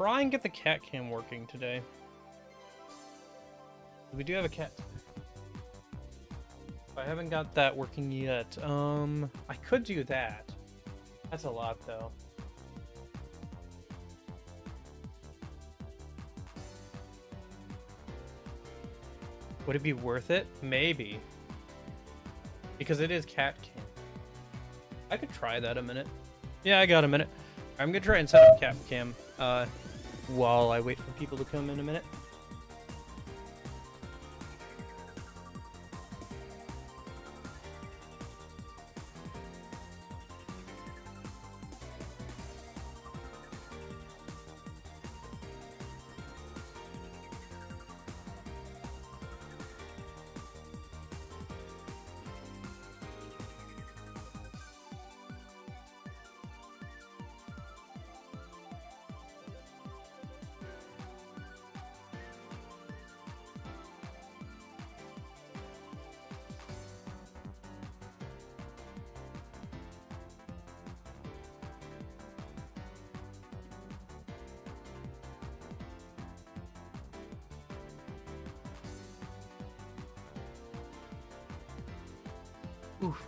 try and get the cat cam working today. We do have a cat. I haven't got that working yet. I could do that. That's a lot, though. Would it be worth it? Maybe. Because it is cat cam. I could try that a minute. Yeah, I got a minute. I'm gonna try and set up cat cam while I wait for people to come in a minute. Oof.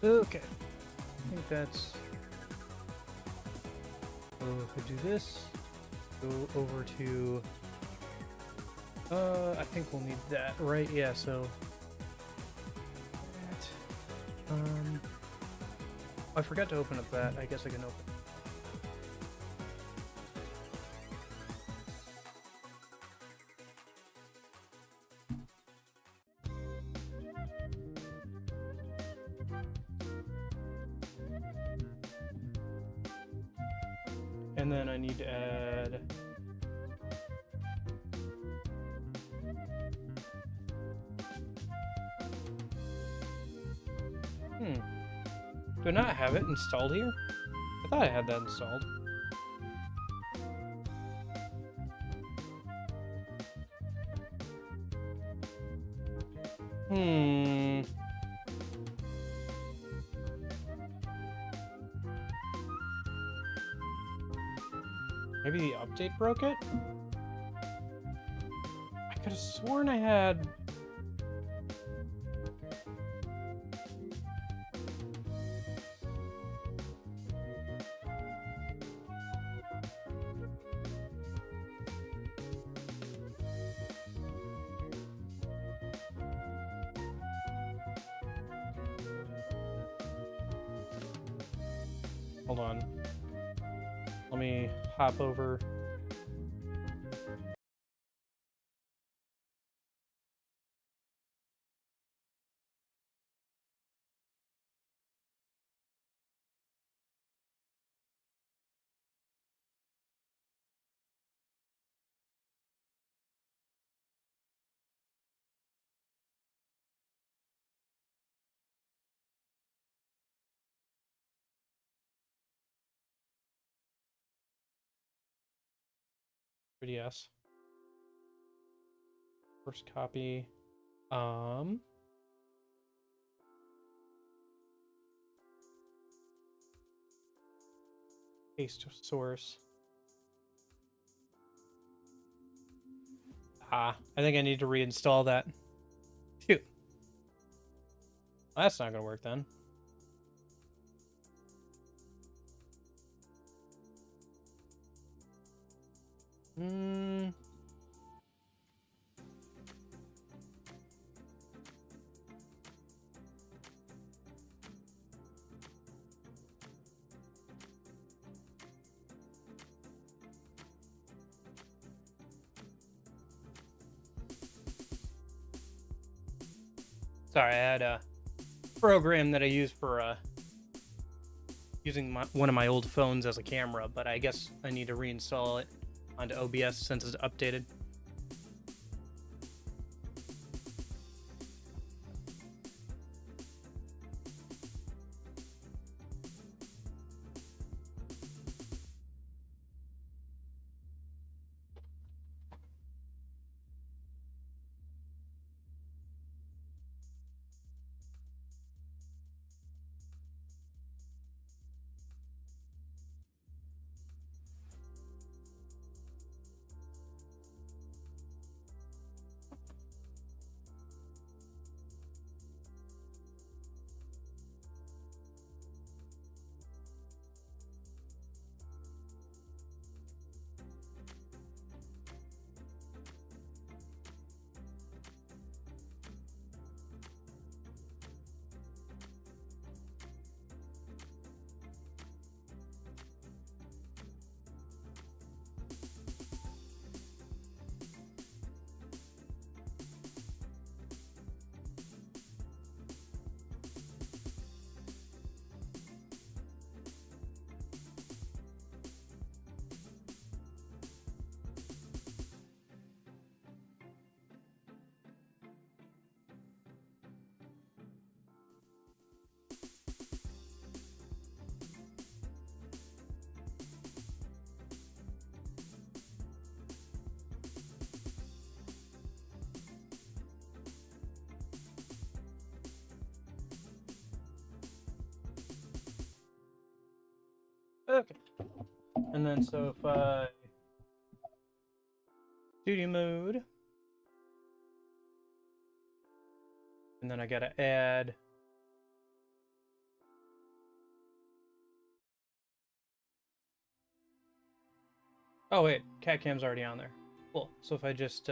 Okay, I think that's. So if we do this, go over to. I think we'll need that, right? Yeah. So. That. I forgot to open up that. I guess I can open. And then I need to add. Do I not have it installed here? I thought I had that installed. Maybe the update broke it? I could have sworn I had... Hold on. Let me hop over. Yes. First copy. Paste source. I think I need to reinstall that. Shoot. Well, that's not gonna work then. Sorry, I had a program that I use for using one of my old phones as a camera, but I guess I need to reinstall it onto OBS since it's updated. Okay. And then so if I studio mode, and then I gotta add oh wait, cat cam's already on there. Cool. So if I just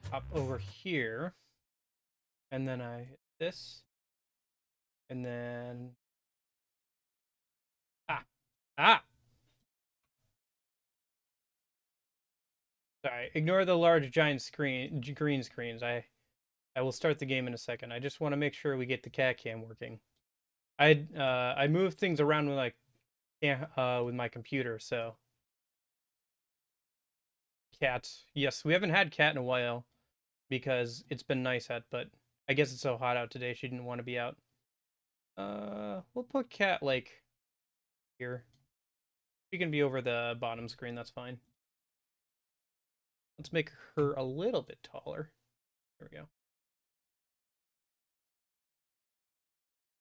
hop over here, and then I hit this, and then sorry, ignore the large giant green screens. I will start the game in a second. I just want to make sure we get the cat cam working. I moved things around with with my computer, so cat. Yes, we haven't had cat in a while because it's been nice out, but I guess it's so hot out today she didn't want to be out. We'll put cat like here. She can be over the bottom screen, that's fine. Let's make her a little bit taller. There we go.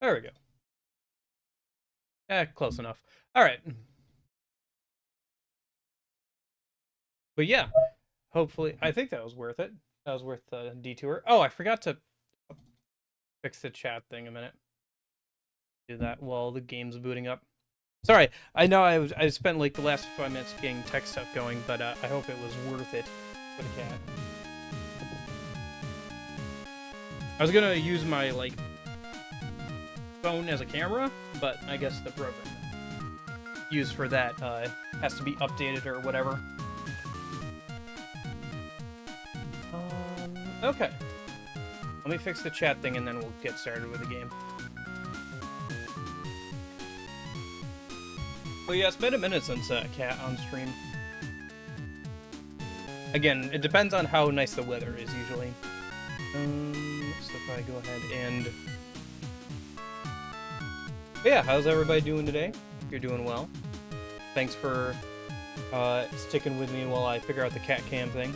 There we go. Close enough. All right. But yeah, hopefully, I think that was worth it. That was worth the detour. Oh, I forgot to fix the chat thing a minute. Do that while the game's booting up. Sorry, I know I spent like the last 5 minutes getting tech stuff going, but I hope it was worth it for the cat. I was gonna use my, like, phone as a camera, but I guess the program used for that has to be updated or whatever. Okay. Let me fix the chat thing and then we'll get started with the game. Well, yeah, it's been a minute since Cat on stream. Again, it depends on how nice the weather is usually. So if I go ahead and... But yeah, how's everybody doing today? You're doing well. Thanks for sticking with me while I figure out the cat cam thing.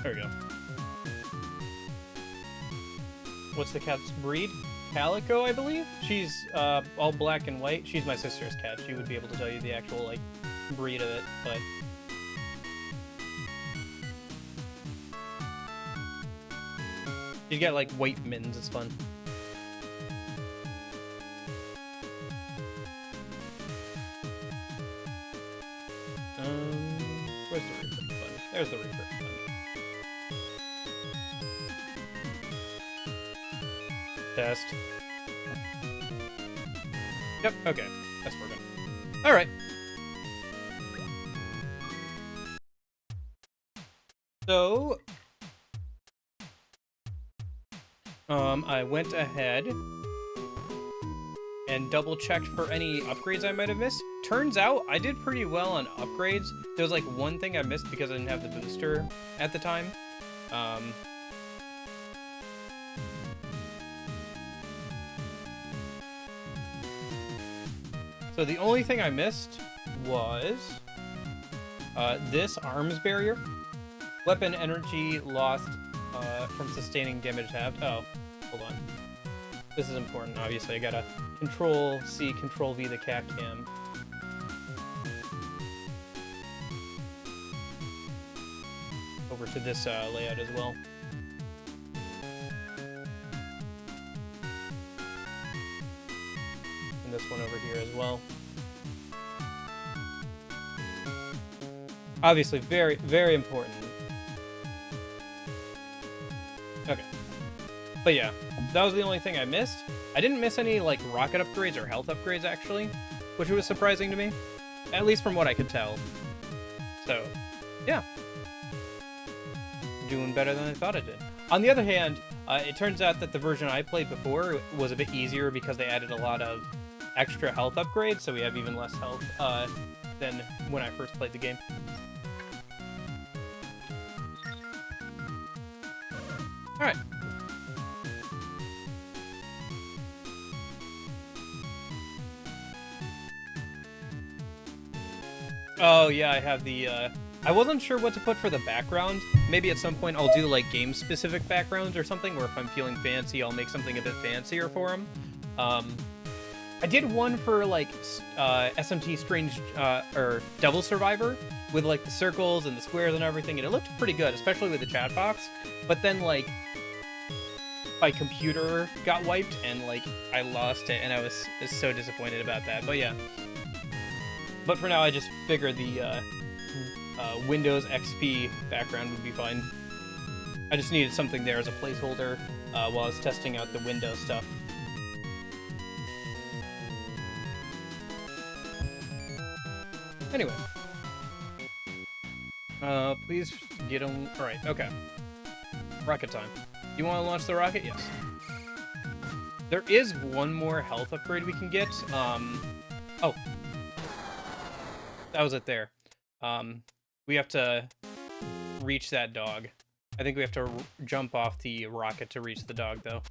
There we go. What's the cat's breed? Calico, I believe? She's all black and white. She's my sister's cat. She would be able to tell you the actual, like, breed of it, but... You get, like, white mittens. It's fun. Where's the refresh button? There's the refresh button. Test. Yep, okay. That's working. Alright. So... I went ahead and double-checked for any upgrades I might have missed. Turns out, I did pretty well on upgrades. There was, like, one thing I missed because I didn't have the booster at the time. So the only thing I missed was this arms barrier. Weapon energy lost from sustaining damage halved. Oh, hold on. This is important, obviously. I gotta Control-C, Control-V the cat cam. Over to this layout as well. And this one over here as well. Obviously, very, very important. Okay. But yeah, that was the only thing I missed. I didn't miss any, like, rocket upgrades or health upgrades, actually, which was surprising to me. At least from what I could tell. So, yeah. Doing better than I thought it did. On the other hand, it turns out that the version I played before was a bit easier because they added a lot of extra health upgrades, so we have even less health than when I first played the game. Alright. Oh, yeah, I have the, I wasn't sure what to put for the background. Maybe at some point I'll do, like, game-specific backgrounds or something, or if I'm feeling fancy, I'll make something a bit fancier for them. I did one for, like, SMT Strange, or Devil Survivor, with, like, the circles and the squares and everything, and it looked pretty good, especially with the chat box. But then, like, my computer got wiped, and, like, I lost it, and I was so disappointed about that. But, yeah. But for now, I just figured the, Windows XP background would be fine. I just needed something there as a placeholder, while I was testing out the Windows stuff. Anyway. Please get on... Alright, okay. Rocket time. You want to launch the rocket? Yes. There is one more health upgrade we can get. Oh. That was it there. We have to reach that dog. I think we have to jump off the rocket to reach the dog, though.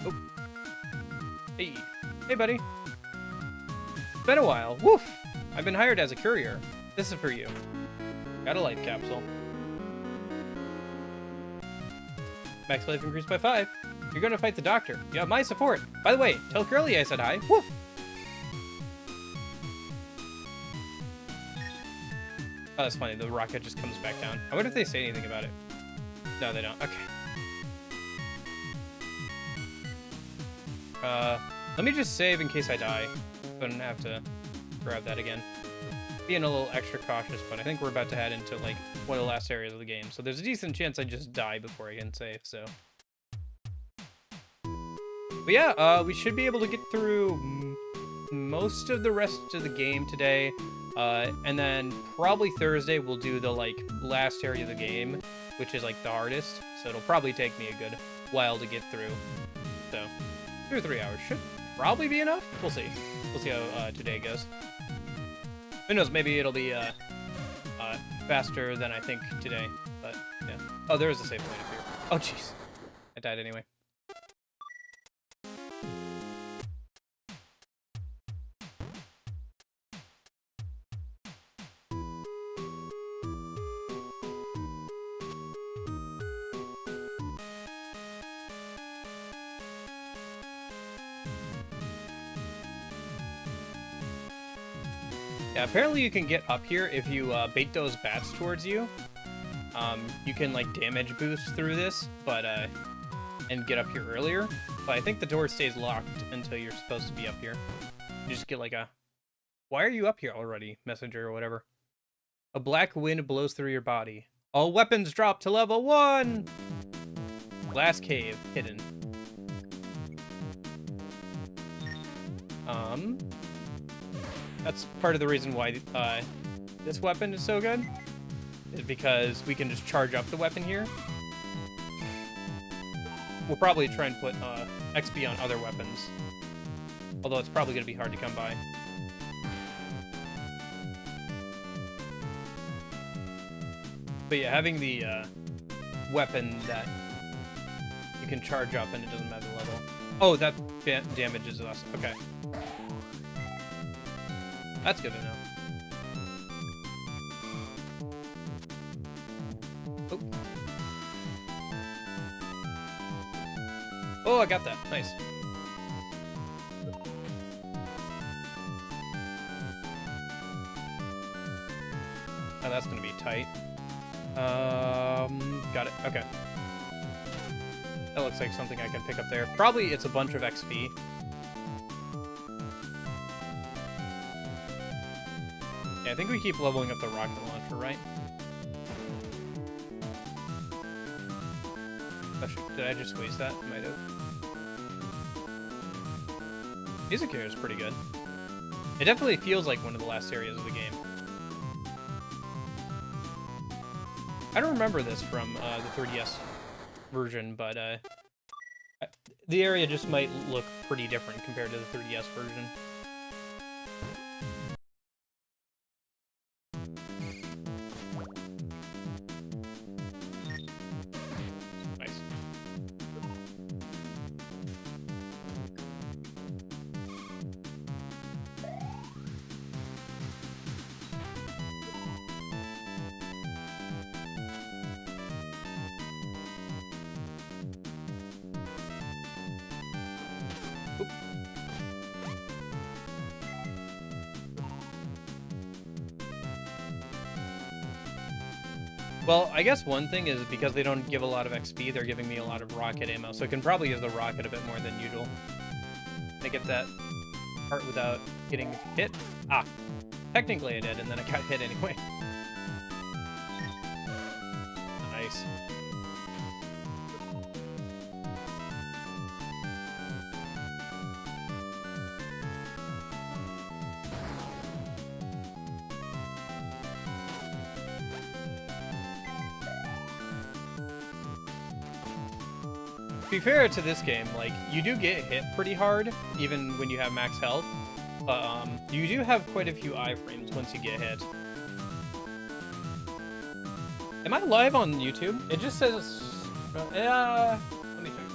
Oh. Hey. Hey, buddy. It's been a while. Woof! I've been hired as a courier. This is for you. Got a life capsule. Max life increased by 5. You're gonna fight the doctor. You have my support. By the way, tell Curly I said hi. Woof! Oh, that's funny. The rocket just comes back down. I wonder if they say anything about it. No, they don't. Okay. Let me just save in case I die. So I don't have to grab that again. Being a little extra cautious, but I think we're about to head into, like, one of the last areas of the game. So there's a decent chance I just die before I can save, so. But yeah, we should be able to get through most of the rest of the game today. And then probably Thursday we'll do the, like, last area of the game, which is, like, the hardest. So it'll probably take me a good while to get through. So, 2 or 3 hours should probably be enough. We'll see. We'll see how today goes. Who knows, maybe it'll be faster than I think today. But, yeah. Oh, there is a safe point up here. Oh, jeez. I died anyway. Yeah, apparently you can get up here if you bait those bats towards you. You can, like, damage boost through this, but, and get up here earlier. But I think the door stays locked until you're supposed to be up here. You just get, like, a... Why are you up here already, messenger or whatever? A black wind blows through your body. All weapons drop to level 1! Glass cave, hidden. That's part of the reason why this weapon is so good, is because we can just charge up the weapon here. We'll probably try and put XP on other weapons, although it's probably going to be hard to come by. But yeah, having the weapon that you can charge up and it doesn't matter the level. Oh, that damages us. Okay. That's good to know. Oh. Oh, I got that. Nice. Oh, that's gonna be tight. Got it. Okay. That looks like something I can pick up there. Probably it's a bunch of XP. Yeah, I think we keep leveling up the rocket launcher, right? Did I just waste that? Might have. Daisuke is pretty good. It definitely feels like one of the last areas of the game. I don't remember this from the 3DS version, but the area just might look pretty different compared to the 3DS version. Well, I guess one thing is because they don't give a lot of XP, they're giving me a lot of rocket ammo, so I can probably use the rocket a bit more than usual. I get that part without getting hit. Ah, technically I did, and then I got hit anyway. Nice. To be fair to this game, like, you do get hit pretty hard, even when you have max health, but you do have quite a few iframes once you get hit. Am I live on YouTube? It just says, let me check.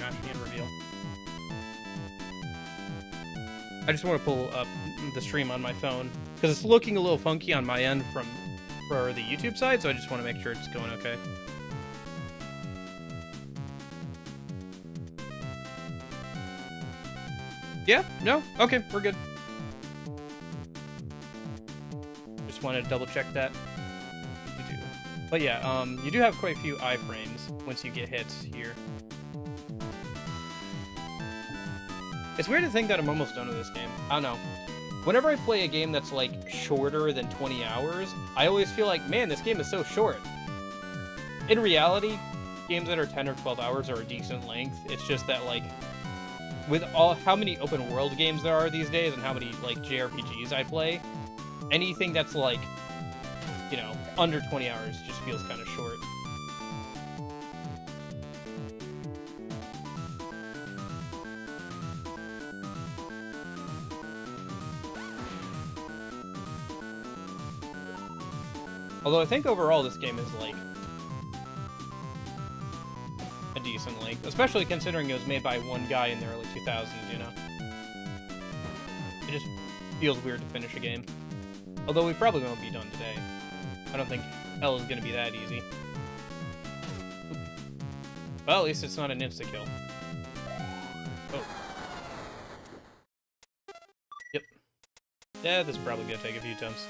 gosh, I need to reveal. I just want to pull up the stream on my phone because it's looking a little funky on my end for the YouTube side, so I just want to make sure it's going okay. Yeah? No? Okay, we're good. Just wanted to double check that. You do. But yeah, you do have quite a few iframes once you get hits here. It's weird to think that I'm almost done with this game. I don't know. Whenever I play a game that's like shorter than 20 hours, I always feel like, man, this game is so short. In reality, games that are 10 or 12 hours are a decent length. It's just that, like, with how many open world games there are these days and how many like JRPGs I play, anything that's like, you know, under 20 hours just feels kind of short. Although I think overall this game is like a decent length, especially considering it was made by one guy in the early 2000s, you know? It just feels weird to finish a game. Although we probably won't be done today. I don't think hell is going to be that easy. Well, at least it's not an insta-kill. Oh. Yep. Yeah, this is probably going to take a few attempts.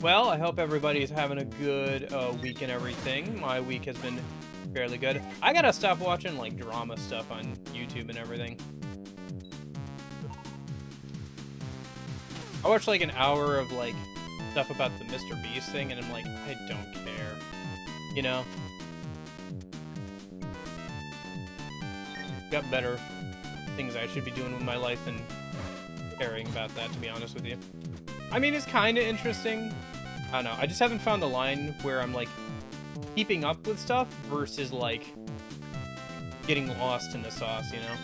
Well, I hope everybody's having a good week and everything. My week has been fairly good. I gotta stop watching, like, drama stuff on YouTube and everything. I watched, like, an hour of, like, stuff about the Mr. Beast thing, and I'm like, I don't care. You know? Got better things I should be doing with my life than caring about that, to be honest with you. I mean, it's kind of interesting. I don't know. I just haven't found the line where I'm, like, keeping up with stuff versus, like, getting lost in the sauce, you know?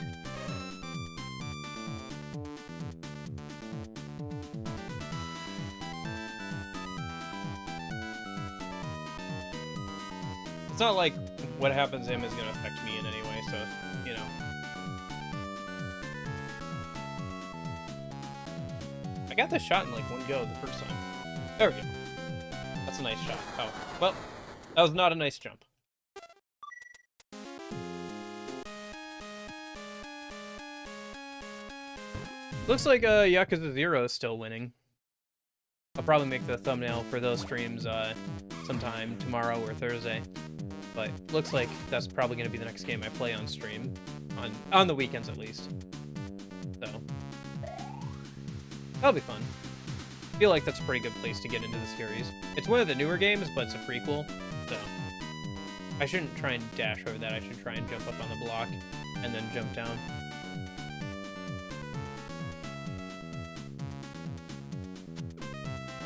It's not like what happens to him is going to affect me in any way, so, you know. I got this shot in, like, one go the first time. There we go. That's a nice shot. Oh, well, that was not a nice jump. Looks like Yakuza 0 is still winning. I'll probably make the thumbnail for those streams sometime tomorrow or Thursday. But looks like that's probably going to be the next game I play on stream. On the weekends, at least. So, that'll be fun. I feel like that's a pretty good place to get into the series. It's one of the newer games, but it's a prequel, so I shouldn't try and dash over that. I should try and jump up on the block and then jump down.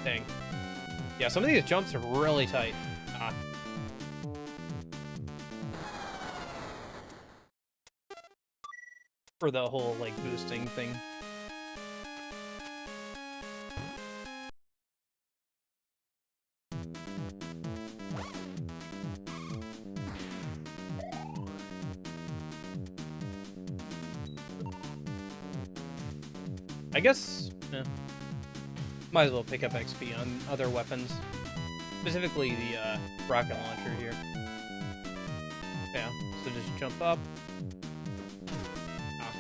Dang. Yeah, some of these jumps are really tight. Ah. For the whole, like, boosting thing. I guess, might as well pick up XP on other weapons. Specifically the rocket launcher here. Yeah, so just jump up. Ah.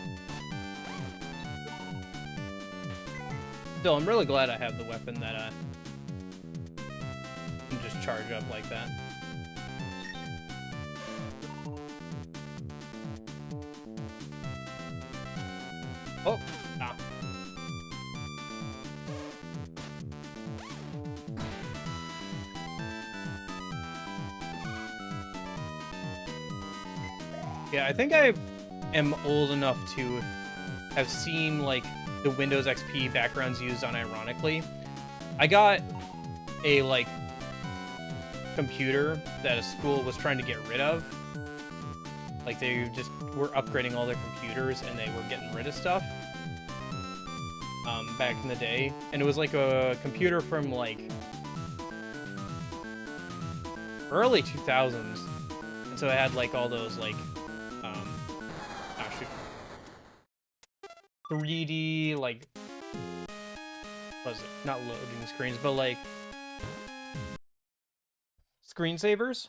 Still, I'm really glad I have the weapon that can just charge up like that. Oh, ah. Yeah, I think I am old enough to have seen, like, the Windows XP backgrounds used unironically. I got a, like, computer that a school was trying to get rid of. Like, they just were upgrading all their computers and they were getting rid of stuff back in the day. And it was, like, a computer from, like, early 2000s, and so I had like all those like, shoot, 3D like, what was it? Not loading screens, but like screensavers,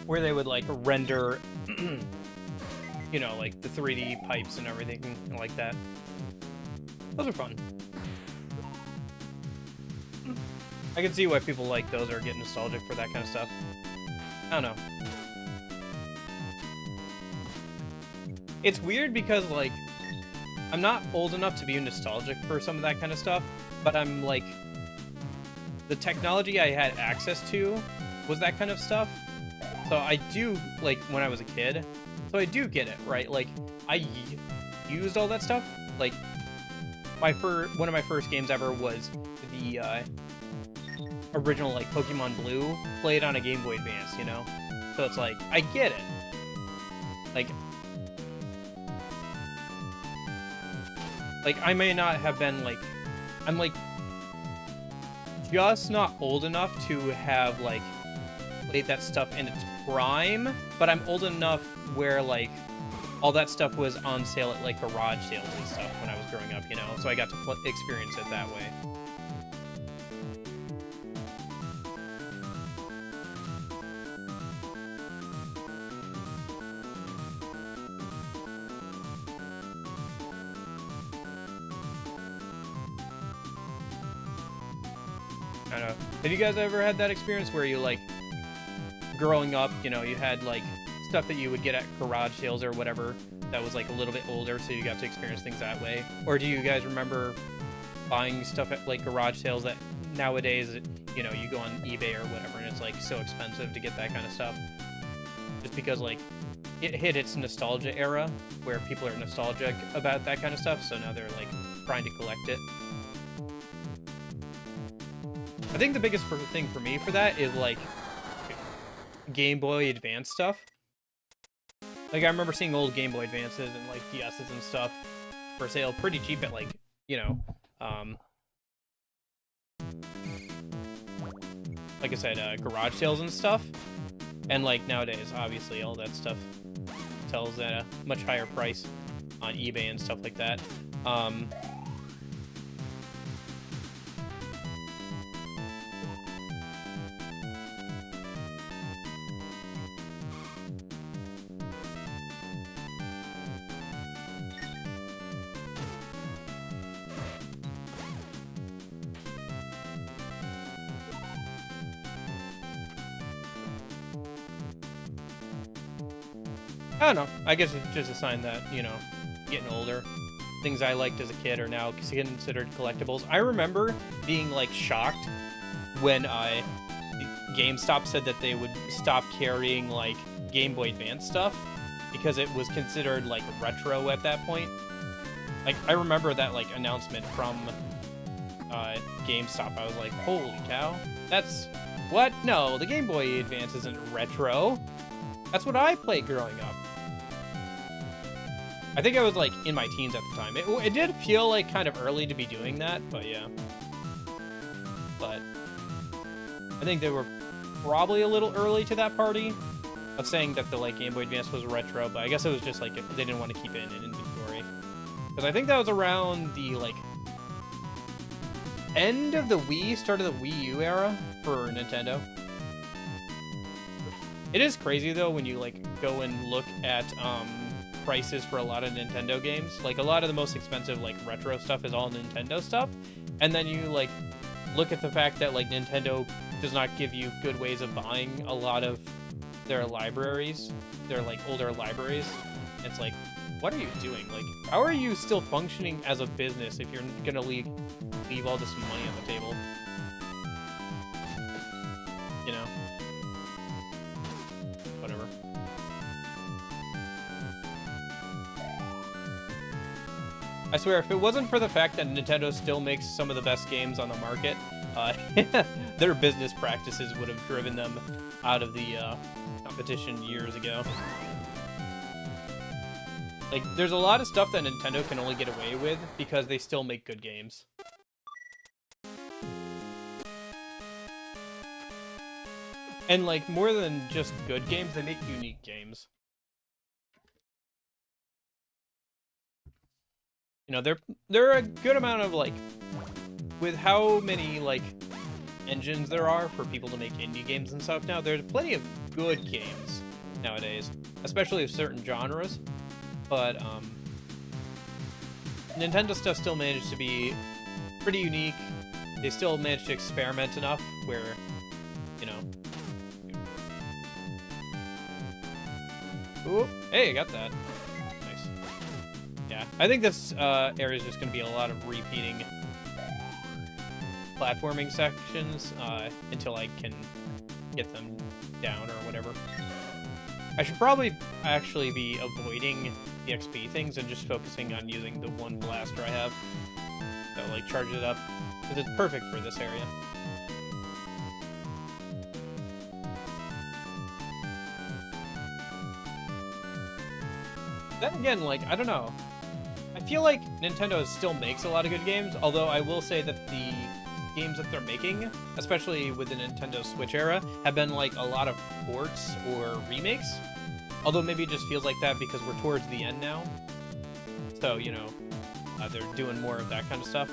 where they would like render, you know, like the 3D pipes and everything like that. Those are fun. I can see why people like those or get nostalgic for that kind of stuff. I don't know. It's weird because, like, I'm not old enough to be nostalgic for some of that kind of stuff, but I'm, like, the technology I had access to was that kind of stuff. So I do, like, when I was a kid, so I do get it, right? Like, I used all that stuff. Like, one of my first games ever was the, original, like, Pokemon Blue played on a Game Boy Advance, you know? So it's like, I get it. Like, I may not have been, like, I'm, like, just not old enough to have, like, played that stuff in its prime, but I'm old enough where, like, all that stuff was on sale at, like, garage sales and stuff when I was growing up, you know? So I got to experience it that way. I don't know. Have you guys ever had that experience where you, like, growing up, you know, you had, like, stuff that you would get at garage sales or whatever that was, like, a little bit older, so you got to experience things that way? Or do you guys remember buying stuff at, like, garage sales that nowadays, you know, you go on eBay or whatever, and it's, like, so expensive to get that kind of stuff? Just because, like, it hit its nostalgia era, where people are nostalgic about that kind of stuff, so now they're, like, trying to collect it. I think the biggest thing for me for that is, like, Game Boy Advance stuff. Like, I remember seeing old Game Boy Advances and, like, DS's and stuff for sale pretty cheap at, like, you know, like I said, garage sales and stuff. And, like, nowadays, obviously, all that stuff sells at a much higher price on eBay and stuff like that. I don't know. I guess it's just a sign that, you know, getting older. Things I liked as a kid are now considered collectibles. I remember being, like, shocked when GameStop said that they would stop carrying, like, Game Boy Advance stuff because it was considered, like, retro at that point. Like, I remember that, like, announcement from GameStop. I was like, holy cow. That's... What? No, the Game Boy Advance isn't retro. That's what I played growing up. I think I was, like, in my teens at the time. It did feel, like, kind of early to be doing that, but yeah. But I think they were probably a little early to that party of saying that the, like, Game Boy Advance was retro, but I guess it was just, like, they didn't want to keep it in inventory. Because I think that was around the, like, end of the Wii, start of the Wii U era for Nintendo. It is crazy, though, when you, like, go and look at, prices for a lot of Nintendo games. Like, a lot of the most expensive, like, retro stuff is all Nintendo stuff. And then you, like, look at the fact that, like, Nintendo does not give you good ways of buying a lot of their libraries, their, like, older libraries. It's like, what are you doing? Like, how are you still functioning as a business if you're gonna leave all this money on the table? You know? Whatever. I swear, if it wasn't for the fact that Nintendo still makes some of the best games on the market, their business practices would have driven them out of the competition years ago. Like, there's a lot of stuff that Nintendo can only get away with because they still make good games. And like more than just good games, they make unique games. You know, there are a good amount of like, with how many like engines there are for people to make indie games and stuff now, there's plenty of good games nowadays, especially of certain genres. But Nintendo stuff still managed to be pretty unique. They still managed to experiment enough where, you know. Ooh, hey, I got that. Nice. Yeah, I think this area is just going to be a lot of repeating platforming sections until I can get them down or whatever. I should probably actually be avoiding the XP things and just focusing on using the one blaster I have that like charges it up, because it's perfect for this area. Then again, like, I don't know. I feel like Nintendo still makes a lot of good games, although I will say that the games that they're making, especially with the Nintendo Switch era, have been like a lot of ports or remakes. Although maybe it just feels like that because we're towards the end now. So, you know, they're doing more of that kind of stuff.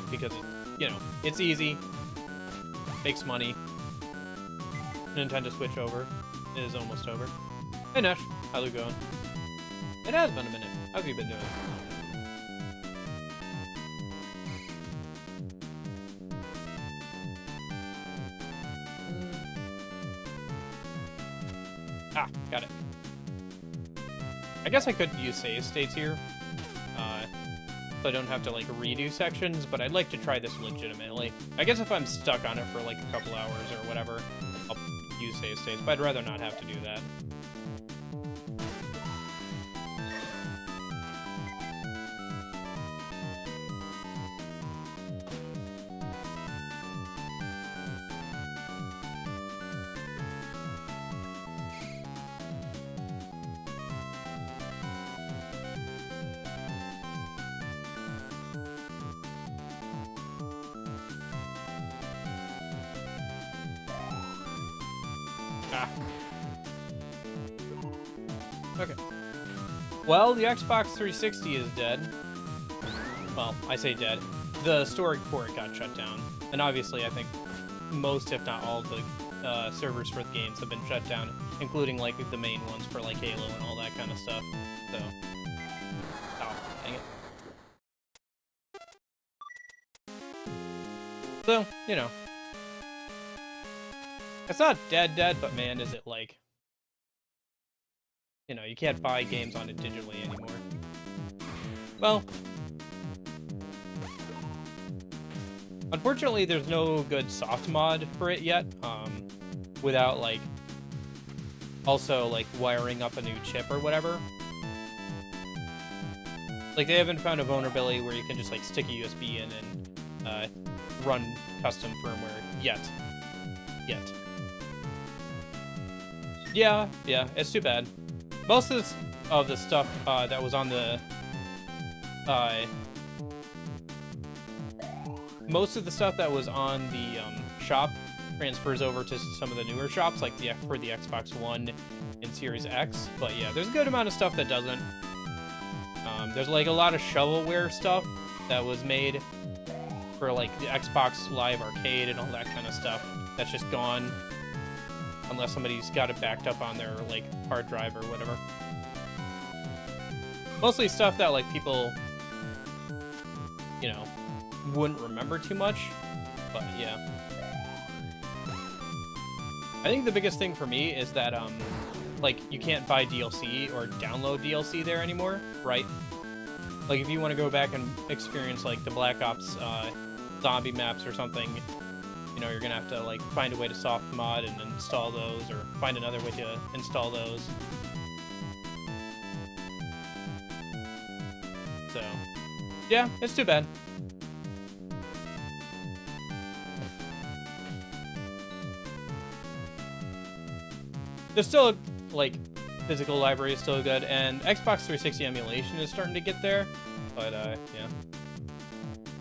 Because, you know, it's easy. Makes money. Nintendo Switch over. It is almost over. Hey Nash, how's it going? It has been a minute. How have you been doing? Ah, got it. I guess I could use save states here. So I don't have to like redo sections, but I'd like to try this legitimately. I guess if I'm stuck on it for like a couple hours or whatever, I'll use save states, but I'd rather not have to do that. Okay. Well, the Xbox 360 is dead. Well, I say dead. The storage port got shut down. And obviously, I think most, if not all, of the servers for the games have been shut down, including, like, the main ones for, like, Halo and all that kind of stuff. So, oh, dang it. So, you know. It's not dead, but man, is it, like... You know, you can't buy games on it digitally anymore. Well, unfortunately, there's no good soft mod for it yet, without, like, also, like, wiring up a new chip or whatever. Like, they haven't found a vulnerability where you can just, like, stick a USB in and, run custom firmware yet. Yeah, it's too bad. Most of the stuff that was on the shop transfers over to some of the newer shops, like for the Xbox One and Series X. But yeah, there's a good amount of stuff that doesn't. There's like a lot of shovelware stuff that was made for like the Xbox Live Arcade and all that kind of stuff. That's just gone. Unless somebody's got it backed up on their, like, hard drive or whatever. Mostly stuff that, like, people, you know, wouldn't remember too much. But, yeah. I think the biggest thing for me is that, like, you can't buy DLC or download DLC there anymore, right? Like, if you want to go back and experience, like, the Black Ops zombie maps or something... You know, you're gonna have to like find a way to soft mod and install those, or find another way to install those. So, yeah, it's too bad. There's still like physical library is still good, and Xbox 360 emulation is starting to get there, but yeah,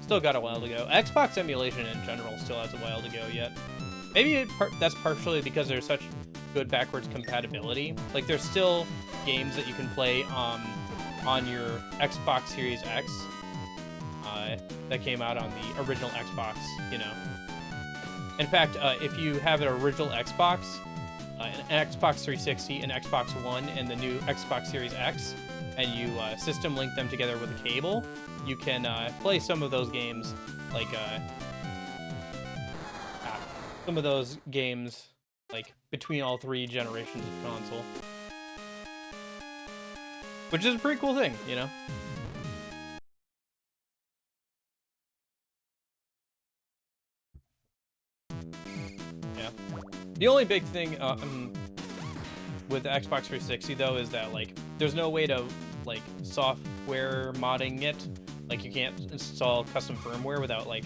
Still got a while to go. Xbox emulation in general still has a while to go yet. Maybe that's partially because there's such good backwards compatibility. Like, there's still games that you can play on your Xbox Series X that came out on the original Xbox, you know. In fact, if you have an original Xbox, an Xbox 360, an Xbox One, and the new Xbox Series X, and you system link them together with a cable, you can play some of those games, like some of those games, like between all 3 generations of console, which is a pretty cool thing, you know. Yeah. The only big thing with the Xbox 360 though is that like there's no way to like software modding it. Like, you can't install custom firmware without like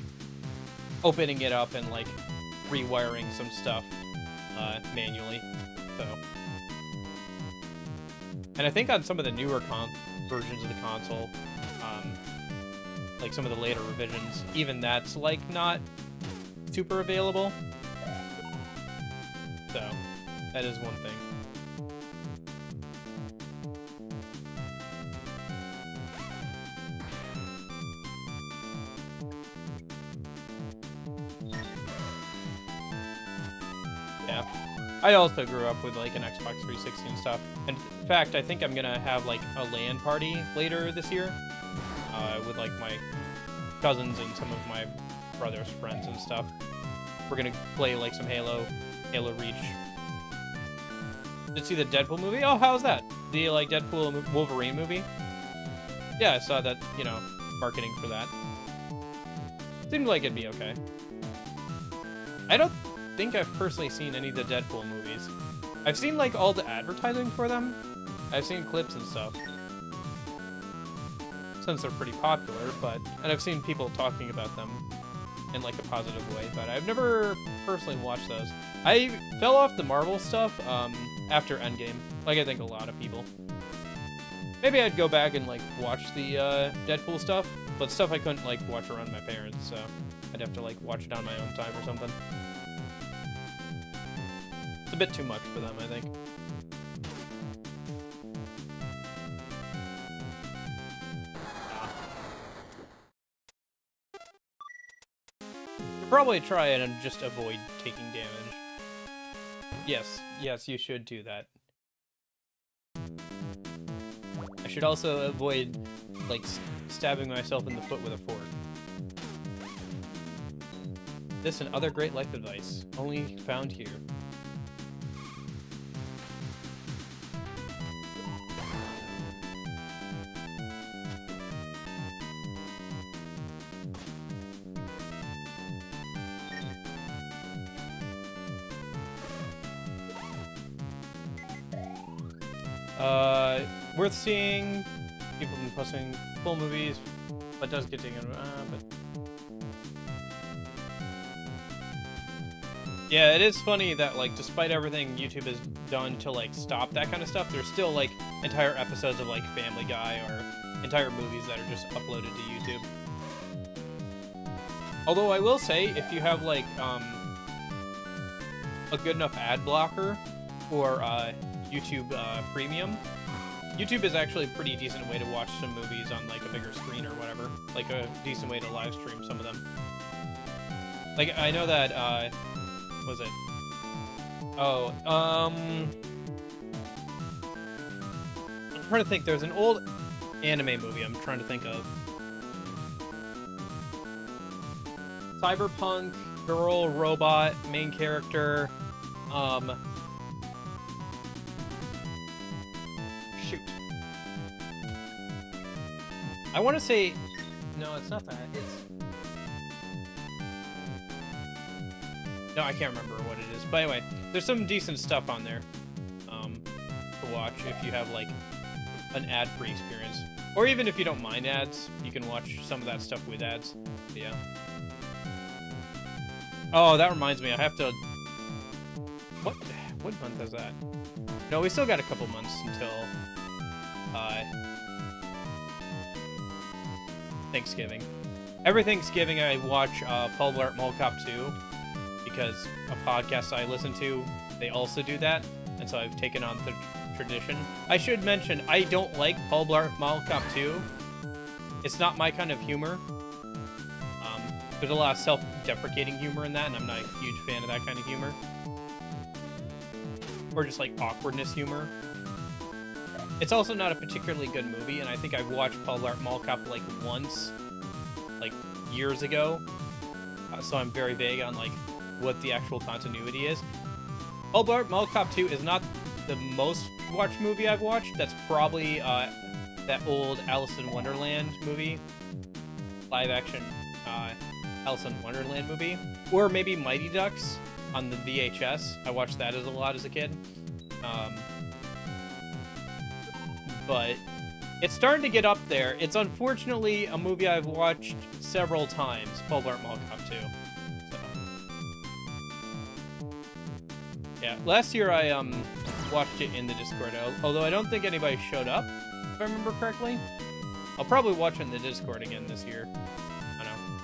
opening it up and like rewiring some stuff manually. So, and I think on some of the newer versions of the console, like some of the later revisions, even that's like not super available. So that is one thing. Yeah. I also grew up with like an Xbox 360 and stuff. And in fact, I think I'm gonna have like a LAN party later this year with like my cousins and some of my brother's friends and stuff. We're gonna play like some Halo Reach. Did you see the Deadpool movie? Oh, how's that? The like Deadpool Wolverine movie? Yeah, I saw that, you know, marketing for that. Seemed like it'd be okay. I don't think I've personally seen any of the Deadpool movies. I've seen like all the advertising for them. I've seen clips and stuff, since they're pretty popular, and I've seen people talking about them in like a positive way, but I've never personally watched those. I fell off the Marvel stuff after Endgame, like I think a lot of people. Maybe I'd go back and like watch the Deadpool stuff, but stuff I couldn't like watch around my parents, so I'd have to like watch it on my own time or something. It's a bit too much for them, I think. You'll probably try it and just avoid taking damage. Yes, you should do that. I should also avoid, like, stabbing myself in the foot with a fork. This and other great life advice, only found here. Worth seeing. People have been posting full movies, but does get taken. But yeah, it is funny that like, despite everything YouTube has done to like stop that kind of stuff, there's still like entire episodes of like Family Guy or entire movies that are just uploaded to YouTube. Although I will say, if you have like a good enough ad blocker or YouTube Premium, YouTube is actually a pretty decent way to watch some movies on like a bigger screen or whatever. Like a decent way to live stream some of them. Like, I know that, what was it? Oh, I'm trying to think. There's an old anime movie I'm trying to think of. Cyberpunk, girl, robot, main character, shoot. I want to say, no, it's not that. No, I can't remember what it is. But anyway, there's some decent stuff on there to watch if you have like an ad-free experience. Or even if you don't mind ads, you can watch some of that stuff with ads. But yeah. Oh, that reminds me, I have to... What month is that? No, we still got a couple months until Thanksgiving. Every Thanksgiving, I watch Paul Blart Mall Cop 2 because a podcast I listen to, they also do that, and so I've taken on the tradition. I should mention, I don't like Paul Blart Mall Cop 2. It's not my kind of humor. There's a lot of self-deprecating humor in that, and I'm not a huge fan of that kind of humor. Or just, like, awkwardness humor. It's also not a particularly good movie, and I think I've watched Paul Blart Mall Cop, like, once, like, years ago. So I'm very vague on, like, what the actual continuity is. Paul Blart Mall Cop 2 is not the most watched movie I've watched. That's probably, that old Alice in Wonderland movie. Live-action, Alice in Wonderland movie, or maybe Mighty Ducks on the VHS. I watched that a lot as a kid. But it's starting to get up there. It's unfortunately a movie I've watched several times, Paul Blart Mall Cop 2. So. Yeah, last year I watched it in the Discord, although I don't think anybody showed up, if I remember correctly. I'll probably watch it in the Discord again this year.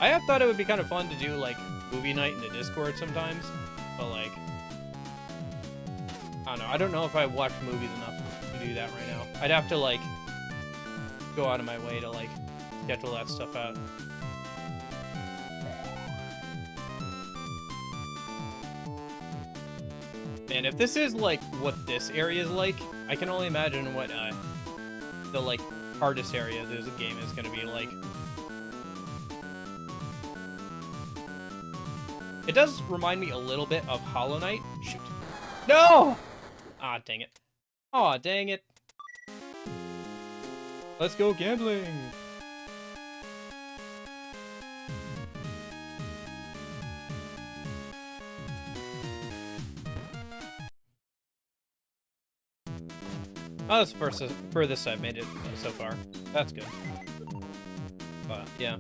I have thought it would be kind of fun to do, like, movie night in the Discord sometimes, but, like, I don't know. I don't know if I watch movies enough to do that right now. I'd have to, like, go out of my way to, like, schedule that stuff out. Man, if this is, like, what this area is like, I can only imagine what, the, like, hardest area of this game is gonna be like. It does remind me a little bit of Hollow Knight. Shoot. No! Ah, dang it. Aw, dang it. Let's go gambling! Oh, that's the furthest I've made it so far. That's good. But, yeah.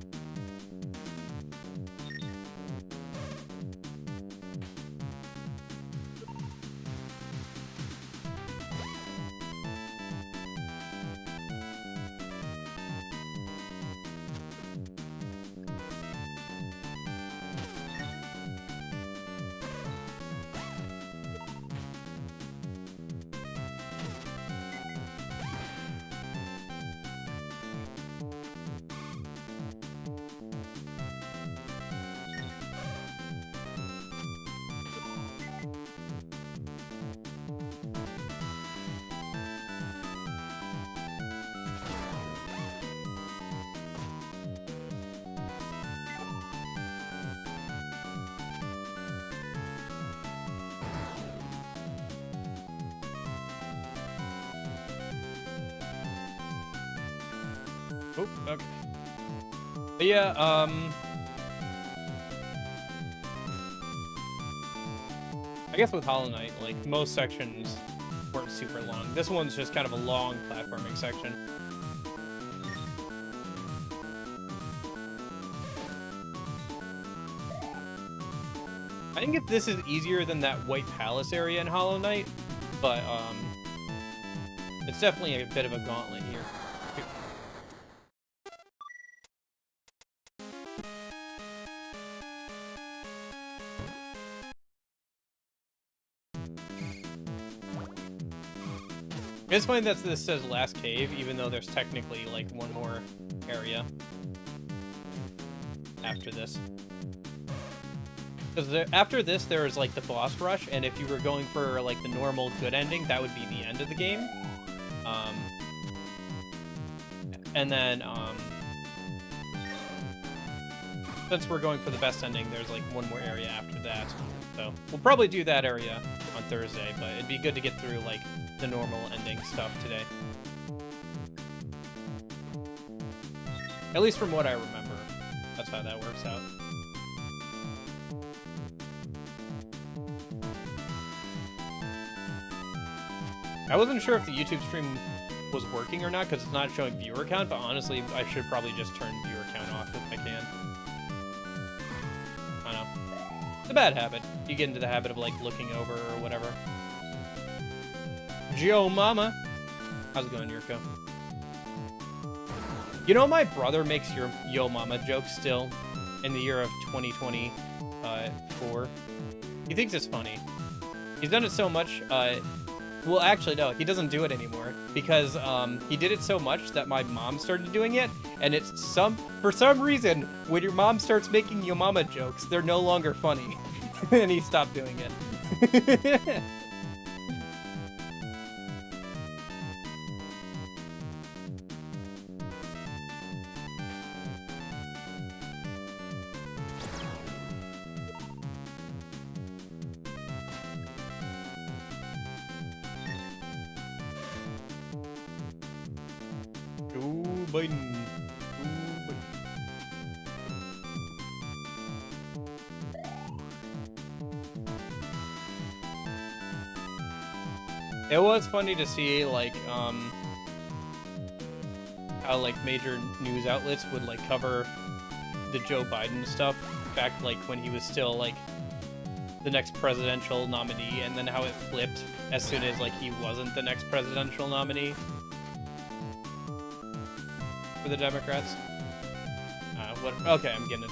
Oh, okay. But yeah, I guess with Hollow Knight, like, most sections weren't super long. This one's just kind of a long platforming section. I think if this is easier than that White Palace area in Hollow Knight, but, it's definitely a bit of a gauntlet here. It's funny that this says last cave, even though there's technically, like, one more area after this. Because after this, there is, like, the boss rush, and if you were going for, like, the normal good ending, that would be the end of the game. And then, since we're going for the best ending, there's, like, one more area after that. So, we'll probably do that area on Thursday, but it'd be good to get through, like, the normal ending stuff today. At least from what I remember. That's how that works out. I wasn't sure if the YouTube stream was working or not because it's not showing viewer count, but honestly, I should probably just turn viewer count off if I can. I don't know. It's a bad habit. You get into the habit of, like, looking over or whatever. Joe Mama! How's it going, Yurko? You know, my brother makes your Yo Mama jokes still in the year of 2024. He thinks it's funny. He's done it so much. Well, actually, no, he doesn't do it anymore because he did it so much that my mom started doing it, and it's for some reason when your mom starts making Yo Mama jokes, they're no longer funny, and he stopped doing it. Biden. It was funny to see like how like major news outlets would like cover the Joe Biden stuff back like when he was still like the next presidential nominee, and then how it flipped as soon as like he wasn't the next presidential nominee for the Democrats. Okay, I'm getting it.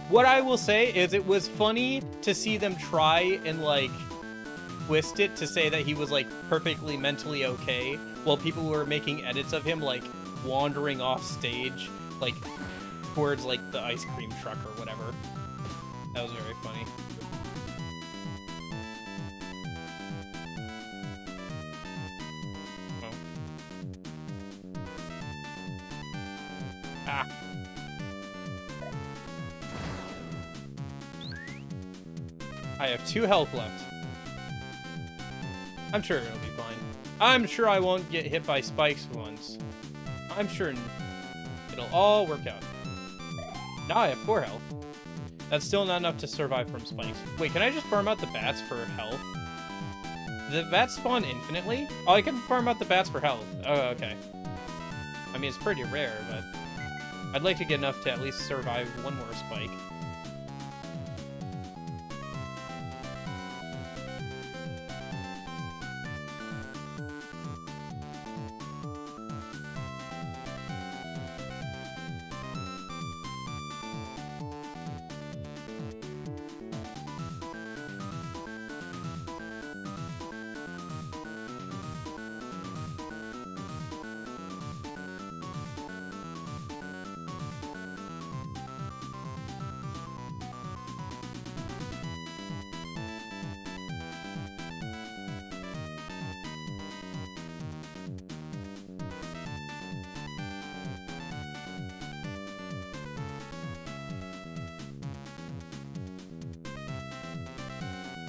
What I will say is it was funny to see them try and like twist it to say that he was like perfectly mentally okay while people were making edits of him like wandering off stage like towards like the ice cream truck or whatever. That was very funny. Oh. Ah. I have 2 health left. I'm sure it'll be fine. I'm sure I won't get hit by spikes once. I'm sure it'll all work out. Now I have 4 health. That's still not enough to survive from spikes. Wait, can I just farm out the bats for health? The bats spawn infinitely? Oh, I can farm out the bats for health. Oh, okay. I mean, it's pretty rare, but I'd like to get enough to at least survive one more spike.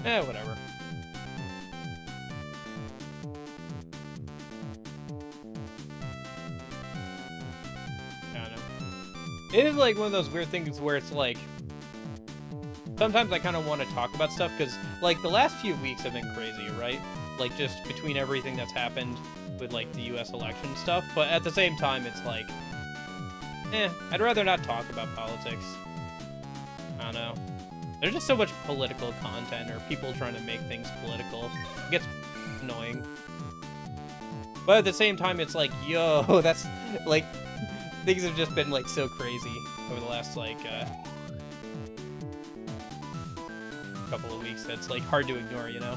Whatever. I don't know. It is like one of those weird things where it's like sometimes I kind of want to talk about stuff because like the last few weeks have been crazy, right? Like just between everything that's happened with like the US election stuff, but at the same time it's like I'd rather not talk about politics. I don't know. There's just so much political content or people trying to make things political. It gets annoying. But at the same time, it's like, yo, that's like, things have just been like so crazy over the last like couple of weeks. That's like hard to ignore, you know?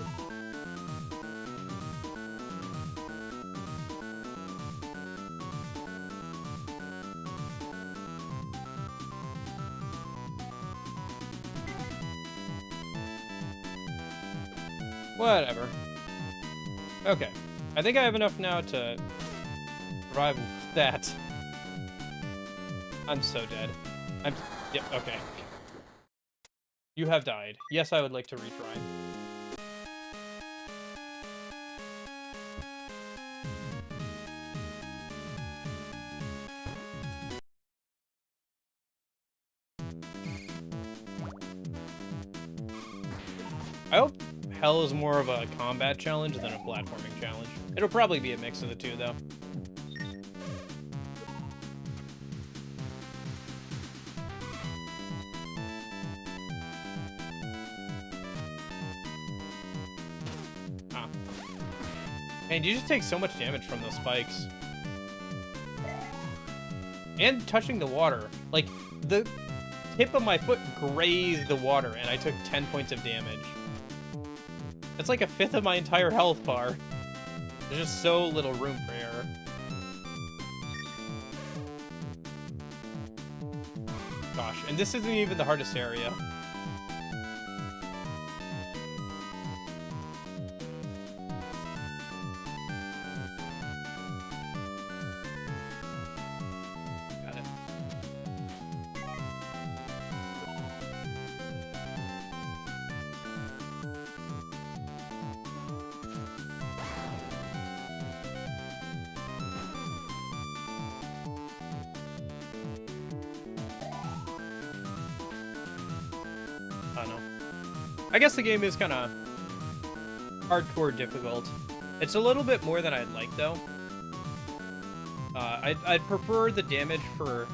Whatever. Okay. I think I have enough now to survive that. I'm so dead. Yep, okay. You have died. Yes, I would like to retry. I hope Hell is more of a combat challenge than a platforming challenge. It'll probably be a mix of the two, though. Ah. Man, you just take so much damage from those spikes. And touching the water. Like, the tip of my foot grazed the water, and I took 10 points of damage. That's like a fifth of my entire health bar. There's just so little room for error. Gosh, and this isn't even the hardest area. Got it. I don't know. I guess the game is kind of hardcore difficult. It's a little bit more than I'd like, though. I'd prefer the damage for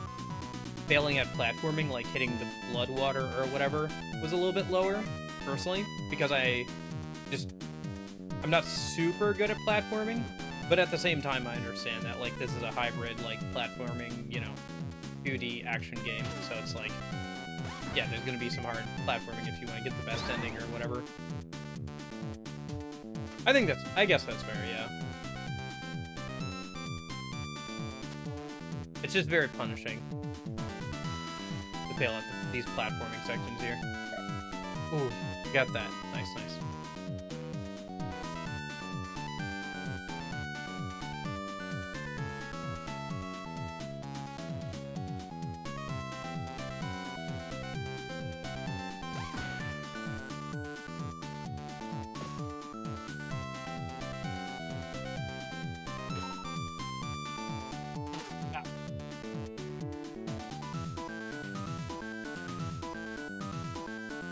failing at platforming, like hitting the blood water or whatever, was a little bit lower, personally, because I'm not super good at platforming, but at the same time, I understand that, like, this is a hybrid, like, platforming, you know, 2D action game, so it's like, yeah, there's gonna be some hard platforming if you want to get the best ending or whatever. I guess that's fair, yeah. It's just very punishing to fail at these platforming sections here. Ooh, got that. Nice, nice.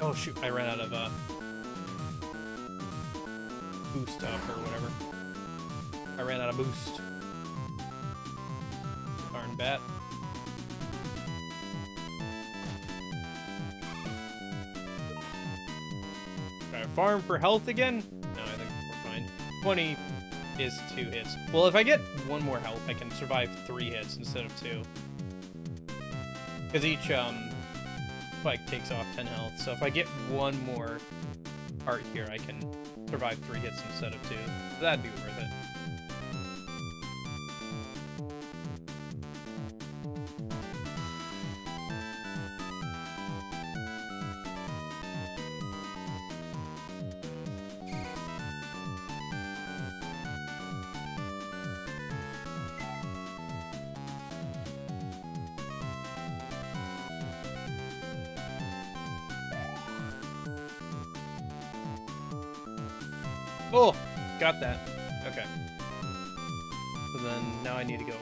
Oh shoot, I ran out of boost stuff or whatever. I ran out of boost. Darn bat. Try to farm for health again? No, I think we're fine. 20 is 2 hits. Well, if I get 1 more health, I can survive 3 hits instead of 2. Because each spike takes off 10 health, so if I get 1 more heart here, I can survive 3 hits instead of 2. So that'd be worth it. Oh, got that. Okay. So then now I need to go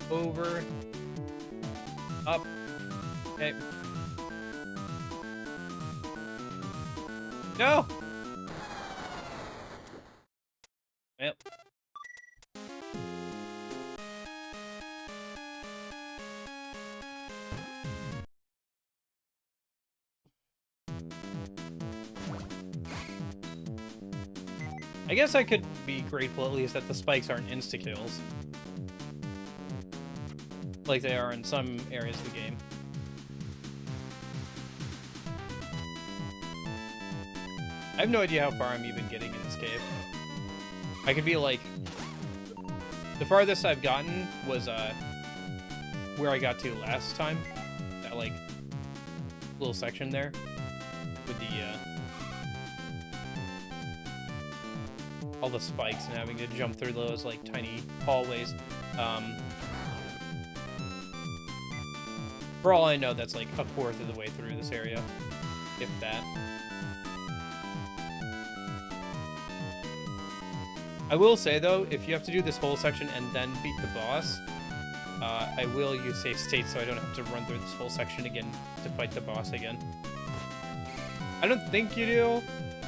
over, up. Okay. No. Yep. I guess I could be grateful at least that the spikes aren't insta-kills, like they are in some areas of the game. I have no idea how far I'm even getting in this cave. I could be like... The farthest I've gotten was where I got to last time. That, like, little section there. With the, all the spikes and having to jump through those, like, tiny hallways. For all I know, that's, like, a fourth of the way through this area. If that. I will say, though, if you have to do this whole section and then beat the boss, I will use save state so I don't have to run through this whole section again to fight the boss again. I don't think you do,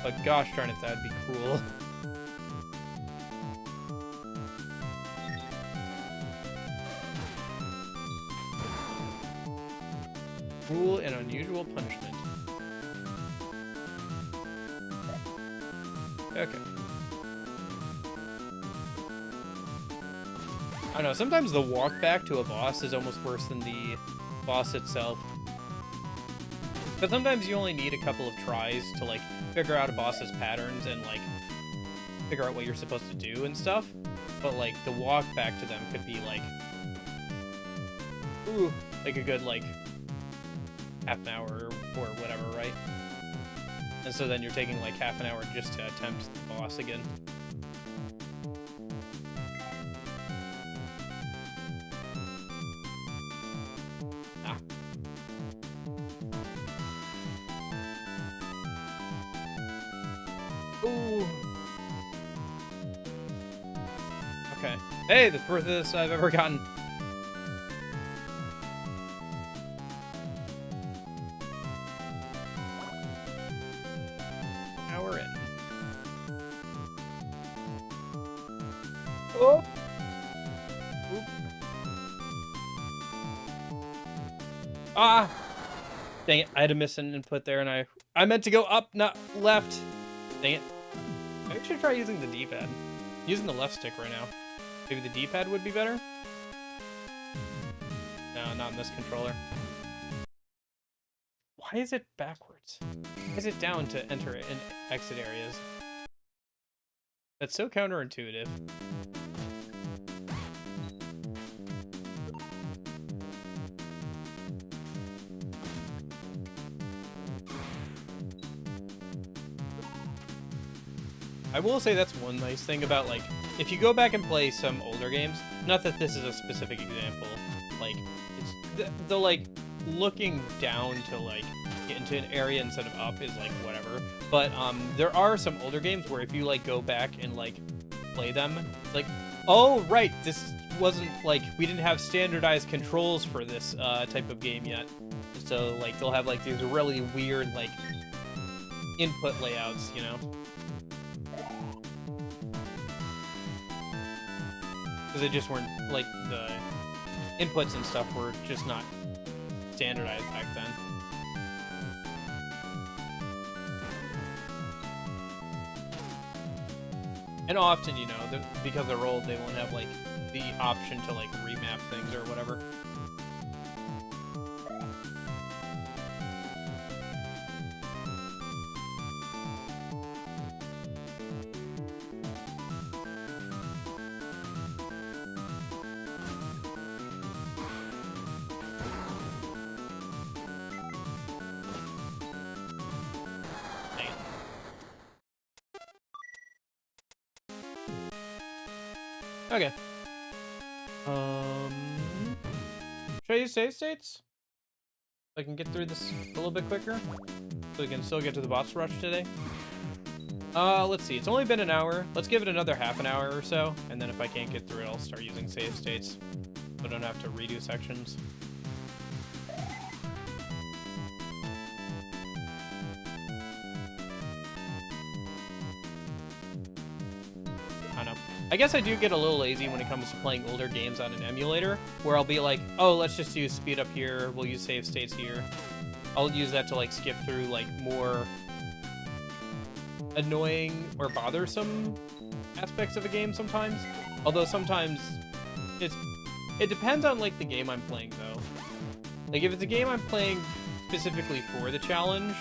but gosh darn it, that'd be cruel. Cruel and unusual punishment. Okay. I don't know, sometimes the walk back to a boss is almost worse than the boss itself. But sometimes you only need a couple of tries to, like, figure out a boss's patterns and, like, figure out what you're supposed to do and stuff. But, like, the walk back to them could be, like, ooh, like a good, like, half an hour or whatever, right? And so then you're taking, like, half an hour just to attempt the boss again. Ah. Ooh. Okay. Hey, the furthest I've ever gotten. Now we're in. Oh. Oop. Ah. Dang it! I had to miss an input there, and I meant to go up, not left. Dang it! I should try using the D-pad. Using the left stick right now. Maybe the D-pad would be better? No, not in this controller. Why is it backwards? Why is it down to enter and exit areas? That's so counterintuitive. I will say that's one nice thing about, like, if you go back and play some older games, not that this is a specific example, like, it's the like, looking down to, like, get into an area instead of up is, like, whatever, but, there are some older games where if you, like, go back and, like, play them, it's like, oh, right, this wasn't, like, we didn't have standardized controls for this, type of game yet, so, like, they'll have, like, these really weird, like, input layouts, you know? Because they just weren't, like, the inputs and stuff were just not standardized back then. And often, you know, because they're old, they won't have, like, the option to, like, remap things or whatever. Okay. Should I use save states? So I can get through this a little bit quicker? So we can still get to the boss rush today? Let's see. It's only been an hour. Let's give it another half an hour or so. And then if I can't get through it, I'll start using save states. So I don't have to redo sections. I guess I do get a little lazy when it comes to playing older games on an emulator, where I'll be like, oh, let's just use speed up here, we'll use save states here. I'll use that to, like, skip through, like, more annoying or bothersome aspects of a game sometimes. Although sometimes it depends on, like, the game I'm playing, though. Like, if it's a game I'm playing specifically for the challenge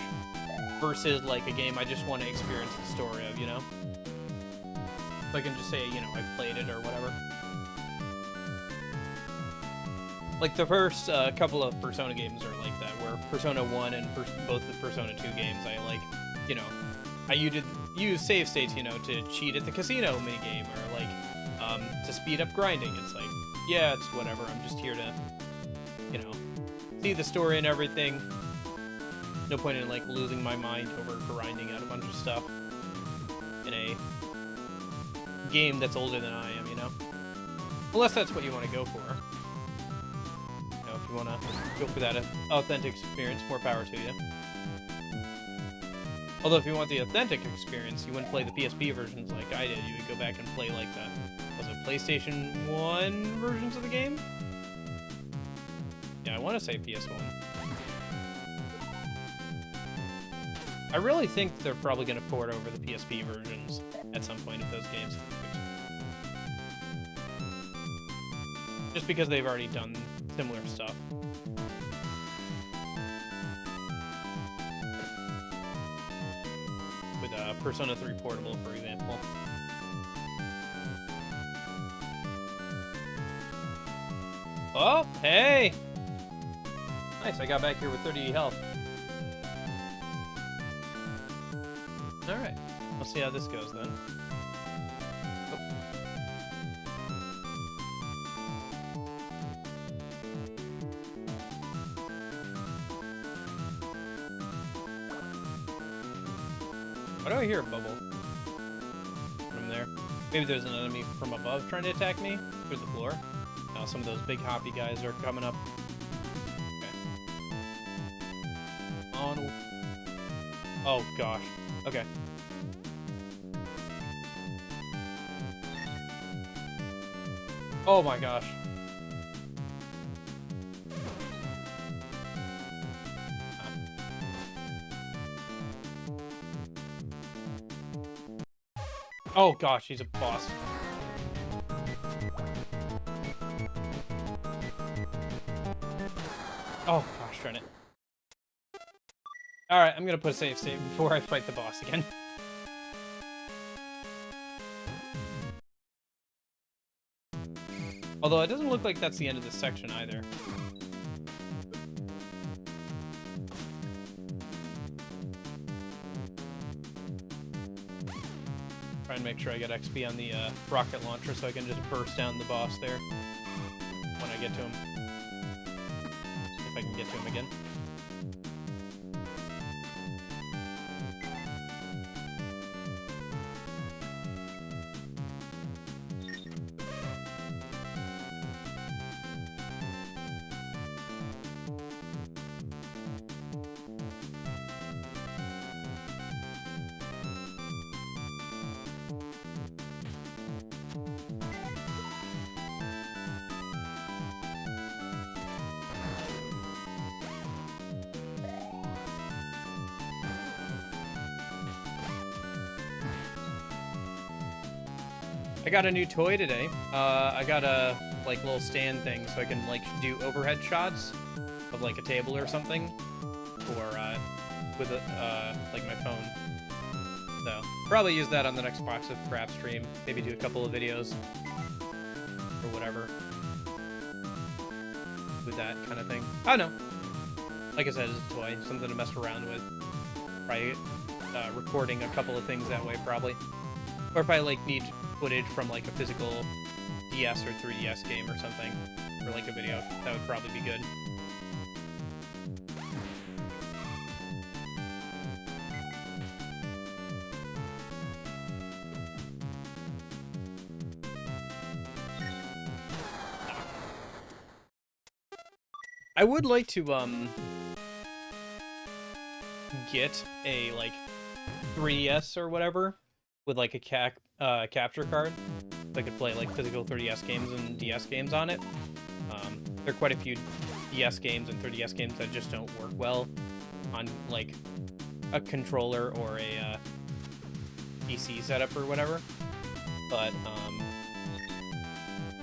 versus, like, a game I just want to experience the story of, you know? So I can just say, you know, I've played it or whatever. Like, the first couple of Persona games are like that, where Persona 1 and both the Persona 2 games, I, like, you know, I use save states, you know, to cheat at the casino minigame, or, like, to speed up grinding. It's like, yeah, it's whatever, I'm just here to, you know, see the story and everything. No point in, like, losing my mind over grinding out a bunch of stuff in a game that's older than I am, you know? Unless that's what you want to go for. You know, if you want to go for that authentic experience, more power to you. Although if you want the authentic experience, you wouldn't play the PSP versions like I did. You would go back and play, like, the, was it PlayStation 1 versions of the game? Yeah, I want to say PS1. I really think they're probably going to port over the PSP versions at some point of those games. Just because they've already done similar stuff. With Persona 3 Portable, for example. Oh, hey! Nice, I got back here with 30 health. Alright, we'll see how this goes then. Why do I hear a bubble from there? Maybe there's an enemy from above trying to attack me through the floor. Now some of those big hoppy guys are coming up. Okay. Oh no. Oh gosh. Okay. Oh my gosh. Oh gosh, he's a boss. Oh gosh, darn it. Alright, I'm gonna put a save before I fight the boss again. Although it doesn't look like that's the end of this section either. Try and make sure I get XP on the rocket launcher so I can just burst down the boss there when I get to him. If I can get to him again. I got a new toy today. I got a like little stand thing so I can like do overhead shots of like a table or something, or with a like my phone. So probably use that on the next Box of Crap stream. Maybe do a couple of videos or whatever with that kind of thing. I don't know. Like I said, it's a toy, something to mess around with. Probably recording a couple of things that way, probably. Or if I like need footage from like a physical DS or 3DS game or something for like a video, that would probably be good. I would like to get a like 3DS or whatever with like a capture card, so I could play like physical 3DS games and DS games on it. There are quite a few DS games and 3DS games that just don't work well on like a controller or a PC setup or whatever. But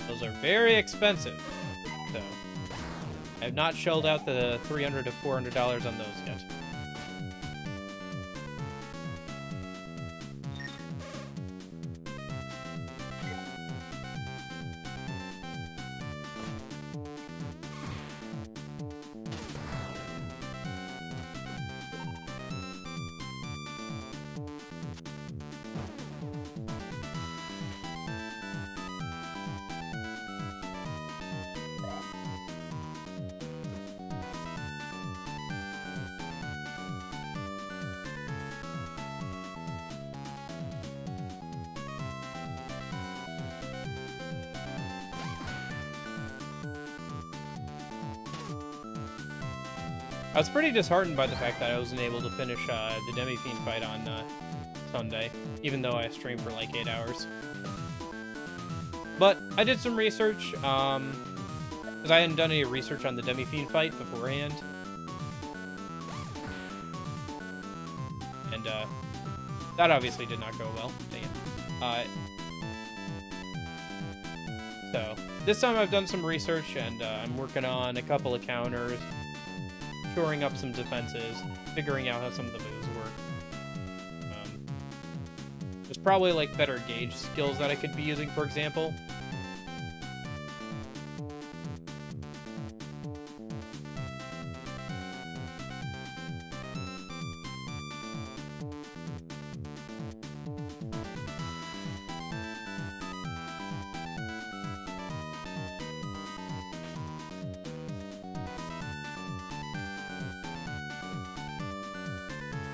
those are very expensive, so I have not shelled out the $300 to $400 on those yet. I was pretty disheartened by the fact that I wasn't able to finish the Demi-Fiend fight on Sunday, even though I streamed for like 8 hours. But I did some research, because I hadn't done any research on the Demi-Fiend fight beforehand. And that obviously did not go well. Dang it. So this time I've done some research, and I'm working on a couple of counters, shoring up some defenses, figuring out how some of the moves work. There's probably like better gauge skills that I could be using, for example.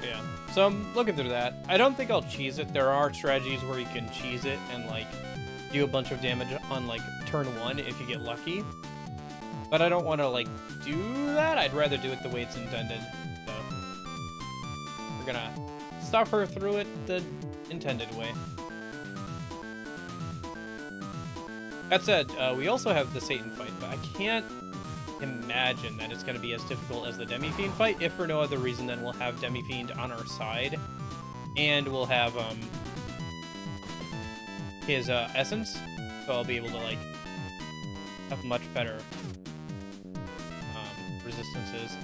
Yeah, so I'm looking through that. I don't think I'll cheese it. There are strategies where you can cheese it and like do a bunch of damage on like turn 1 if you get lucky. But I don't want to like do that. I'd rather do it the way it's intended. So we're gonna suffer through it the intended way. That said, we also have the Satan fight, but I can't imagine that it's going to be as difficult as the Demi-Fiend fight, if for no other reason than we'll have Demi-Fiend on our side, and we'll have his essence, so I'll be able to like have much better resistances.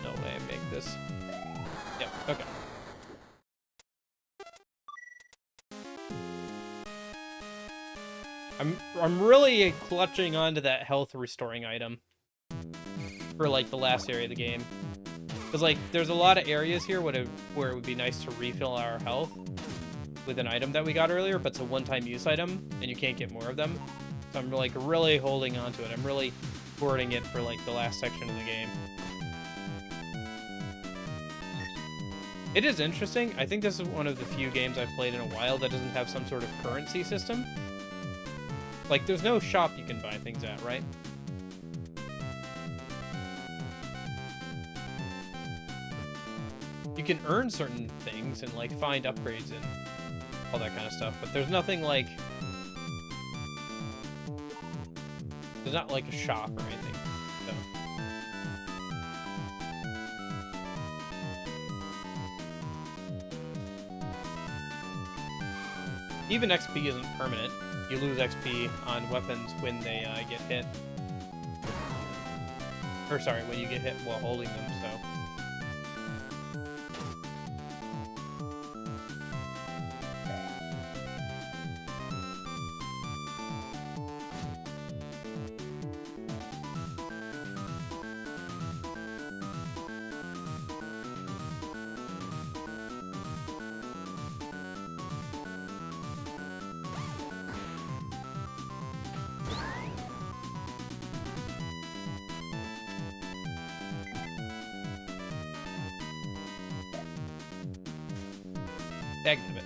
No way I make this. Yep, okay. I'm really clutching onto that health restoring item for like the last area of the game, because like there's a lot of areas here where it would be nice to refill our health with an item that we got earlier, but it's a one-time use item and you can't get more of them. So I'm like really holding on to it. I'm really hoarding it for like the last section of the game. It is interesting. I think this is one of the few games I've played in a while that doesn't have some sort of currency system. Like, there's no shop you can buy things at, right? You can earn certain things and, like, find upgrades and all that kind of stuff, but there's nothing, like... There's not, like, a shop or anything, so... Even XP isn't permanent. You lose XP on weapons when they get hit. Or sorry, when you get hit while holding them, so... Dagnabbit.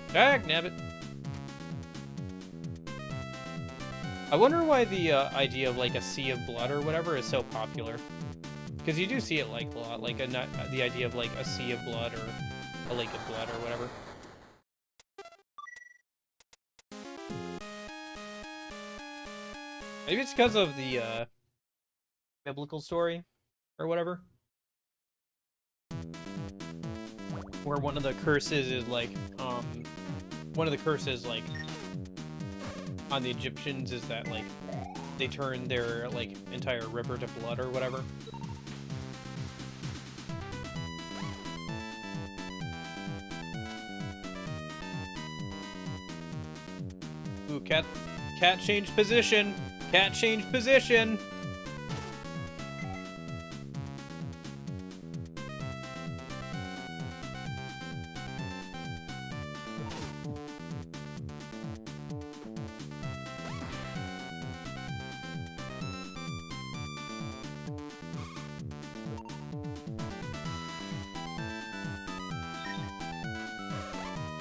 Dagnabbit. I wonder why the idea of like a sea of blood or whatever is so popular. Because you do see it like a lot, like the idea of like a sea of blood or a lake of blood or whatever. Maybe it's because of the biblical story or whatever. Where one of the curses is like, one of the curses like on the Egyptians is that like they turn their like entire river to blood or whatever. Ooh, cat changed position. Cat changed position.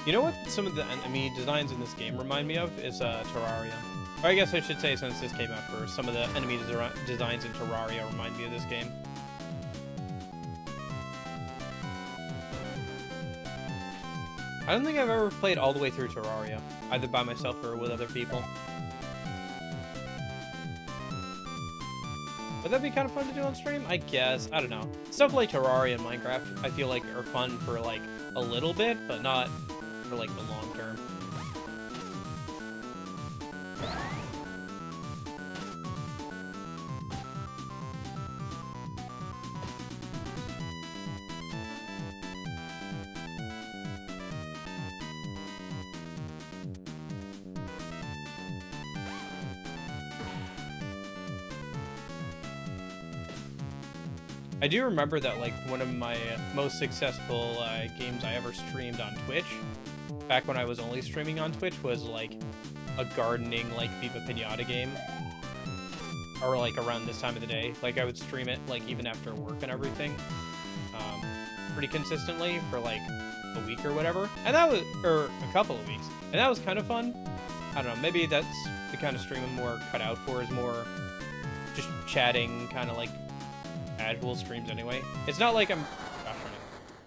You know what some of the enemy designs in this game remind me of is Terraria. Or I guess I should say, since this came out first, some of the enemy designs in Terraria remind me of this game. I don't think I've ever played all the way through Terraria, either by myself or with other people. Would that be kind of fun to do on stream? I guess. I don't know. Stuff like Terraria and Minecraft, I feel like are fun for like a little bit, but not for like the long term. I do remember that like one of my most successful games I ever streamed on Twitch, back when I was only streaming on Twitch, was like a gardening like Viva Pinata game, or like around this time of the day. Like I would stream it like even after work and everything, pretty consistently for like a week or whatever, and that was, or a couple of weeks, and that was kind of fun. I don't know, maybe that's the kind of stream I'm more cut out for, is more just chatting, kind of like casual streams anyway. It's not like I'm, gosh,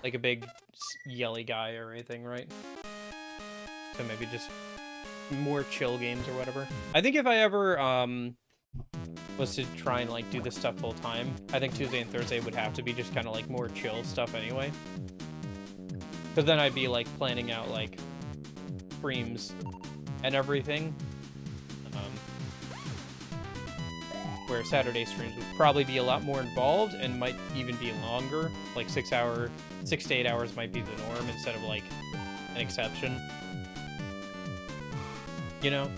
like a big yelly guy or anything, right? So maybe just more chill games or whatever. I think if I ever was to try and like do this stuff full time, I think Tuesday and Thursday would have to be just kind of like more chill stuff anyway. Because then I'd be like planning out like streams and everything. Where Saturday streams would probably be a lot more involved and might even be longer. Like 6 to 8 hours might be the norm instead of like an exception. You know?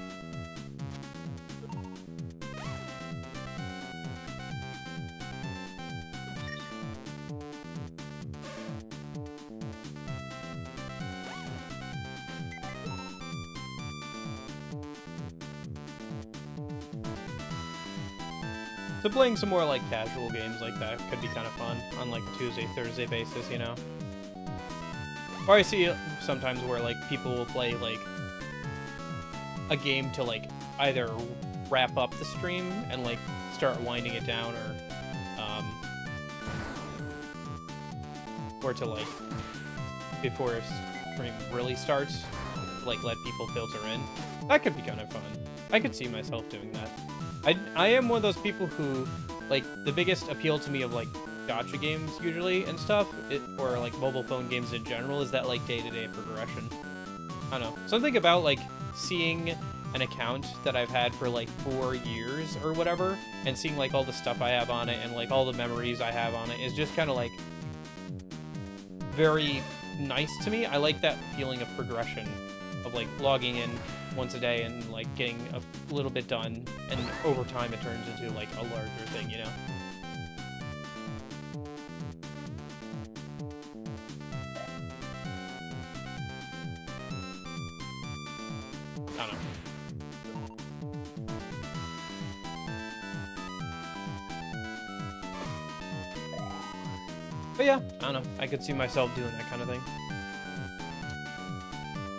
So playing some more like casual games like that could be kind of fun on like a Tuesday, Thursday basis, you know? Or I see sometimes where like people will play like a game to like either wrap up the stream and like start winding it down, or to like before stream really starts, like let people filter in. That could be kind of fun. I could see myself doing that. I am one of those people who, like, the biggest appeal to me of, like, gacha games, usually, and stuff, or, like, mobile phone games in general, is that, like, day-to-day progression. I don't know. Something about, like, seeing an account that I've had for, like, 4 years or whatever, and seeing, like, all the stuff I have on it, and, like, all the memories I have on it, is just kind of, like, very nice to me. I like that feeling of progression, of, like, logging in once a day and like getting a little bit done, and over time it turns into like a larger thing, you know? I don't know. But yeah, I don't know. I could see myself doing that kind of thing.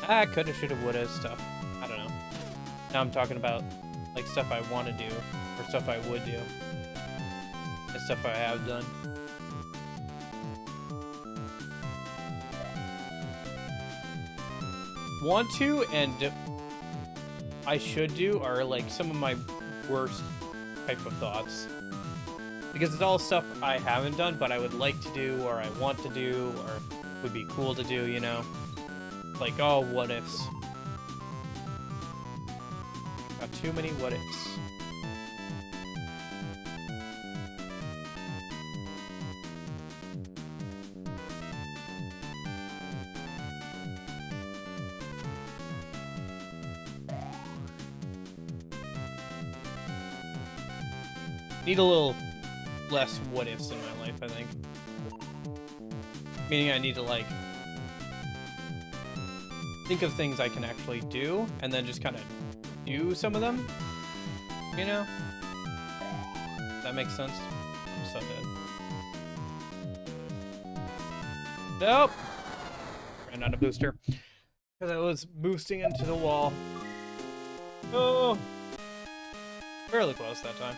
Ah, coulda, shoulda, woulda stuff. I don't know. Now I'm talking about like stuff I want to do, or stuff I would do, and stuff I have done. Want to and I should do are like some of my worst type of thoughts, because it's all stuff I haven't done but I would like to do, or I want to do, or would be cool to do, you know? Like, oh, what ifs. Got too many what ifs. Need a little less what ifs in my life, I think. Meaning I need to, like, think of things I can actually do, and then just kind of do some of them, you know? That makes sense? I'm so dead. Nope! Ran out of booster. Because I was boosting into the wall. Oh! Fairly close that time.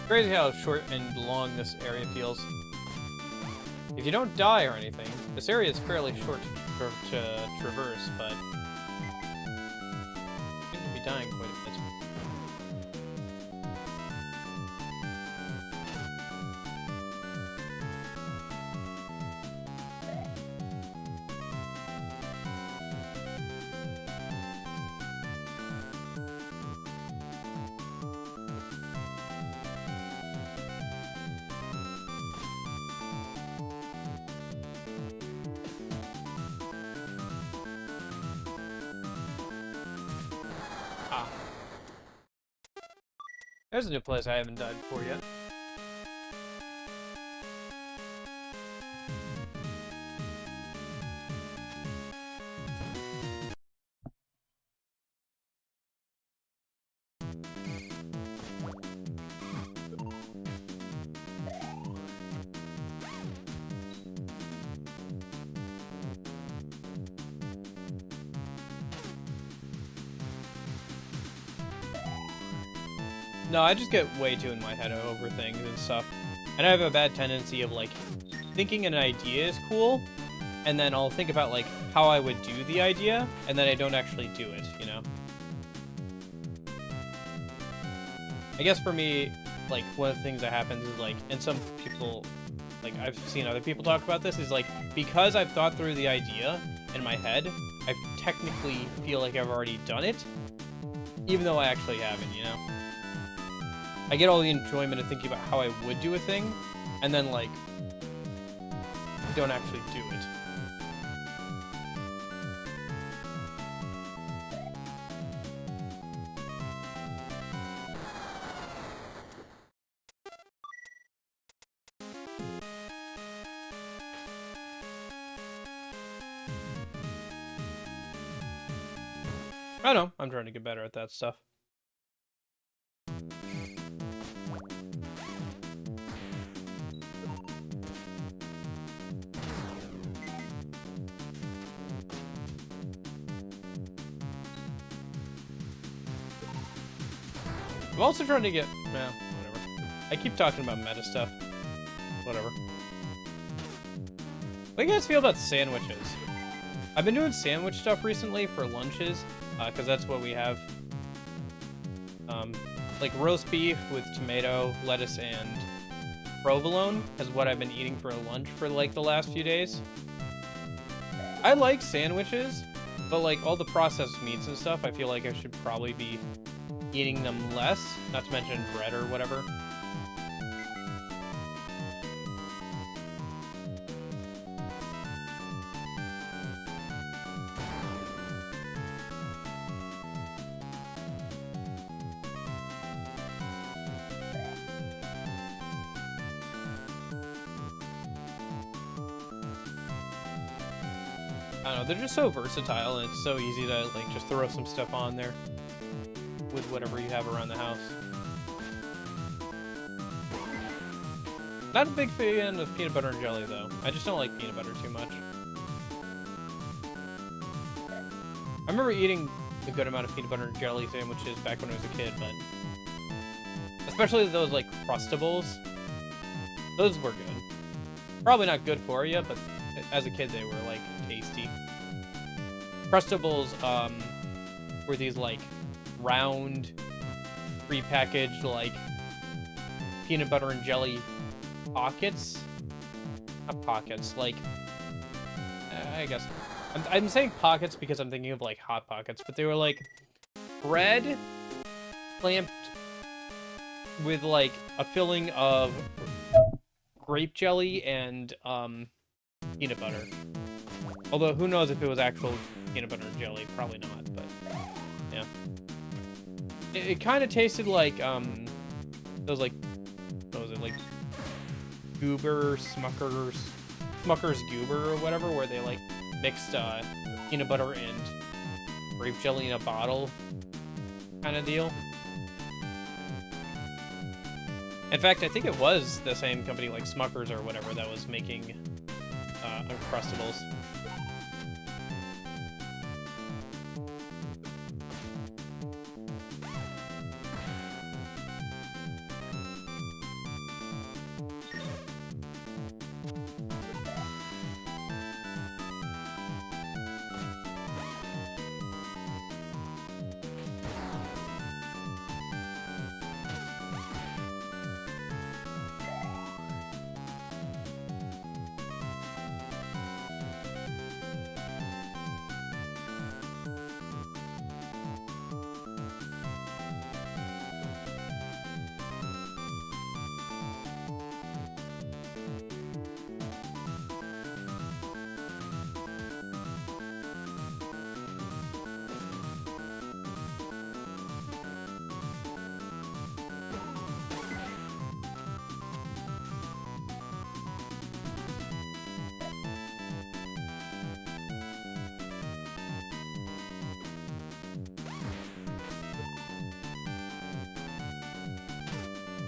Crazy how short and long this area feels. If you don't die or anything, this area is fairly short to traverse, but you seem to be dying quite a bit. There's a new place I haven't died before yet. No, I just get way too in my head over things and stuff. And I have a bad tendency of, like, thinking an idea is cool, and then I'll think about, like, how I would do the idea, and then I don't actually do it, you know? I guess for me, like, one of the things that happens is, like, and some people, like, I've seen other people talk about this, is, like, because I've thought through the idea in my head, I technically feel like I've already done it, even though I actually haven't, you know? I get all the enjoyment of thinking about how I would do a thing, and then, like, don't actually do it. I know, I'm trying to get better at that stuff. I'm also trying to get... Well, whatever. I keep talking about meta stuff. Whatever. What do you guys feel about sandwiches? I've been doing sandwich stuff recently for lunches, because that's what we have. Like roast beef with tomato, lettuce, and provolone is what I've been eating for lunch for, like, the last few days. I like sandwiches, but, like, all the processed meats and stuff, I feel like I should probably be eating them less, not to mention bread or whatever. I don't know, they're just so versatile, and it's so easy to, like, just throw some stuff on there with whatever you have around the house. Not a big fan of peanut butter and jelly, though. I just don't like peanut butter too much. I remember eating a good amount of peanut butter and jelly sandwiches back when I was a kid, but... especially those, like, Crustables. Those were good. Probably not good for you, but as a kid they were, like, tasty. Crustables, were these, like, round, prepackaged, like, peanut butter and jelly pockets? Not pockets, like, I guess. I'm saying pockets because I'm thinking of, like, Hot Pockets, but they were, like, bread clamped with, like, a filling of grape jelly and, peanut butter. Although, who knows if it was actual peanut butter and jelly? Probably not, but, yeah. It kind of tasted like, those, like, what was it, like, Goober, Smucker's Goober or whatever, where they, like, mixed, peanut butter and grape jelly in a bottle kind of deal. In fact, I think it was the same company, like Smucker's or whatever, that was making, Uncrustables.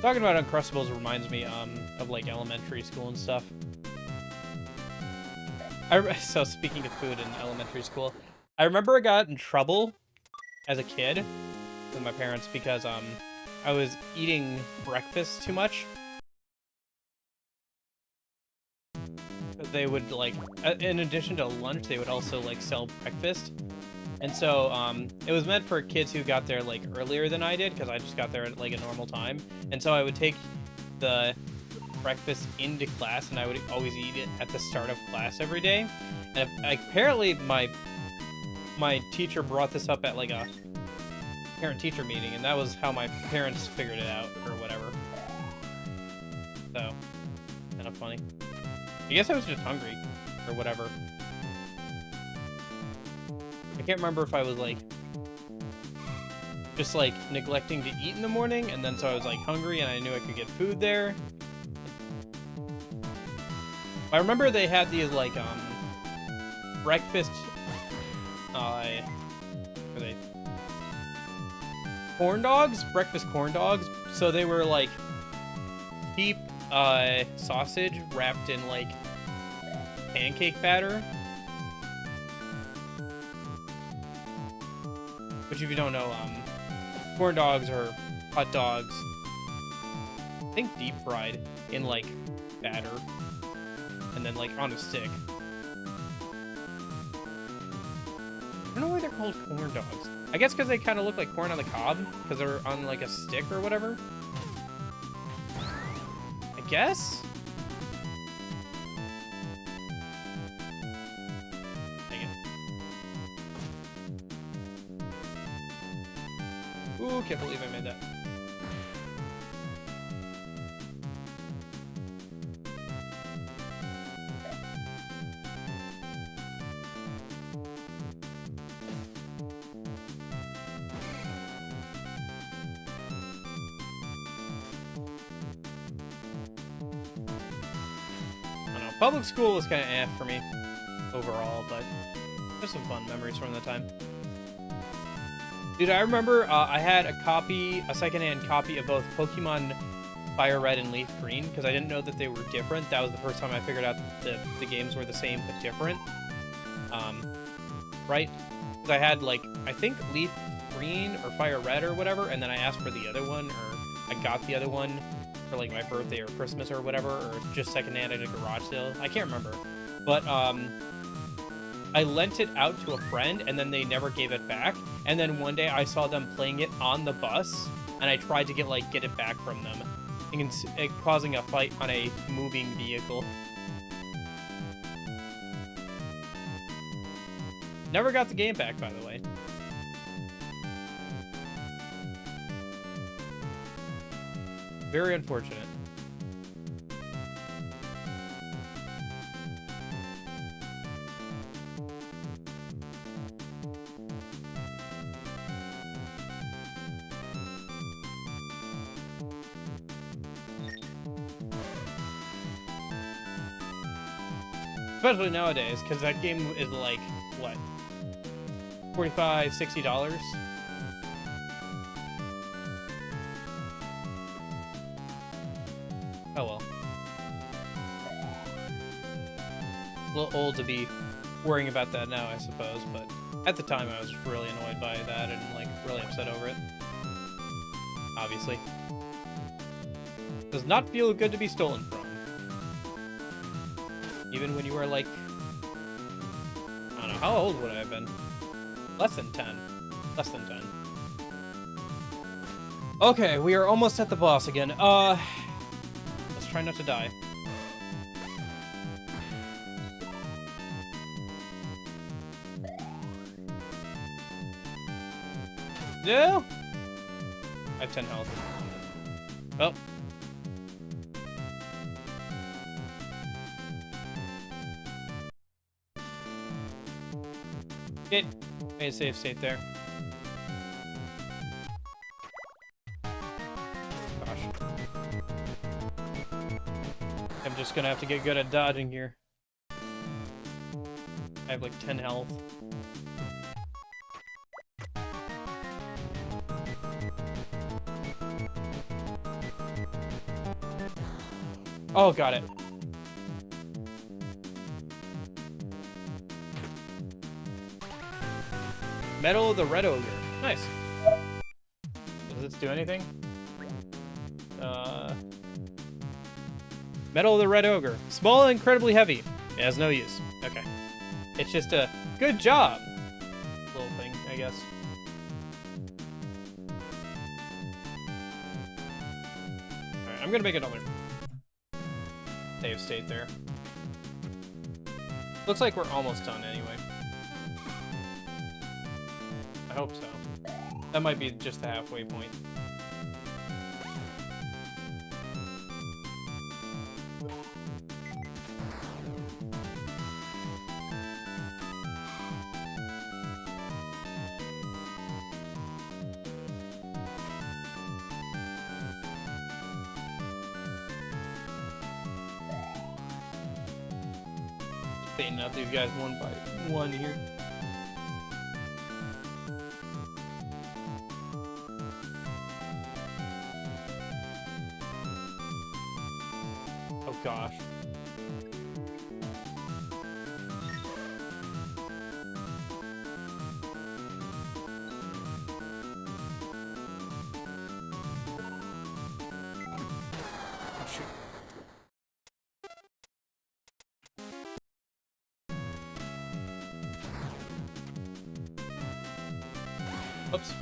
Talking about Uncrustables reminds me of like elementary school and stuff. So speaking of food in elementary school, I remember I got in trouble as a kid with my parents because I was eating breakfast too much. They would like, in addition to lunch, they would also like sell breakfast. And so it was meant for kids who got there like earlier than I did, because I just got there at like a normal time. And so I would take the breakfast into class, and I would always eat it at the start of class every day. And apparently my teacher brought this up at like a parent-teacher meeting, and that was how my parents figured it out or whatever. So kind of funny. I guess I was just hungry or whatever. I can't remember if I was like just like neglecting to eat in the morning, and then so I was like hungry and I knew I could get food there. I remember they had these like breakfast what are they? Corn dogs? Breakfast corn dogs. So they were like cheap sausage wrapped in like pancake batter. Which, if you don't know, corn dogs are hot dogs, I think deep fried in like batter, and then like on a stick. I don't know why they're called corn dogs. I guess because they kind of look like corn on the cob, because they're on like a stick or whatever. I guess? Dang it. Ooh, can't believe I made that. Public school was kind of eh for me overall, but there's some fun memories from the time. Dude, I remember I had a secondhand copy of both Pokemon Fire Red and Leaf Green, because I didn't know that they were different. That was the first time I figured out that the games were the same but different. Right? Because I had, like, I think Leaf Green or Fire Red or whatever, and then I asked for the other one, or I got the other one for like my birthday or Christmas or whatever, or just secondhand at a garage sale. I can't remember. But I lent it out to a friend, and then they never gave it back. And then one day I saw them playing it on the bus, and I tried to get it back from them, and causing a fight on a moving vehicle. Never got the game back, by the way. Very unfortunate. Especially nowadays, because that game is like, what? $45, $60? Oh well. A little old to be worrying about that now, I suppose, but at the time I was really annoyed by that and like really upset over it. Obviously. Does not feel good to be stolen from. Even when you were like, I don't know, how old would I have been? Less than 10. Less than 10. Okay, we are almost at the boss again. Try not to die. No! I have 10 health. Oh. It made a safe state there. I'm just gonna have to get good at dodging here. I have like 10 health. Oh, got it. Medal of the Red Ogre. Nice. Does this do anything? Medal of the Red Ogre. Small and incredibly heavy. It has no use. Okay. It's just a good job little thing, I guess. Alright, I'm gonna make another save state there. Looks like we're almost done anyway. I hope so. That might be just the halfway point. Cleaning out these guys one by one here. Oh gosh. Oh shoot. Oops.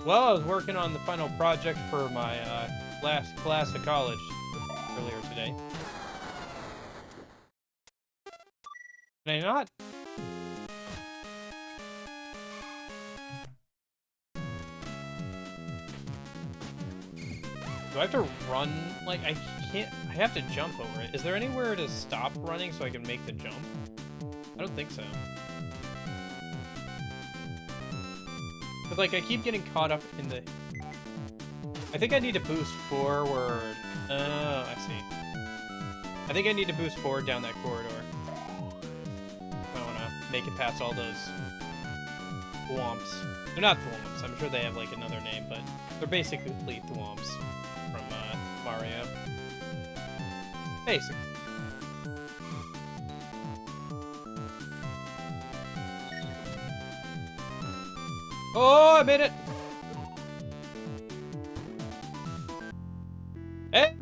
Well, I was working on the final project for my last class of college earlier today. Can I not? Do I have to run? Like, I can't. I have to jump over it. Is there anywhere to stop running so I can make the jump? I don't think so. But, like, I keep getting caught up in the... I think I need to boost forward. Oh, I see. I think I need to boost forward down that corridor. I want to make it past all those thwomps. They're not thwomps. I'm sure they have, like, another name, but they're basically thwomps from Mario. Basically. Oh, I made it! Hey!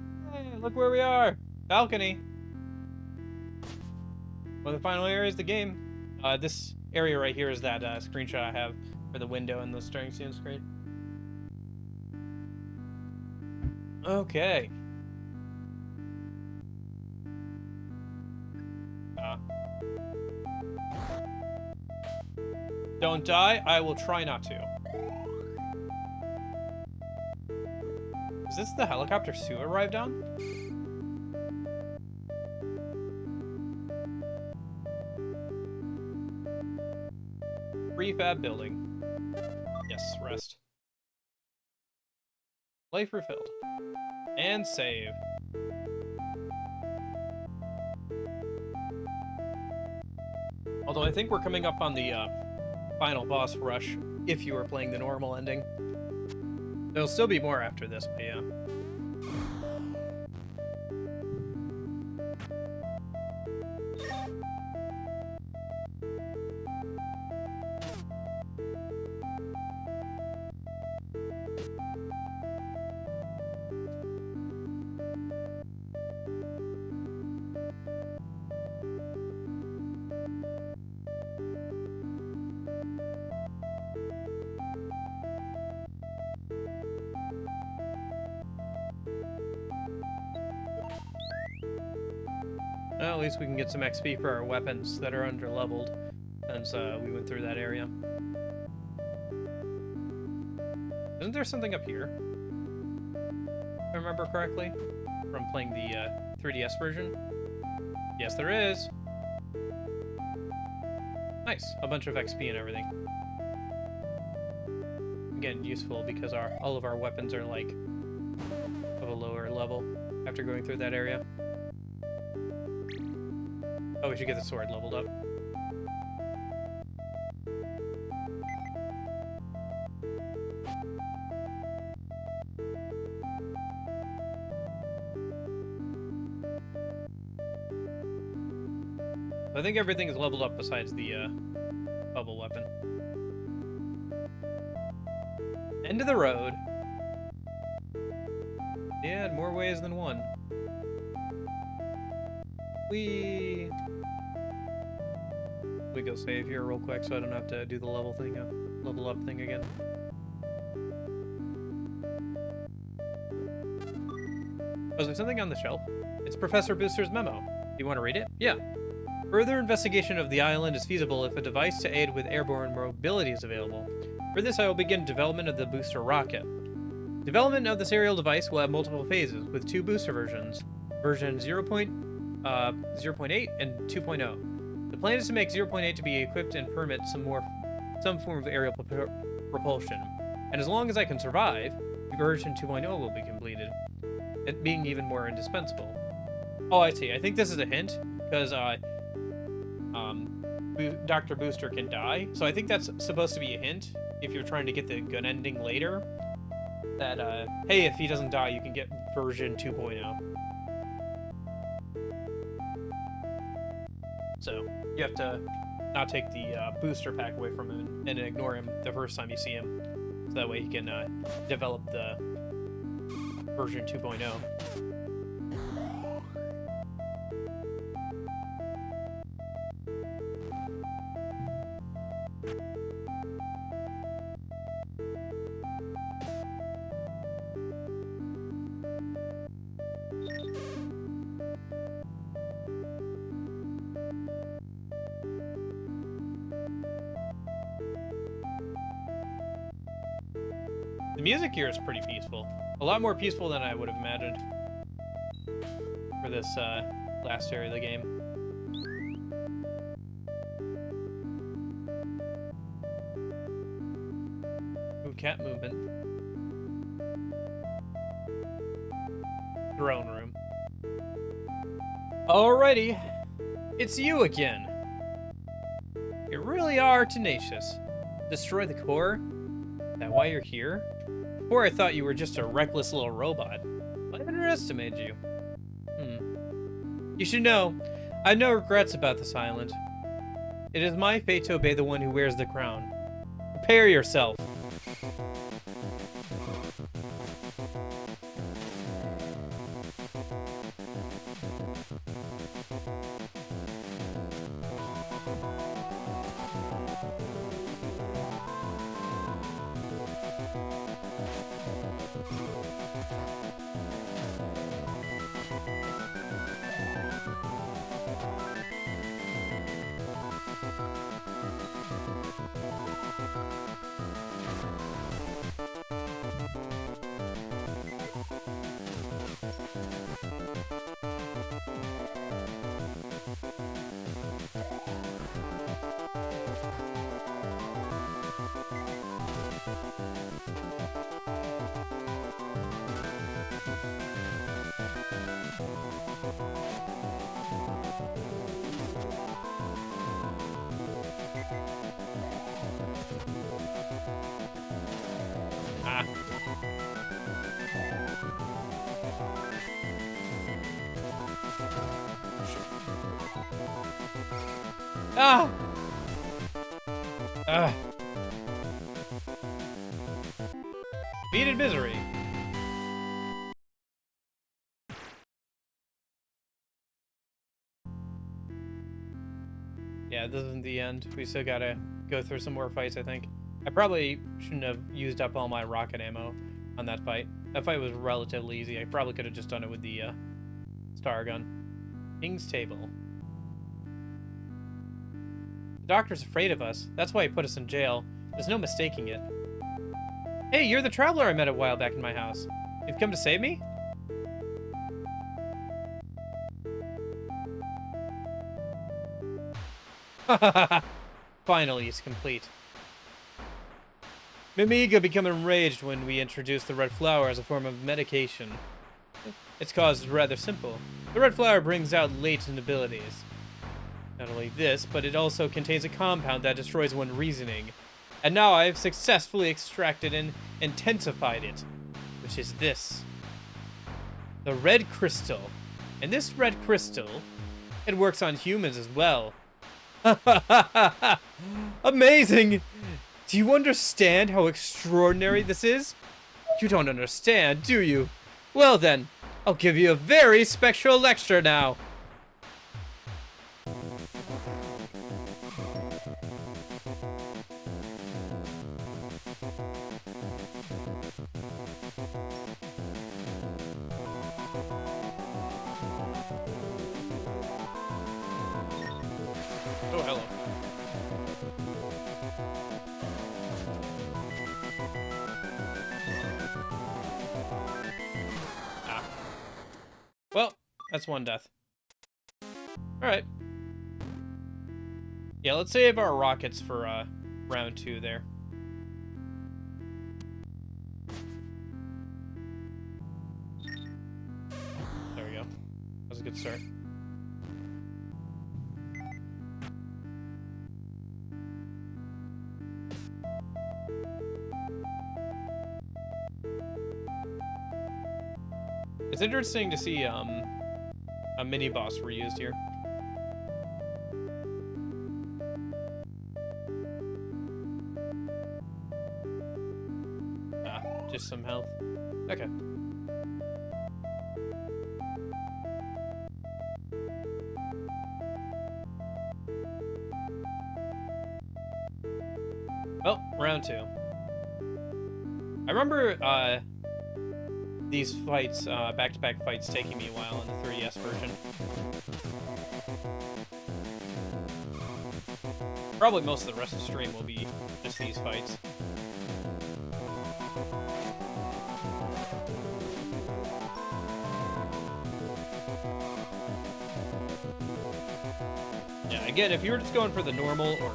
Look where we are! Balcony! One of the final areas of the game. This area right here is that screenshot I have for the window and the starting scene screen. Okay. Don't die. I will try not to. Is this the helicopter Sue arrived on? Prefab building. Yes, rest. Life refilled. And save. Although I think we're coming up on the final boss rush if you were playing the normal ending. There'll still be more after this, but yeah. Well, at least we can get some XP for our weapons that are under-leveled, since we went through that area. Isn't there something up here? I remember correctly, from playing the 3DS version. Yes, there is. Nice, a bunch of XP and everything. Again, useful because all of our weapons are like of a lower level after going through that area. Oh, we should get the sword leveled up. I think everything is leveled up besides the bubble weapon. End of the road. Yeah, in more ways than one. We go save here real quick so I don't have to do the level up thing again. Was there something on the shelf? It's Professor Booster's memo. Do you want to read it? Yeah. Further investigation of the island is feasible if a device to aid with airborne mobility is available. For this, I will begin development of the booster rocket. Development of this aerial device will have multiple phases, with 2 booster versions, version 0.8 and 2.0. The plan is to make 0.8 to be equipped and permit some form of aerial propulsion. And as long as I can survive, version 2.0 will be completed, it being even more indispensable. Oh, I see. I think this is a hint, because Dr. Booster can die, so I think that's supposed to be a hint if you're trying to get the good ending later, that, hey, if he doesn't die, you can get version 2.0. So, you have to not take the booster pack away from him and ignore him the first time you see him, so that way he can develop the version 2.0. The music here is pretty peaceful. A lot more peaceful than I would have imagined for this last area of the game. Ooh, cat movement. Throne room. Alrighty. It's you again. You really are tenacious. Destroy the core? Is that why you're here? Before I thought you were just a reckless little robot. I underestimated you. You should know, I have no regrets about this island. It is my fate to obey the one who wears the crown. Prepare yourself. Ah! Ah! Defeated misery. Yeah, this isn't the end. We still gotta go through some more fights, I think. I probably shouldn't have used up all my rocket ammo on that fight. That fight was relatively easy. I probably could have just done it with the star gun. King's table. The doctor's afraid of us. That's why he put us in jail. There's no mistaking it. Hey, you're the traveler I met a while back in my house. You've come to save me? Finally, it's complete. Mimiga become enraged when we introduce the red flower as a form of medication. Its cause is rather simple. The red flower brings out latent abilities. Not only this, but it also contains a compound that destroys one's reasoning. And now I have successfully extracted and intensified it, which is this. The red crystal. And this red crystal, it works on humans as well. Amazing! Do you understand how extraordinary this is? You don't understand, do you? Well then, I'll give you a very special lecture now. Oh, hello. Ah. Well, that's one death. Alright. Yeah, let's save our rockets for round 2 there. There we go. That was a good start. It's interesting to see a mini boss reused here. Ah, just some health. Okay. Well, round 2. I remember these fights, back-to-back fights, taking me a while in the 3DS version. Probably most of the rest of the stream will be just these fights. Yeah, again, if you were just going for the normal or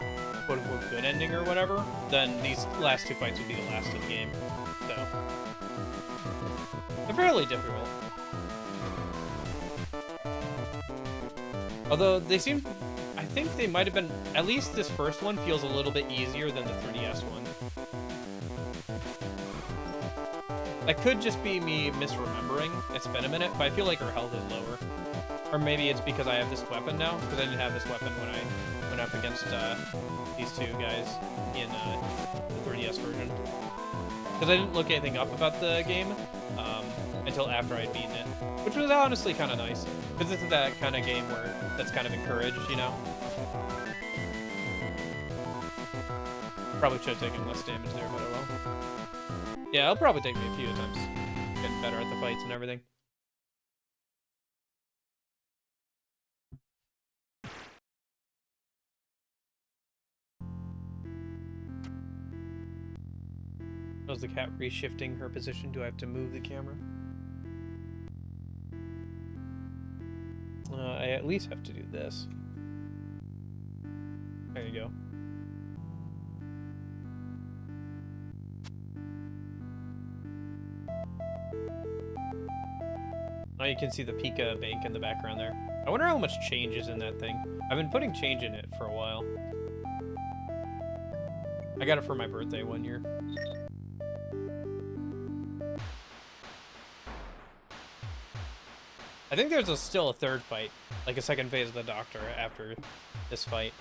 quote-unquote good ending or whatever, then these last 2 fights would be the last of the game. So they're fairly difficult. Although they seem, I think they might have been, at least this first one feels a little bit easier than the 3DS one. That could just be me misremembering. It's been a minute, but I feel like her health is lower. Or maybe it's because I have this weapon now, because I didn't have this weapon when I went up against these 2 guys in the 3DS version. Because I didn't look anything up about the game until after I'd beaten it, which was honestly kind of nice, because this is that kind of game where that's kind of encouraged, you know? Probably should have taken less damage there, but oh well. Yeah, it'll probably take me a few attempts getting better at the fights and everything. Was the cat reshifting her position? Do I have to move the camera? I at least have to do this. There you go. Now you can see the Pika bank in the background there. I wonder how much change is in that thing. I've been putting change in it for a while. I got it for my birthday one year. I think there's still a third fight, like a second phase of the Doctor after this fight.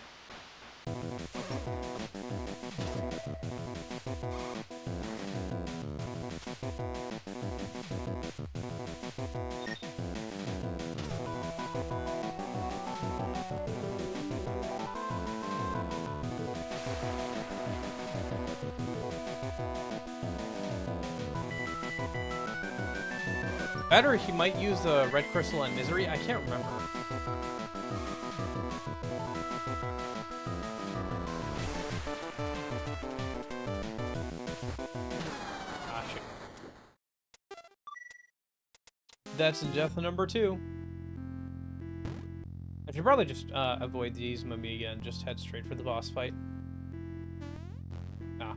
Better, he might use the red crystal on Misery. I can't remember. Ah, shit. That's death number 2. I I should probably just avoid these maybe again, just head straight for the boss fight. Ah.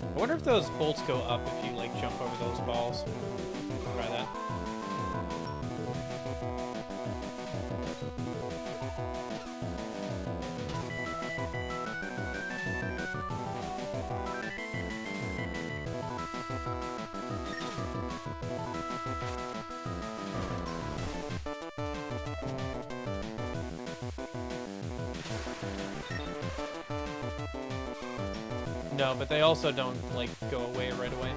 I wonder if those bolts go up if you, like, jump over those balls. Try that. No, but they also don't, like, go away right away.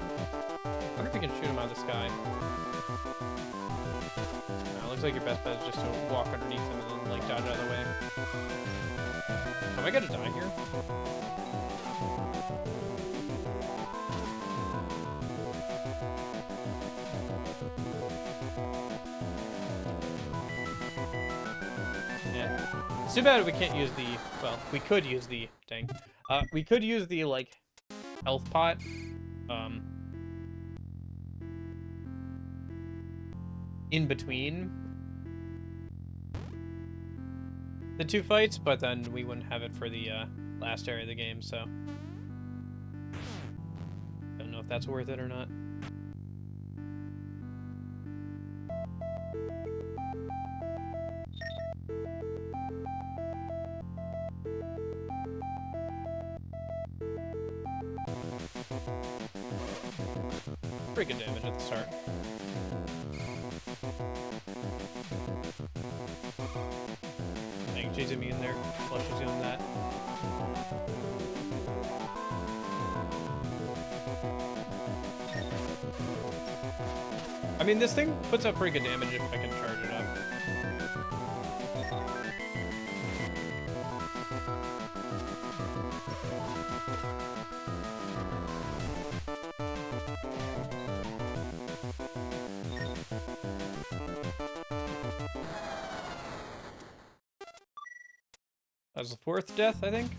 I wonder if you can shoot them out of the sky. No, it looks like your best bet is just to walk underneath them and then, like, dodge out of the way. Am I gonna die here? Yeah. It's too bad we can't use the... Well, we could use the... Dang. We could use the, like, health pot, in between the two fights, but then we wouldn't have it for the, last area of the game, so... I don't know if that's worth it or not. Pretty good damage at the start. Dang, chasing me in there while she's doing that. I mean, this thing puts up pretty good damage if I can charge it up. That was the fourth death, I think.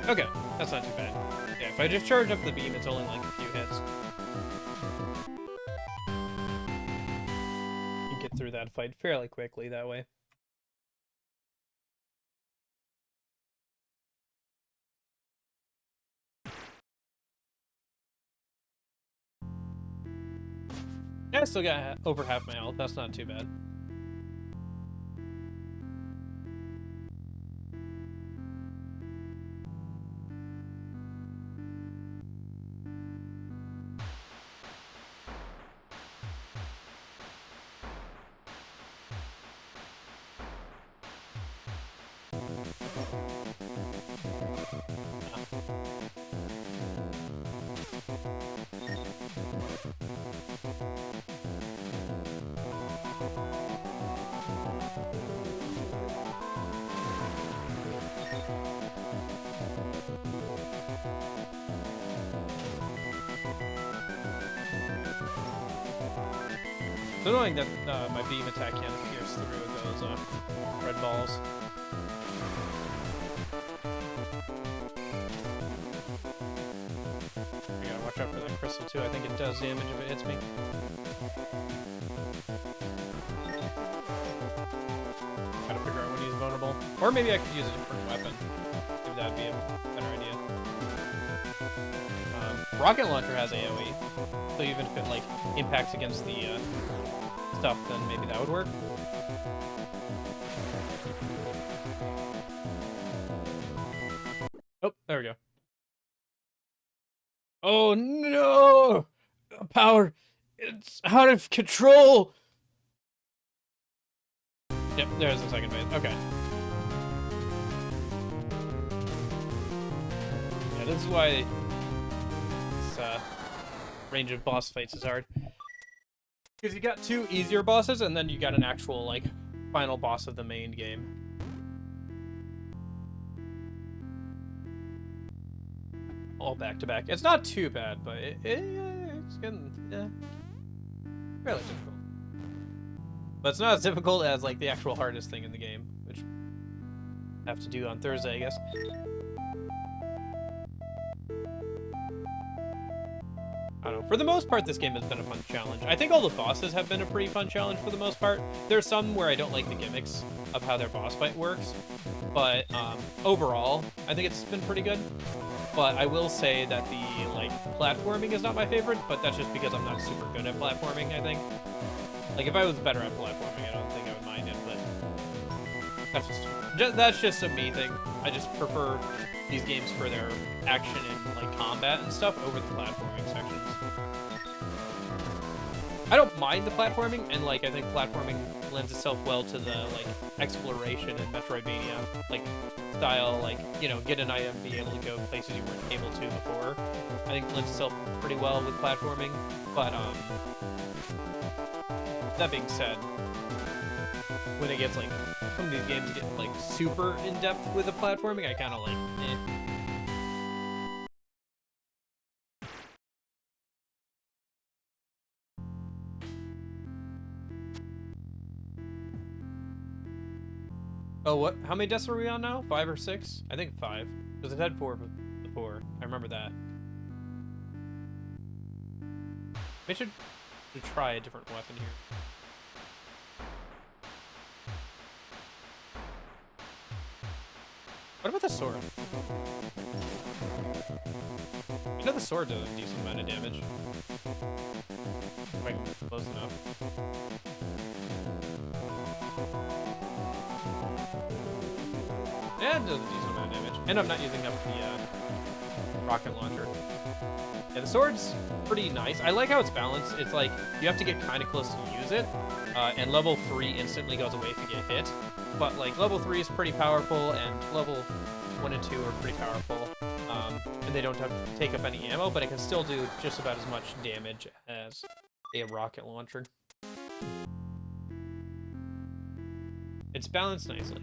Okay, that's not too bad. Yeah, if I just charge up the beam, it's only like a few hits. You can get through that fight fairly quickly that way. Yeah, I still got over half my health. That's not too bad. It's annoying that my beam attack can't pierce through those red balls. I gotta watch out for that crystal too. I think it does damage if it hits me. Gotta figure out when he's vulnerable. Or maybe I could use a different weapon. Maybe that'd be a better idea. rocket launcher has AoE, so even if it like impacts against the stuff, then maybe that would work. Oh, there we go. Oh no! Power, it's out of control. Yep, there's the second phase. Okay. Yeah, this is why this range of boss fights is hard. Because you got 2 easier bosses, and then you got an actual, like, final boss of the main game. All back to back. It's not too bad, but it's getting fairly difficult. But it's not as difficult as, like, the actual hardest thing in the game, which I have to do on Thursday, I guess. I don't know. For the most part, this game has been a fun challenge. I think all the bosses have been a pretty fun challenge for the most part. There's some where I don't like the gimmicks of how their boss fight works, but overall, I think it's been pretty good. But I will say that the like platforming is not my favorite, but that's just because I'm not super good at platforming, I think. Like, if I was better at platforming, I don't think I would mind it, but that's just a me thing. I just prefer these games for their action and like combat and stuff over the platforming sections. I don't mind the platforming, and like I think platforming lends itself well to the like exploration and metroidvania like style, like, you know, get an item, be able to go places you weren't able to before. I think it lends itself pretty well with platforming, but that being said, when it gets like some of these games get like super in depth with the platforming, I kind of like Oh, what? How many deaths are we on now? 5 or 6? I think 5. Because it had 4 before. I remember that. We should try a different weapon here. What about the sword? I know the sword does a decent amount of damage. If I can get close enough. Yeah, it does a decent amount of damage. And I'm not using up the rocket launcher. Yeah, the sword's pretty nice. I like how it's balanced. It's like, you have to get kind of close to use it. And level 3 instantly goes away if you get hit. But like, level 3 is pretty powerful, and level 1 and 2 are pretty powerful. And they don't have to take up any ammo, but it can still do just about as much damage as a rocket launcher. It's balanced nicely.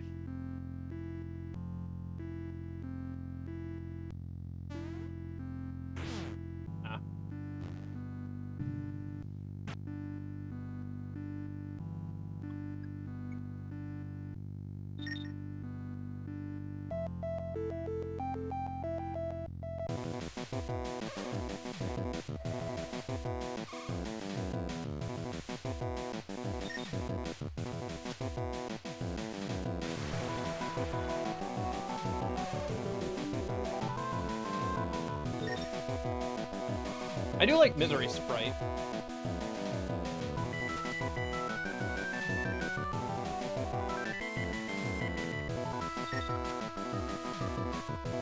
I do like Misery Sprite.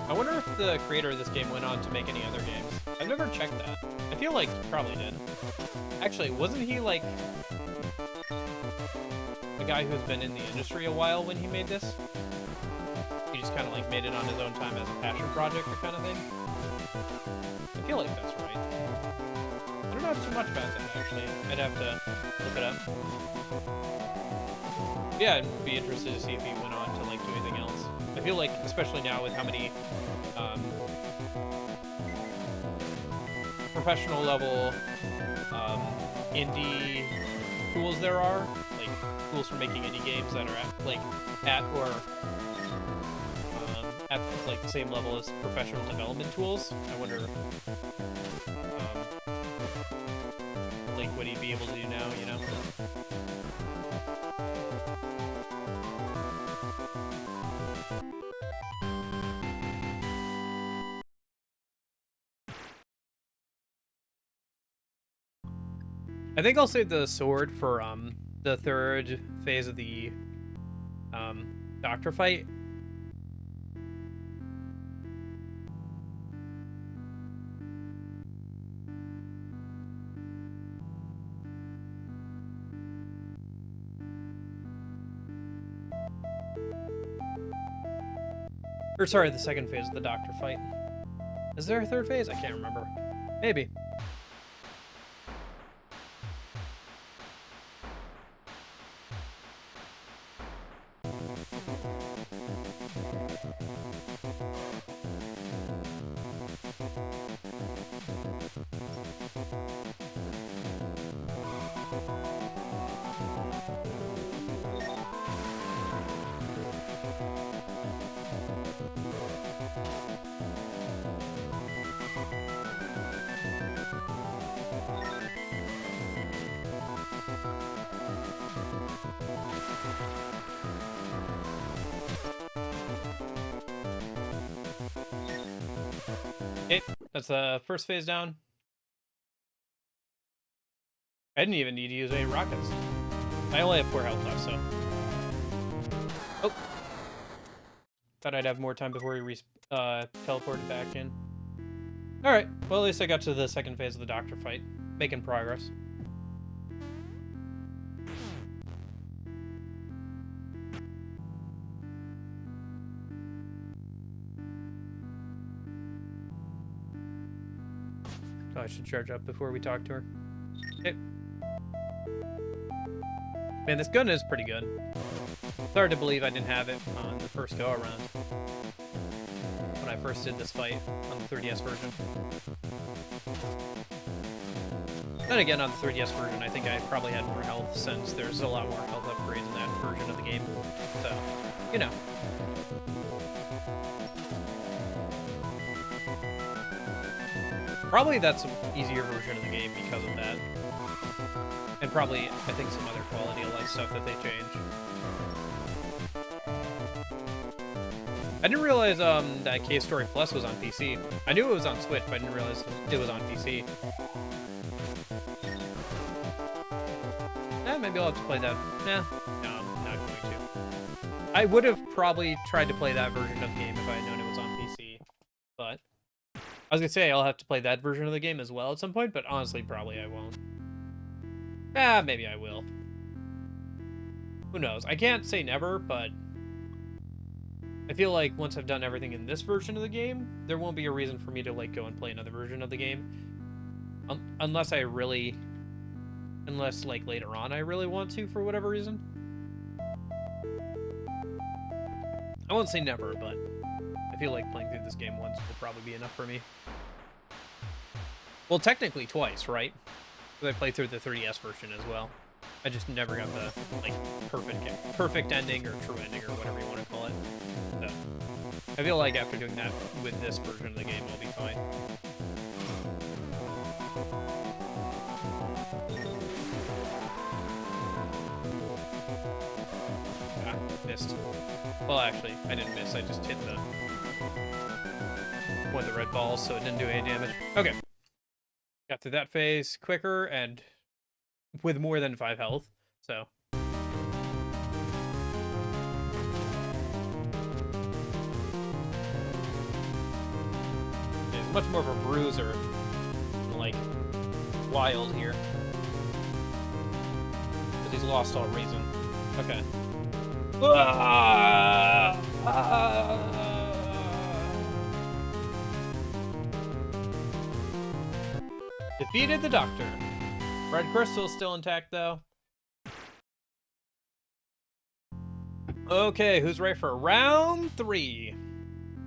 I wonder if the creator of this game went on to make any other games. I've never checked that. I feel like he probably did. Actually, wasn't he like a guy who's been in the industry a while when he made this? He just kind of like made it on his own time as a passion project or kind of thing? I feel like that's right. I don't know too much about that, actually. I'd have to look it up. Yeah, I'd be interested to see if he went on to like do anything else. I feel like, especially now with how many professional level indie tools there are, like tools for making indie games that are at like at like the same level as professional development tools. I wonder like what he'd be able to do now, you know? I think I'll save the sword for the third phase of the doctor fight. Or sorry, the second phase of the doctor fight. Is there a third phase? I can't remember. Maybe. Okay, that's the first phase down. I didn't even need to use any rockets. I only have 4 health left, so. Oh. Thought I'd have more time before he teleported back in. Alright, well at least I got to the second phase of the doctor fight. Making progress. Oh, I should charge up before we talk to her. Okay. Man, this gun is pretty good. It's hard to believe I didn't have it on the first go-around. When I first did this fight on the 3DS version. Then again, on the 3DS version, I think I probably had more health since there's a lot more health upgrades in that version of the game. So, you know. Probably that's an easier version of the game because of that. And probably, I think, some other quality of life stuff that they changed. I didn't realize that Cave Story Plus was on PC. I knew it was on Switch, but I didn't realize it was on PC. Maybe I'll have to play that. Nah, no, I'm not going to. I would have probably tried to play that version of the game if I had known it was on PC. But I was going to say I'll have to play that version of the game as well at some point, but honestly, probably I won't. Maybe I will. Who knows? I can't say never, but I feel like once I've done everything in this version of the game, there won't be a reason for me to like go and play another version of the game. Unless like later on I really want to for whatever reason. I won't say never, but I feel like playing through this game once will probably be enough for me. Well, technically twice, right? Because I played through the 3DS version as well. I just never got the like perfect ending or true ending or whatever you want to call it. So I feel like after doing that with this version of the game, I'll be fine. Missed. Well, actually, I didn't miss. I just hit one of the red balls, so it didn't do any damage. Okay. Got through that phase quicker and with more than 5 health, so. It's much more of a bruiser, like, Wild here. Because he's lost all reason. Okay. Defeated the Doctor. Red Crystal's still intact, though. Okay, who's ready for round 3?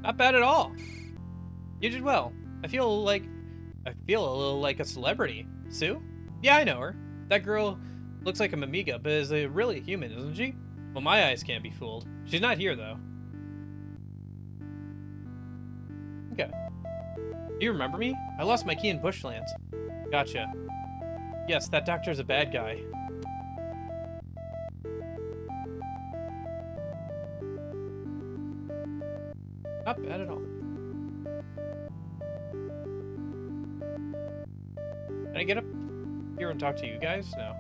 Not bad at all. You did well. I feel a little like a celebrity. Sue? Yeah, I know her. That girl looks like a Mamiga, but is really human, isn't she? Well, my eyes can't be fooled. She's not here, though. Okay. Do you remember me? I lost my key in Bushlands. Gotcha. Yes, that doctor's a bad guy. Not bad at all. Can I get up? here and talk to you guys? No.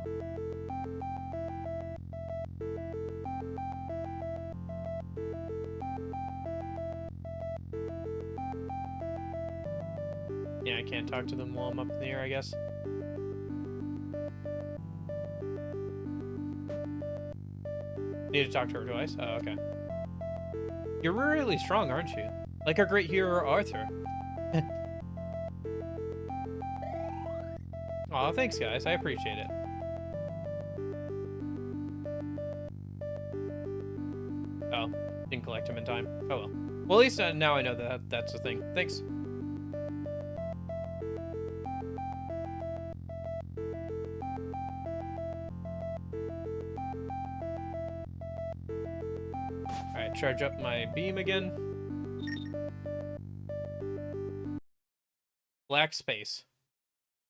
Yeah, I can't talk to them while I'm up in the air, I guess. Need to talk to her twice? Oh, okay. You're really strong, aren't you? Like our great hero, Arthur. Aw, thanks, guys. I appreciate it. Oh, didn't collect him in time. Oh, well. Well, at least now I know that that's a thing. Thanks. Alright, charge up my beam again. Black space.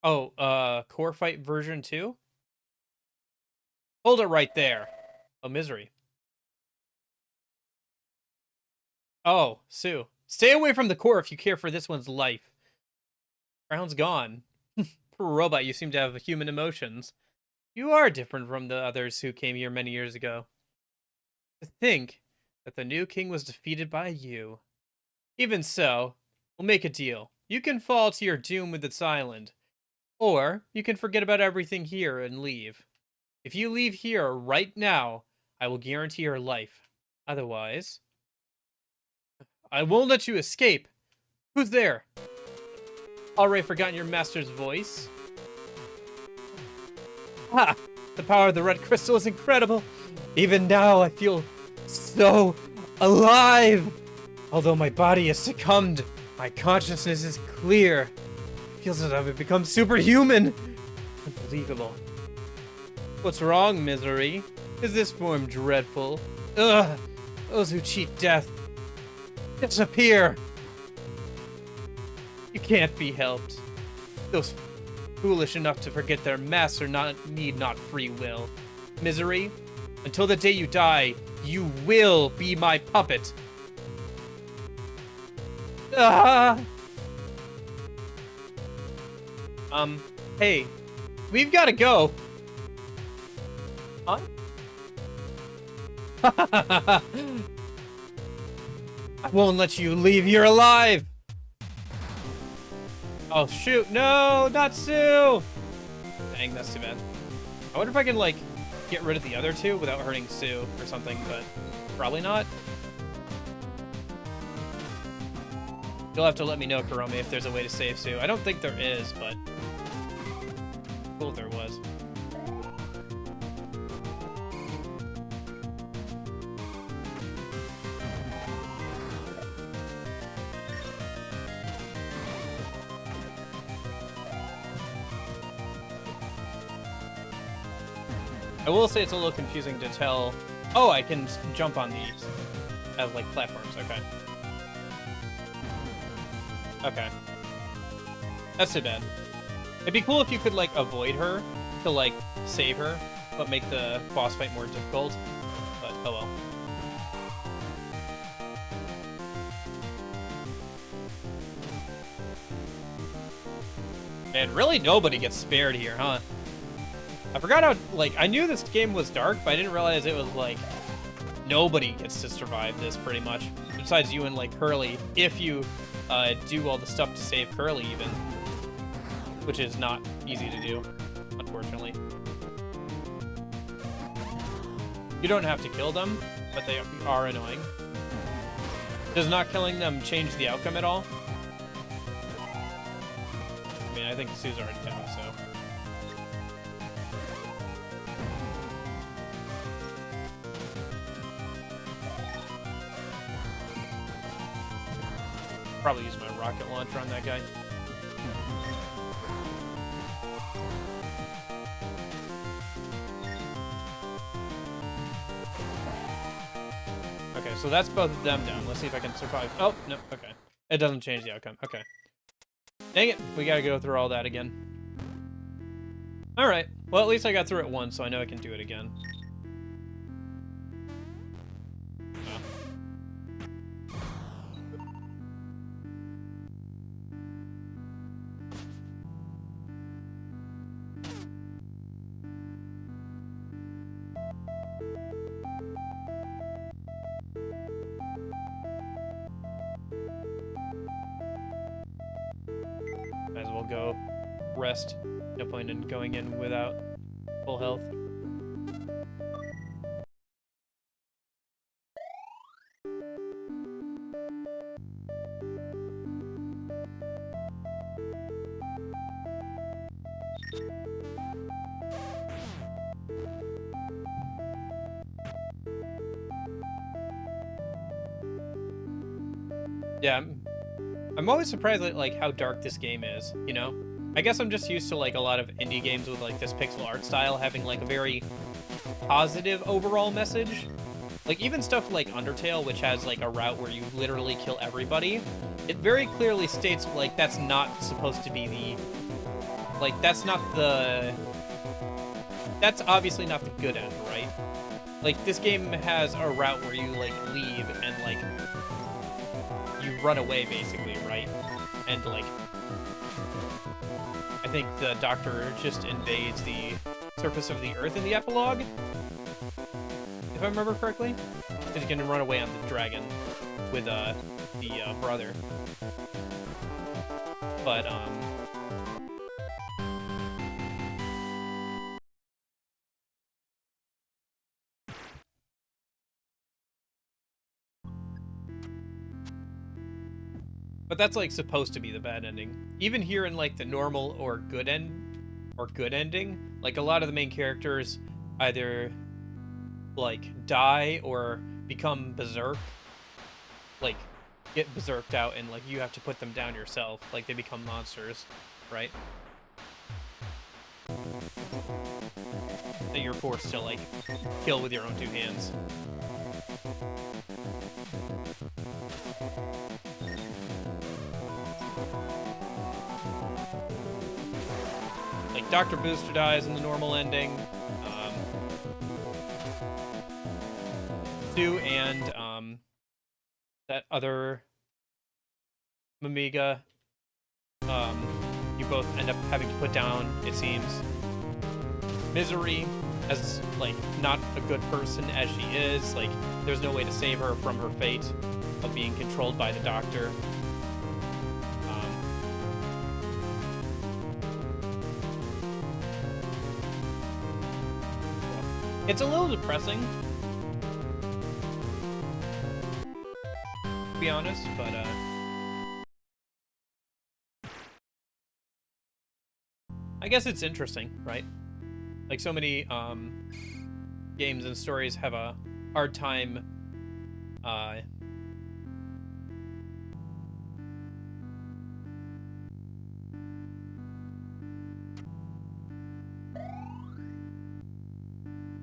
Oh, core fight version 2? Hold it right there. Oh, misery. Oh, Sue. Stay away from the core if you care for this one's life. Crown's gone. Poor robot, you seem to have human emotions. You are different from the others who came here many years ago. To think that the new king was defeated by you. Even so, we'll make a deal. You can fall to your doom with this island. Or, you can forget about everything here and leave. If you leave here right now, I will guarantee your life. Otherwise, I won't let you escape. Who's there? Already forgotten your master's voice? Ha! The power of the red crystal is incredible. Even now, I feel so alive. Although my body has succumbed, my consciousness is clear. It feels as if I've become superhuman. Unbelievable. What's wrong, misery? Is this form dreadful? Ugh! Those who cheat death. Disappear! You can't be helped. Those foolish enough to forget their master need not free will. Misery, until the day you die, you will be my puppet. Ah! Hey, we've got to go. Huh? I won't let you leave here alive. Oh, shoot. No, not Sue. Dang, that's too bad. I wonder if I can, like, get rid of the other two without hurting Sue or something, but probably not. You'll have to let me know, Kuromi, if there's a way to save Sue. I don't think there is, but cool if there was. I will say it's a little confusing to tell. Oh, I can jump on these as like platforms. Okay. Okay. That's too bad. It'd be cool if you could like avoid her to like save her, but make the boss fight more difficult. But oh well. Man, really nobody gets spared here, huh? I forgot how, like, I knew this game was dark, but I didn't realize it was, like, nobody gets to survive this, pretty much. Besides you and, like, Curly, if you do all the stuff to save Curly, even. Which is not easy to do, unfortunately. You don't have to kill them, but they are annoying. Does not killing them change the outcome at all? I mean, I think Sue's already down, so... Probably use my rocket launcher on that guy. Okay, so that's both of them down. Let's see if I can survive. Oh, no, okay. It doesn't change the outcome. Okay. Dang it, we gotta go through all that again. Alright, well at least I got through it once, so I know I can do it again. go rest. No point in going in without full health. Yeah, I'm always surprised at like how dark this game is, you know? I guess I'm just used to like a lot of indie games with like this pixel art style having like a very positive overall message. Like even stuff like Undertale, which has like a route where you literally kill everybody, it very clearly states like that's not supposed to be the, like that's obviously not the good end, right? Like this game has a route where you like leave and like you run away basically, right? And like I think the Doctor just invades the surface of the Earth in the epilogue, if I remember correctly. Because you can run away on the dragon with the brother. But that's like supposed to be the bad ending. Even here in like the normal or good ending, like a lot of the main characters either like die or become berserk, like get berserked out, and like you have to put them down yourself, like they become monsters, right? That you're forced to like kill with your own two hands. Like Dr. Booster dies in the normal ending. Sue and that other Mamiga, you both end up having to put down, it seems. Misery, as like not a good person as she is, like there's no way to save her from her fate of being controlled by the Doctor. It's a little depressing, to be honest, but I guess it's interesting, right? Like so many games and stories have a hard time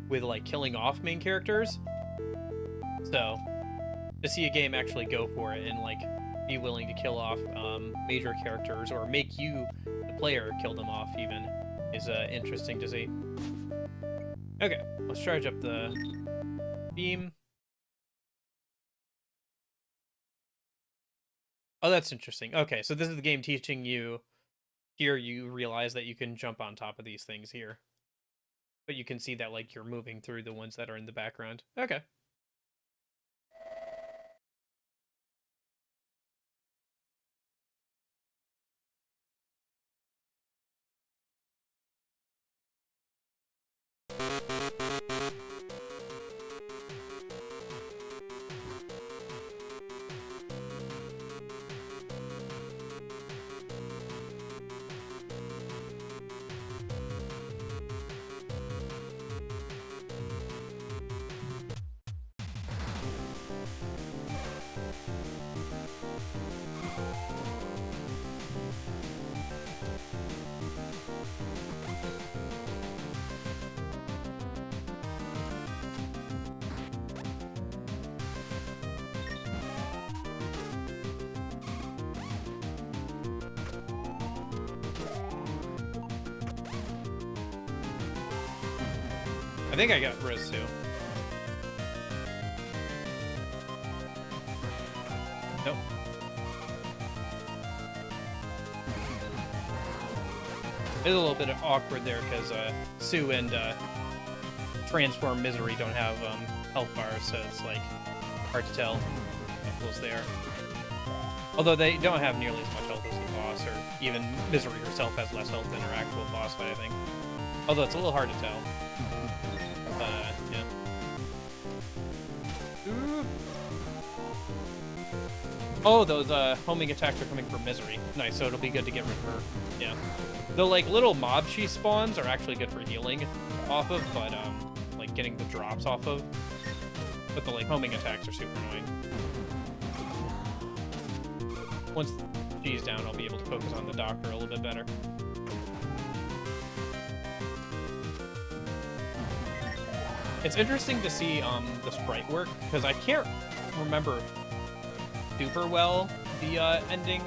with like killing off main characters. So to see a game actually go for it and like be willing to kill off major characters or make you, the player, kill them off even is interesting to see. Okay, let's charge up the beam. Oh, that's interesting. Okay, so this is the game teaching you. Here you realize that you can jump on top of these things here. But you can see that like you're moving through the ones that are in the background. Okay. I think I got Riz too. Nope. It's a little bit awkward there because Sue and Transform Misery don't have health bars, so it's like hard to tell what was there. Although they don't have nearly as much health as the boss. boss, or even Misery herself has less health than her actual boss fight, I think. Although it's a little hard to tell. Yeah. Ooh. Oh, those homing attacks are coming from Misery. Nice, so it'll be good to get rid of her. Yeah. The like little mobs she spawns are actually good for healing off of, but like getting the drops off of. But the like homing attacks are super annoying. Once she's down, I'll be able to focus on the doctor a little bit better. It's interesting to see the sprite work, because I can't remember super well the ending,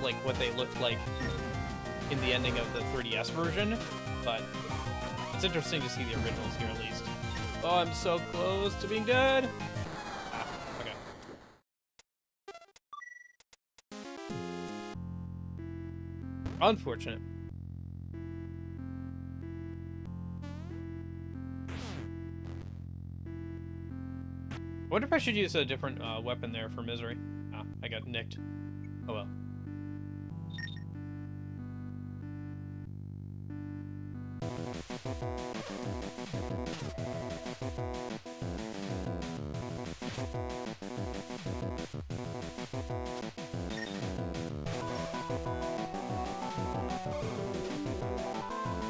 like what they looked like in the ending of the 3DS version, but it's interesting to see the originals here at least. Oh, I'm so close to being dead. Ah, okay. Unfortunate. I wonder if I should use a different weapon there for Misery. Ah, I got nicked. Oh well.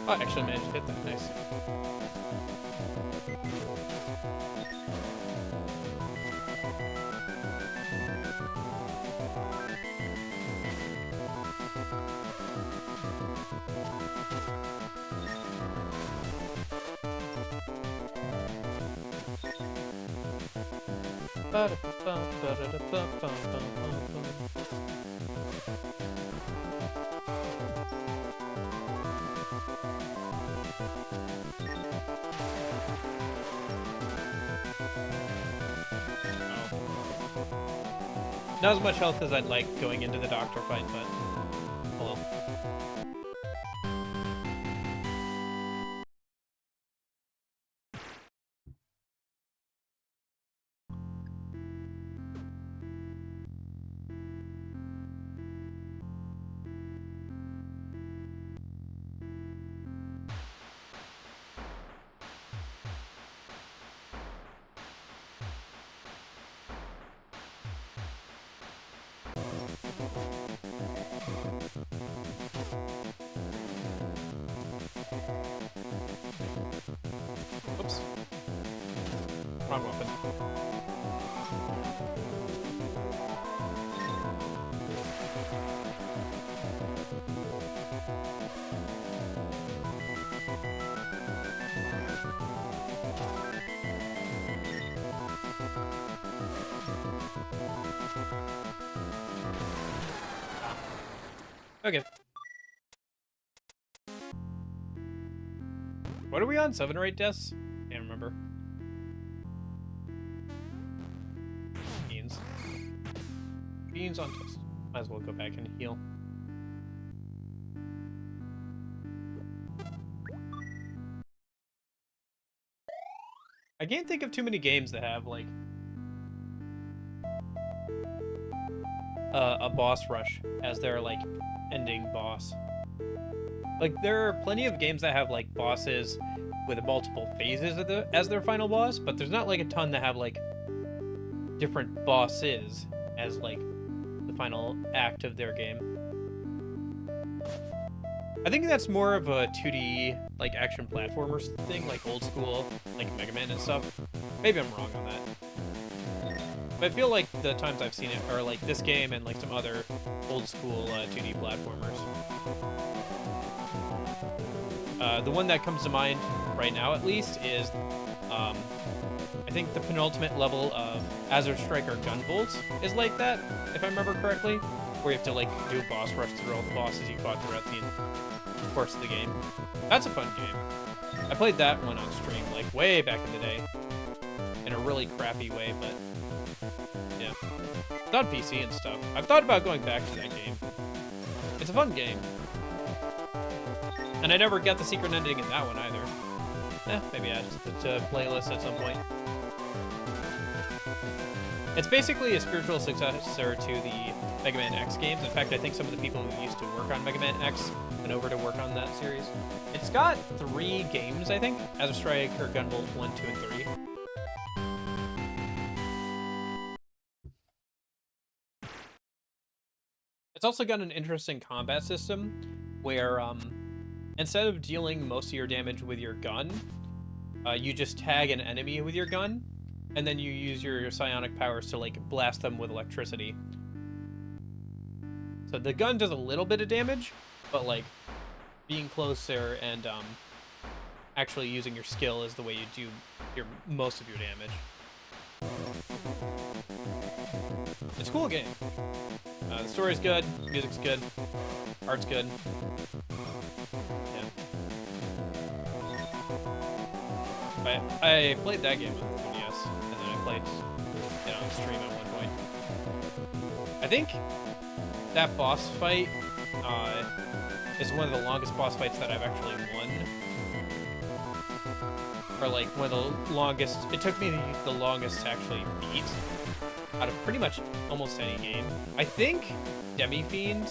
Oh, I actually managed to hit that. Nice. Not as much health as I'd like going into the doctor fight, but hello. Oops. Wrong weapon. Okay. What are we on? 7 or 8 deaths? Can't remember. Beans. Beans on toast. Might as well go back and heal. I can't think of too many games that have, like, a boss rush as their, like, ending boss. Like, there are plenty of games that have, like, bosses with multiple phases as their final boss, but there's not, like, a ton that have, like, different bosses as, like, the final act of their game. I think that's more of a 2D, like, action platformer thing, like old school, like Mega Man and stuff. Maybe I'm wrong on that. But I feel like the times I've seen it are, like, this game and, like, some other old school 2D platformers. The one that comes to mind right now, at least, is, I think the penultimate level of Azure Striker Gunvolt is like that, if I remember correctly, where you have to, like, do a boss rush through all the bosses you fought throughout the course of the game. That's a fun game. I played that one on stream, like, way back in the day, in a really crappy way, but yeah. It's on PC and stuff. I've thought about going back to that game. It's a fun game. And I never got the secret ending in that one either. Maybe add it to playlist at some point. It's basically a spiritual successor to the Mega Man X games. In fact, I think some of the people who used to work on Mega Man X went over to work on that series. It's got 3 games, I think. Azure Striker, Gunvolt 1, 2, and 3. It's also got an interesting combat system where instead of dealing most of your damage with your gun, you just tag an enemy with your gun, and then you use your psionic powers to like blast them with electricity. So the gun does a little bit of damage, but like being closer and actually using your skill is the way you do most of your damage. It's a cool game. The story's good, music's good, art's good. Yeah. I played that game on the NES, and then I played it on stream at one point. I think that boss fight is one of the longest boss fights that I've actually won. Or like one of the longest, it took me the longest to actually beat out of pretty much almost any game. I think Demi Fiend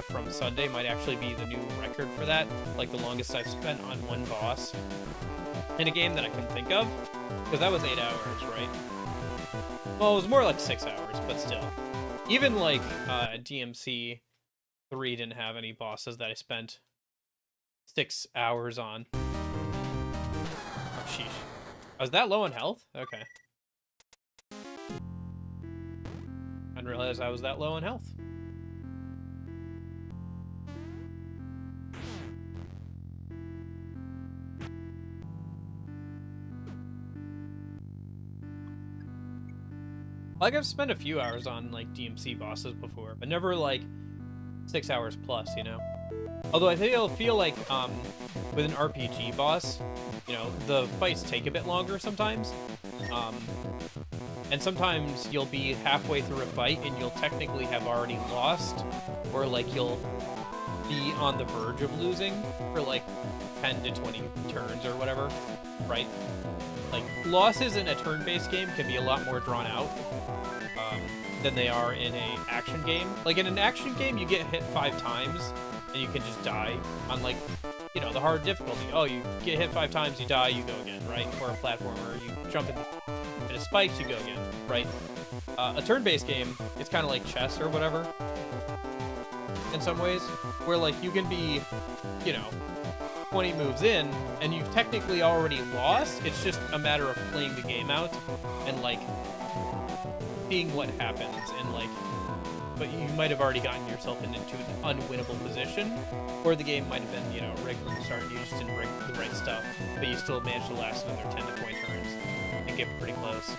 from Sunday might actually be the new record for that, like the longest I've spent on one boss in a game that I can think of, because that was 8 hours, right? Well, it was more like 6 hours, but still. Even like DMC 3 didn't have any bosses that I spent 6 hours on. Oh, sheesh. I was that low on health? Okay. I didn't realize I was that low on health. Like, I've spent a few hours on, like, DMC bosses before, but never, like, 6 hours plus, you know? Although I think it'll feel like, with an RPG boss, you know, the fights take a bit longer sometimes. And sometimes you'll be halfway through a fight and you'll technically have already lost, or, like, you'll be on the verge of losing for, like, 10 to 20 turns or whatever, right? Like, losses in a turn-based game can be a lot more drawn out than they are in a action game. Like, in an action game, you get hit 5 times, and you can just die on, like, you know, the hard difficulty. Oh, you get hit 5 times, you die, you go again, right? Or a platformer, you jump into spikes, you go again, right? A turn-based game, it's kind of like chess or whatever, in some ways, where, like, you can be, you know, 20 moves in, and you've technically already lost. It's just a matter of playing the game out and, like, seeing what happens, and, like, but you might have already gotten yourself into an unwinnable position, or the game might have been, you know, rigged from the start, and you just didn't rig the right stuff, but you still managed to last another 10 to 20 turns and get pretty close.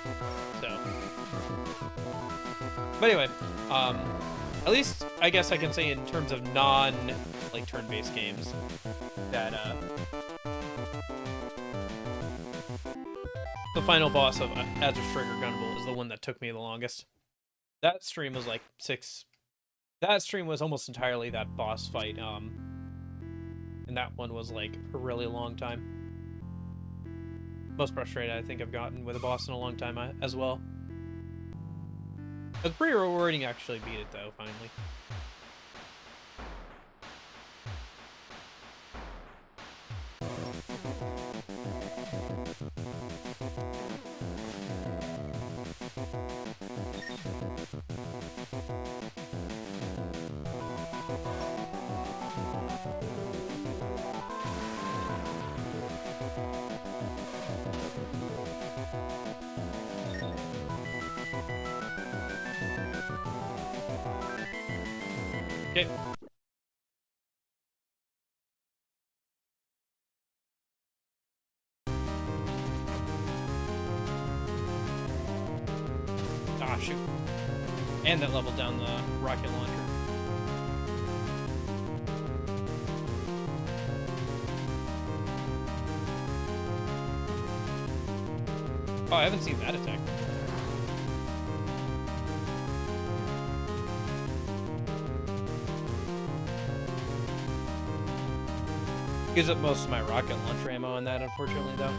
So, but anyway, at least I guess I can say in terms of like turn-based games that the final boss of Azure Striker Gunvolt is the one that took me the longest. That stream was like 6. That stream was almost entirely that boss fight, and that one was like a really long time. Most frustrated I think I've gotten with a boss in a long time as well. It was pretty rewarding to actually beat it though, finally. Okay. Ah, shoot. And that leveled down the rocket launcher. Oh, I haven't seen that attack. Gives up most of my rocket launcher ammo on that, unfortunately, though.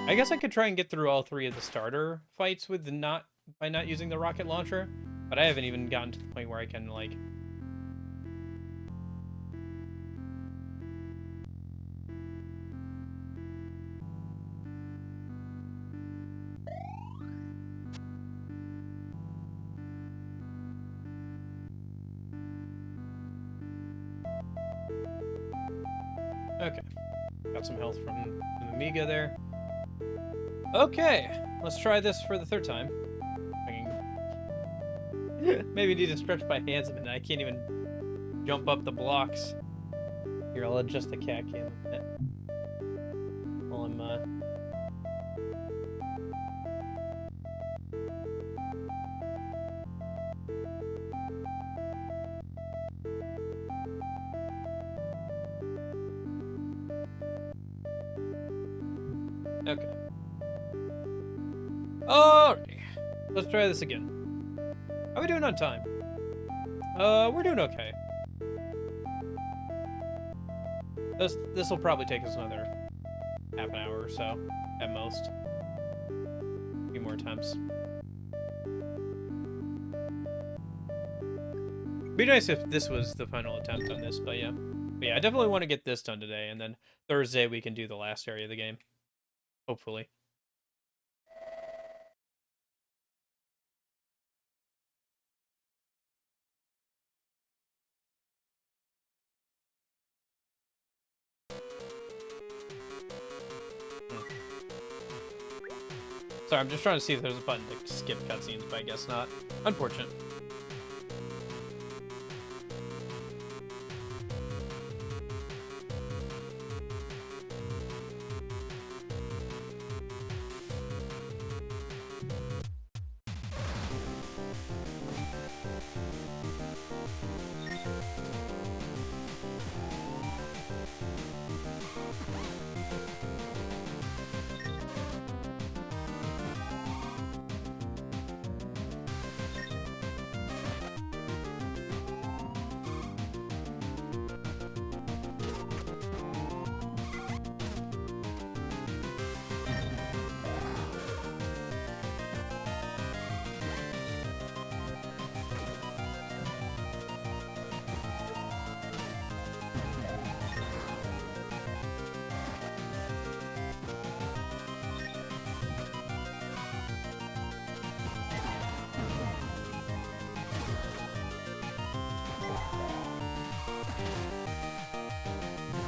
I guess I could try and get through all 3 of the starter fights with not by not using the rocket launcher, but I haven't even gotten to the point where I can, like... Okay. Got some health from the Amiga there. Okay, let's try this for the third time. Maybe need to stretch my hands a minute. I can't even jump up the blocks. Here, I'll adjust the cat cam a bit. While I'm, Okay. Alrighty. Let's try this again. How are we doing on time? We're doing okay. This will probably take us another half an hour or so, at most. A few more attempts. Be nice if this was the final attempt on this, but yeah. But yeah, I definitely want to get this done today, and then Thursday we can do the last area of the game. Hopefully. Sorry, I'm just trying to see if there's a button to skip cutscenes, but I guess not. Unfortunate.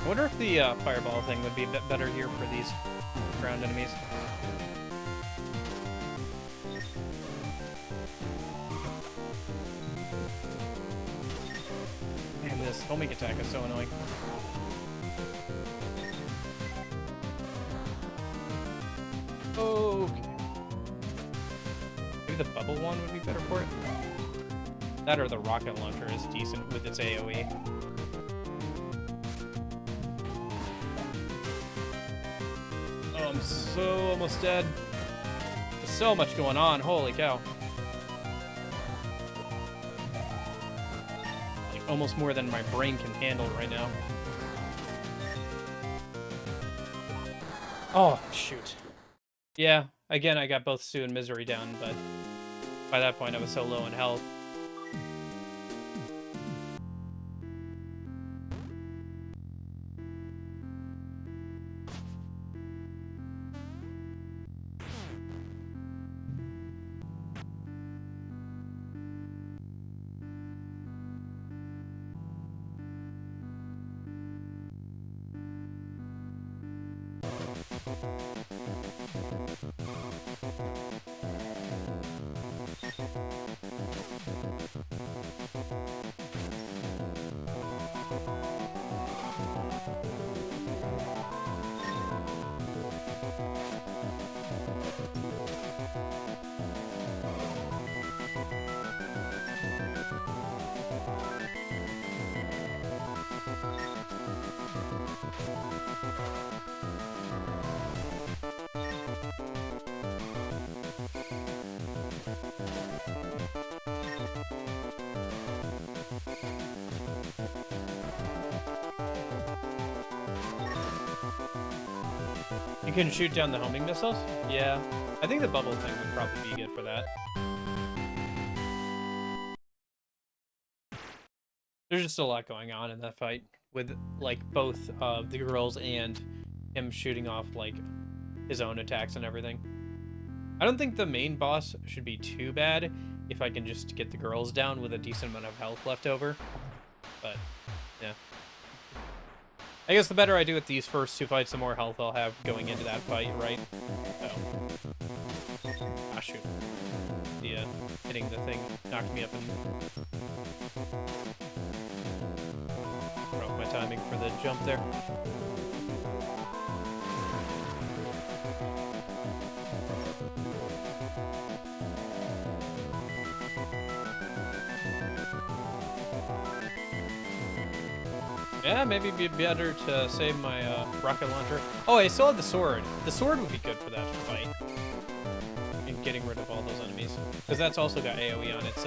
I wonder if the fireball thing would be a bit better here for these ground enemies. Man, this homing attack is so annoying. Okay. Maybe the bubble one would be better for it? That or the rocket launcher is decent with its AoE. I'm so almost dead. There's so much going on, holy cow. Like, almost more than my brain can handle right now. Oh, shoot. Yeah, again, I got both Sue and Misery down, but by that point I was so low in health. You can shoot down the homing missiles? Yeah. I think the bubble thing would probably be good for that. There's just a lot going on in that fight with like both the girls and him shooting off like his own attacks and everything. I don't think the main boss should be too bad if I can just get the girls down with a decent amount of health left over. But yeah, I guess the better I do at these first two fights, the more health I'll have going into that fight, right? So, ah, shoot. Yeah, hitting the thing knocked me up and broke my timing for the jump there. Yeah, maybe it'd be better to save my rocket launcher. Oh, I still have the sword. The sword would be good for that fight. And getting rid of all those enemies. Because that's also got AoE on its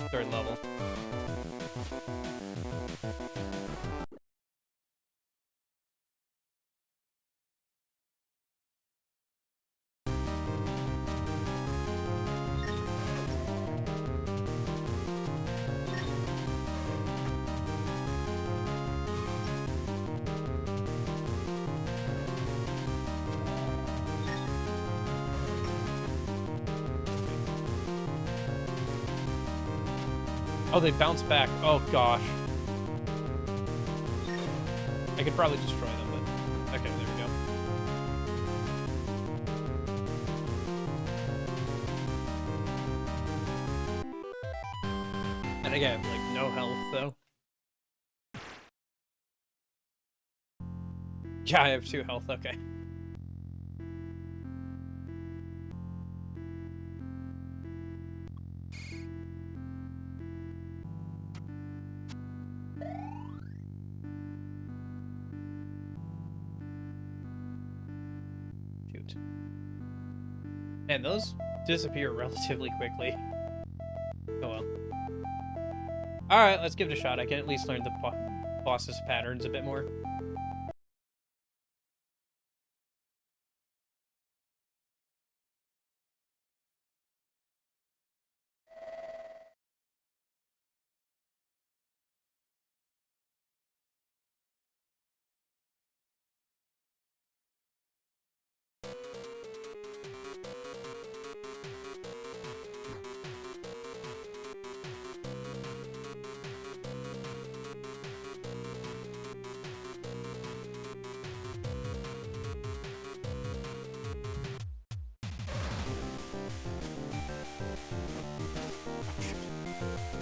third level. Oh, they bounce back. Oh, gosh. I could probably destroy them, but... Okay, there we go. And again, like, no health, though. Yeah, I have 2 health, okay. And those disappear relatively quickly. Oh well. Alright, let's give it a shot. I can at least learn the boss's patterns a bit more.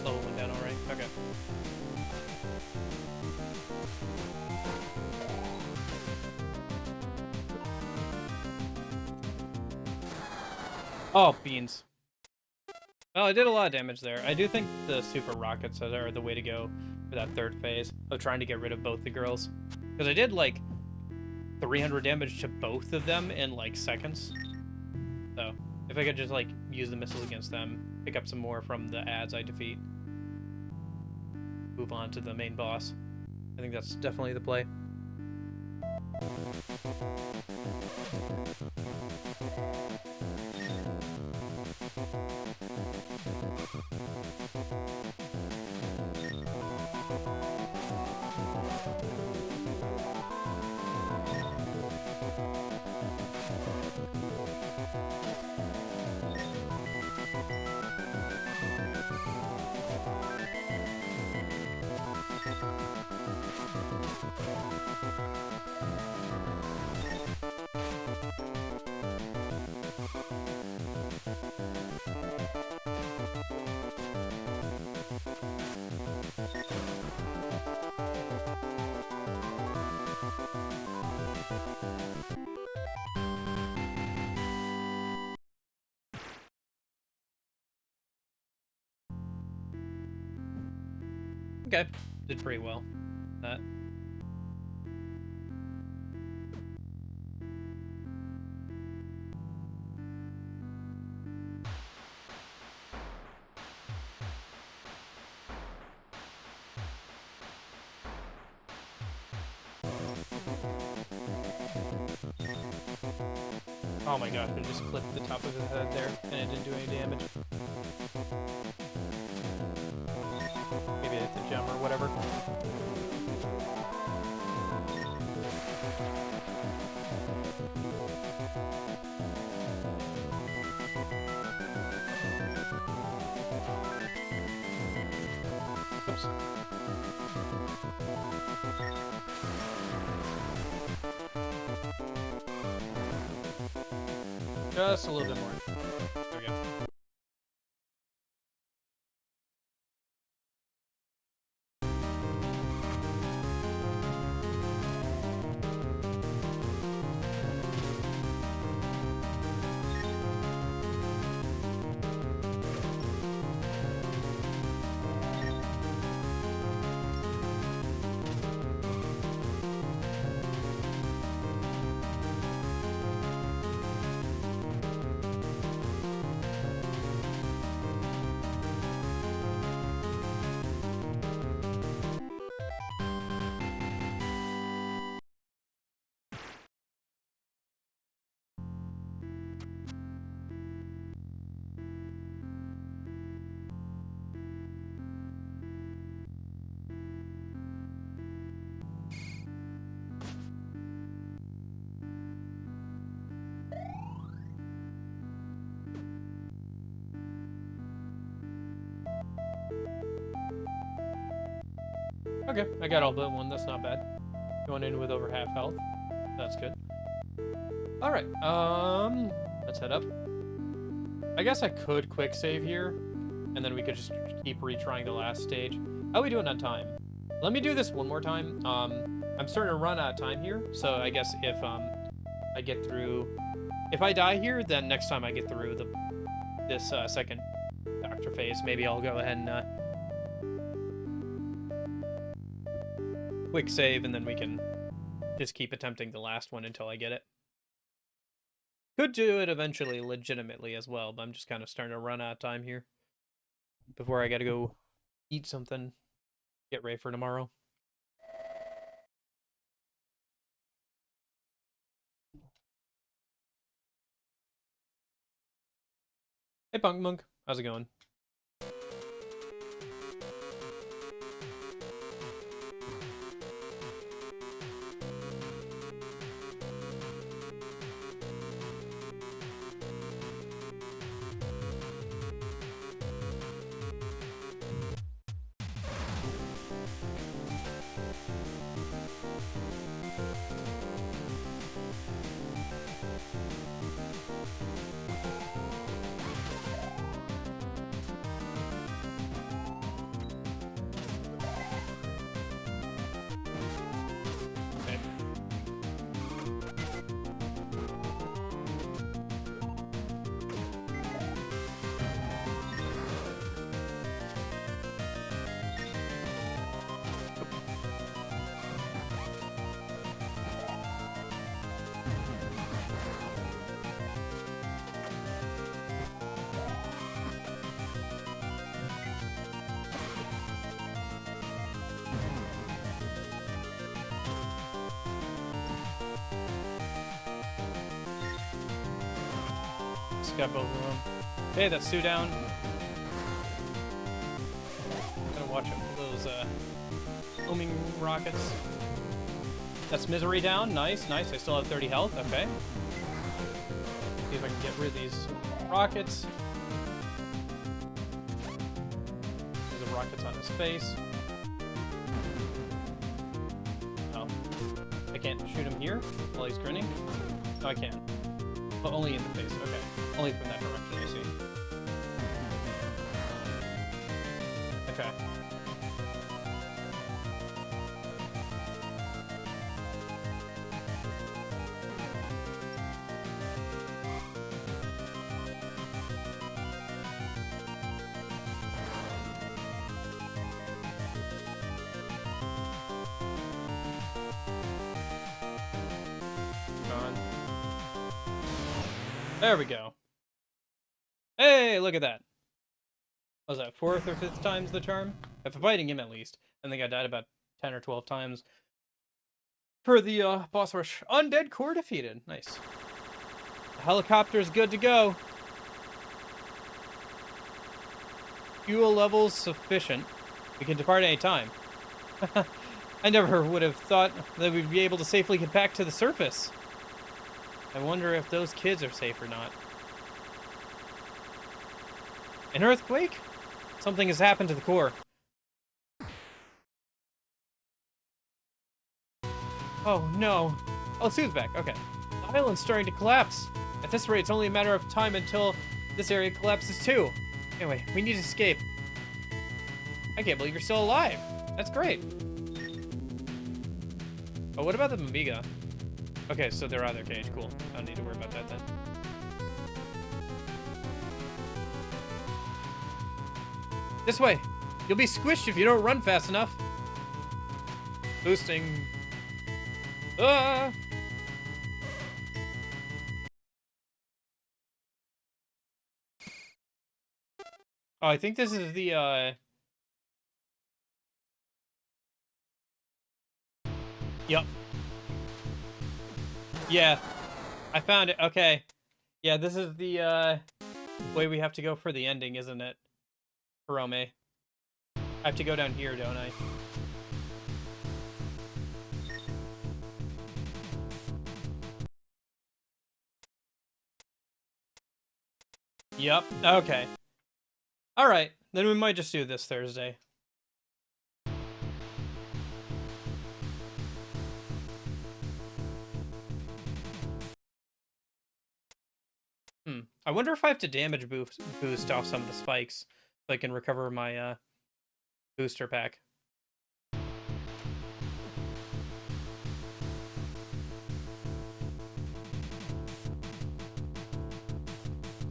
Level went down alright. Okay. Oh, beans. Well, I did a lot of damage there. I do think the super rockets are the way to go for that third phase of trying to get rid of both the girls. Because I did, like, 300 damage to both of them in, like, seconds. So, if I could just, like, use the missiles against them, pick up some more from the ads I defeat, move on to the main boss. I think that's definitely the play. Okay, did pretty well. That. Oh my gosh, I just clipped the top of his head there, and it didn't do any damage. Maybe I hit the gem or whatever. close. Just a little bit more. There we go. Okay, I got all but one. That's not bad. Going in with over half health. That's good. All right. Let's head up. I guess I could quick save here, and then we could just keep retrying the last stage. How are we doing on time? Let me do this one more time. I'm starting to run out of time here, so I guess if I get through, if I die here, then next time I get through this second doctor phase, maybe I'll go ahead and quick save, and then we can just keep attempting the last one until I get it. Could do it eventually legitimately as well, but I'm just kind of starting to run out of time here before I gotta go eat something, get ready for tomorrow. Hey Punk Monk, how's it going? Got both of them. Hey, that's Sue down. Gonna watch out for those homing rockets. That's Misery down. Nice, nice. I still have 30 health. Okay. See if I can get rid of these rockets. There's the rockets on his face. Oh. I can't shoot him here while he's grinning? No, I can. But only in the face. Okay. Only from that direction, I see. Okay. Gone. There we go. Hey, look at that. What was that, 4th or 5th time's the charm? If I'm fighting him at least. I think I died about 10 or 12 times. For the boss rush. Undead core defeated. Nice. The helicopter's good to go. Fuel levels sufficient. We can depart any time. I never would have thought that we'd be able to safely get back to the surface. I wonder if those kids are safe or not. An earthquake? Something has happened to the core. Oh, no. Oh, Sue's back. Okay. The island's starting to collapse. At this rate, it's only a matter of time until this area collapses too. Anyway, we need to escape. I can't believe you're still alive. That's great. Oh, what about the Amiga? Okay, so they're out of their cage. Cool. I don't need to worry about that then. This way. You'll be squished if you don't run fast enough. Boosting. Ah! Oh, I think this is the, Yep. Yeah. I found it. Okay. Yeah, this is the, way we have to go for the ending, isn't it? Hirome. I have to go down here, don't I? Yep. Okay. Alright. Then we might just do this Thursday. I wonder if I have to damage boost off some of the spikes so I can recover my, booster pack.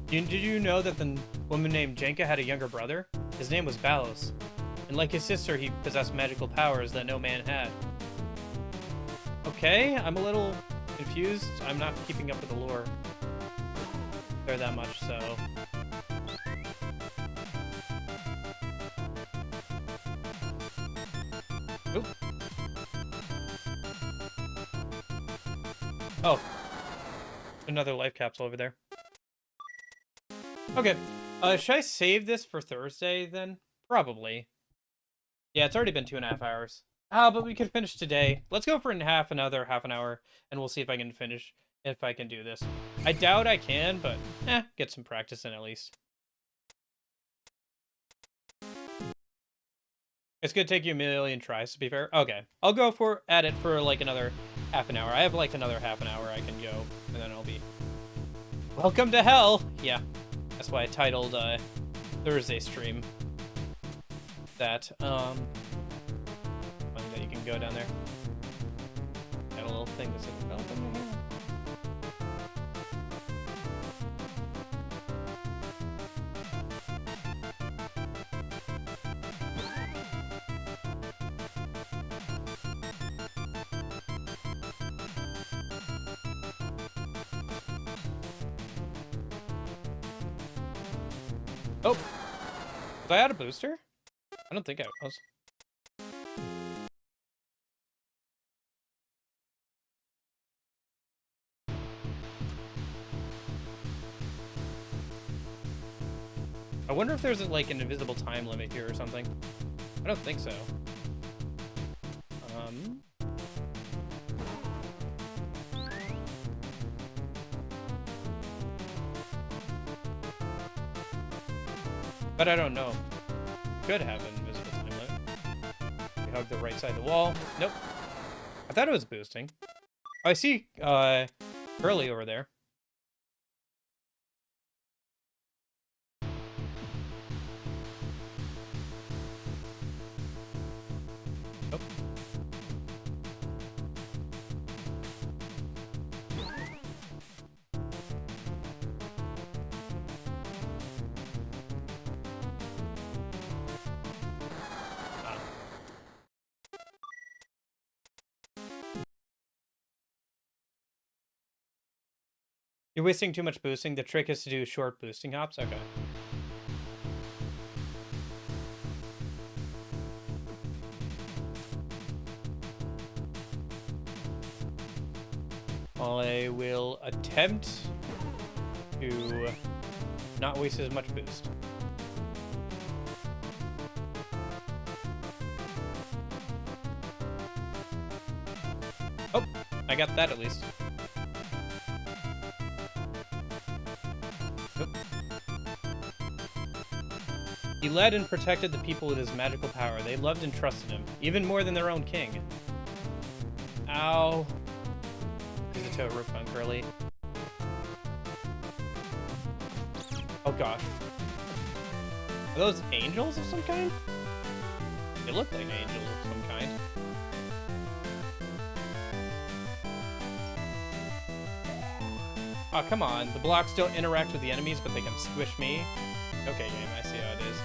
Did you know that the woman named Jenka had a younger brother? His name was Balos. And like his sister, he possessed magical powers that no man had. Okay, I'm a little confused. I'm not keeping up with the lore there that much, so... Oop. Oh. Another life capsule over there. Okay. Should I save this for Thursday, then? Probably. Yeah, it's already been 2.5 hours. But we could finish today. Let's go for another half an hour, and we'll see if I can finish, if I can do this. I doubt I can, but, get some practice in at least. It's gonna take you a million tries, to be fair. Okay, I'll go at it for, like, another half an hour. I have, like, another half an hour I can go, and then I'll be... Welcome to hell! Yeah, that's why I titled, Thursday stream. That, funny that you can go down there. Got a little thing that says, welcome to hell. Oh! Was I out of booster? I don't think I was. I wonder if there's like an invisible time limit here or something. I don't think so. But I don't know. Could have an invisible time limit. We hug the right side of the wall. Nope. I thought it was boosting. Oh, I see Curly over there. Nope. You're wasting too much boosting. The trick is to do short boosting hops. Okay. I will attempt to not waste as much boost. Oh, I got that at least. He led and protected the people with his magical power. They loved and trusted him, even more than their own king. Ow. Use a toe rope on Curly. Oh gosh. Are those angels of some kind? They look like angels of some kind. Oh, come on. The blocks don't interact with the enemies, but they can squish me. Okay, game, I see how it is.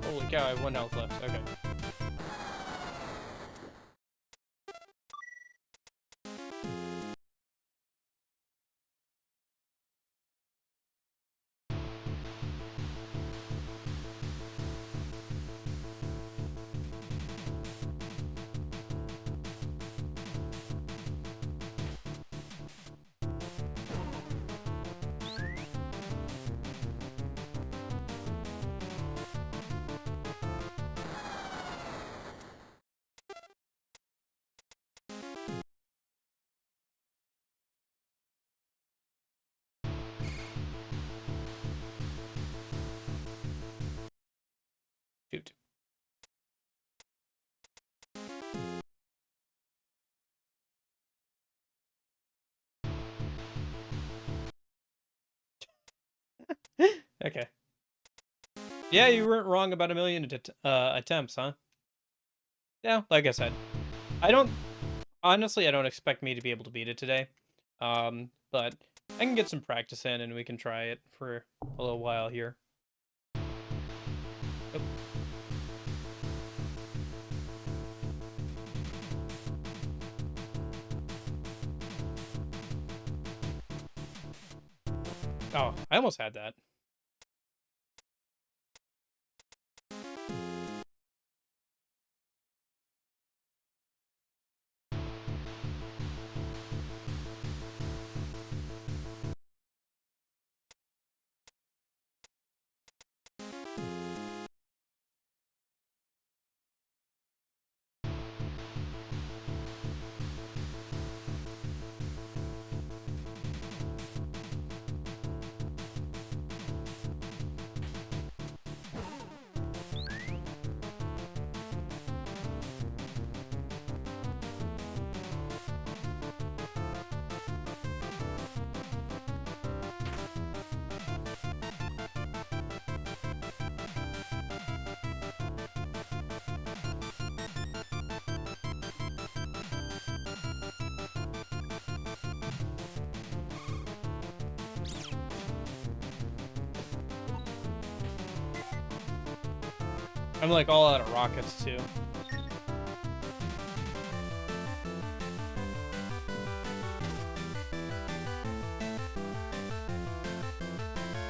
Holy cow, I have 1 health left. Okay. Shoot. Okay. Yeah, you weren't wrong about 1,000,000 attempts, huh? Yeah, like I said. Honestly, I don't expect me to be able to beat it today. But I can get some practice in and we can try it for a little while here. Oh. Oh, I almost had that. I'm like all out of rockets too.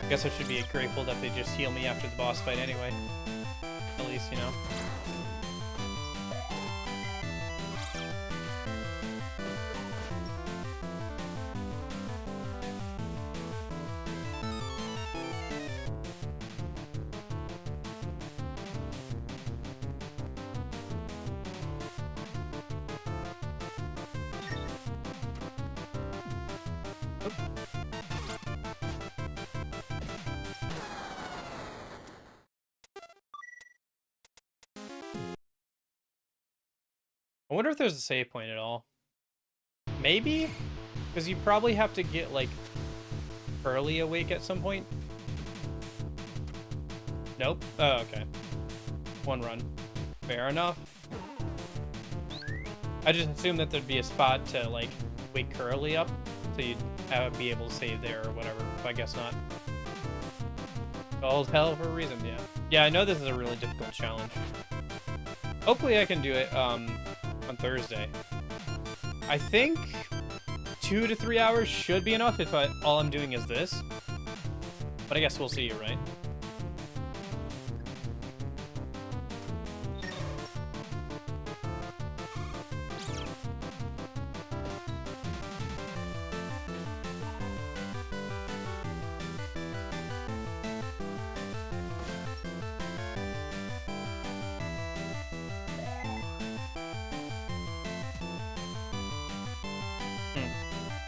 I guess I should be grateful that they just heal me after the boss fight anyway. At least, you know. I wonder if there's a save point at all. Maybe? Because you probably have to get, like, early awake at some point. Nope. Oh, okay. 1 run. Fair enough. I just assumed that there'd be a spot to, like, wake Curly up, so you'd be able to save there or whatever. But I guess not. All hell for a reason, yeah. Yeah, I know this is a really difficult challenge. Hopefully I can do it, on Thursday. I think 2 to 3 hours should be enough if all I'm doing is this. But I guess we'll see, right?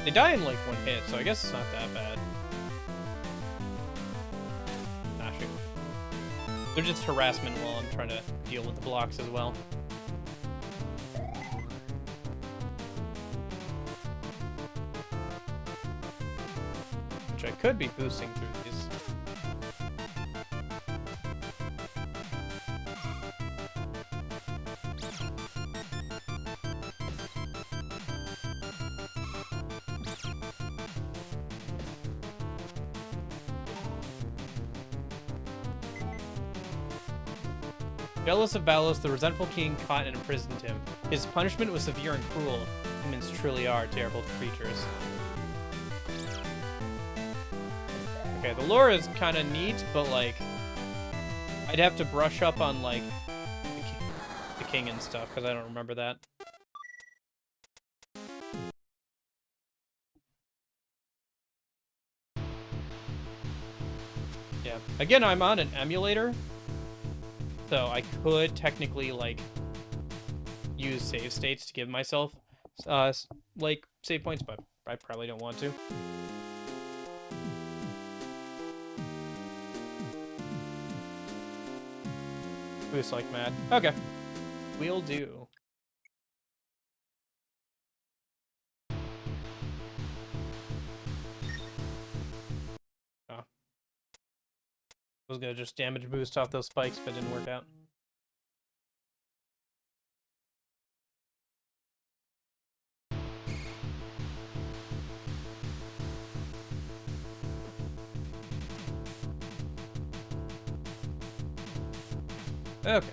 They die in like one hit, so I guess it's not that bad. Ah, shoot. They're just harassment while I'm trying to deal with the blocks as well. Which I could be boosting through these. Jealous of Balos, the resentful king caught and imprisoned him. His punishment was severe and cruel. Humans truly are terrible creatures. Okay, the lore is kind of neat, but like, I'd have to brush up on like the king and stuff because I don't remember that. Yeah. Again, I'm on an emulator. So I could technically, like, use save states to give myself, like, save points, but I probably don't want to. Boost like mad. Okay. We'll do. Oh. I was gonna just damage boost off those spikes, but it didn't work out. Okay.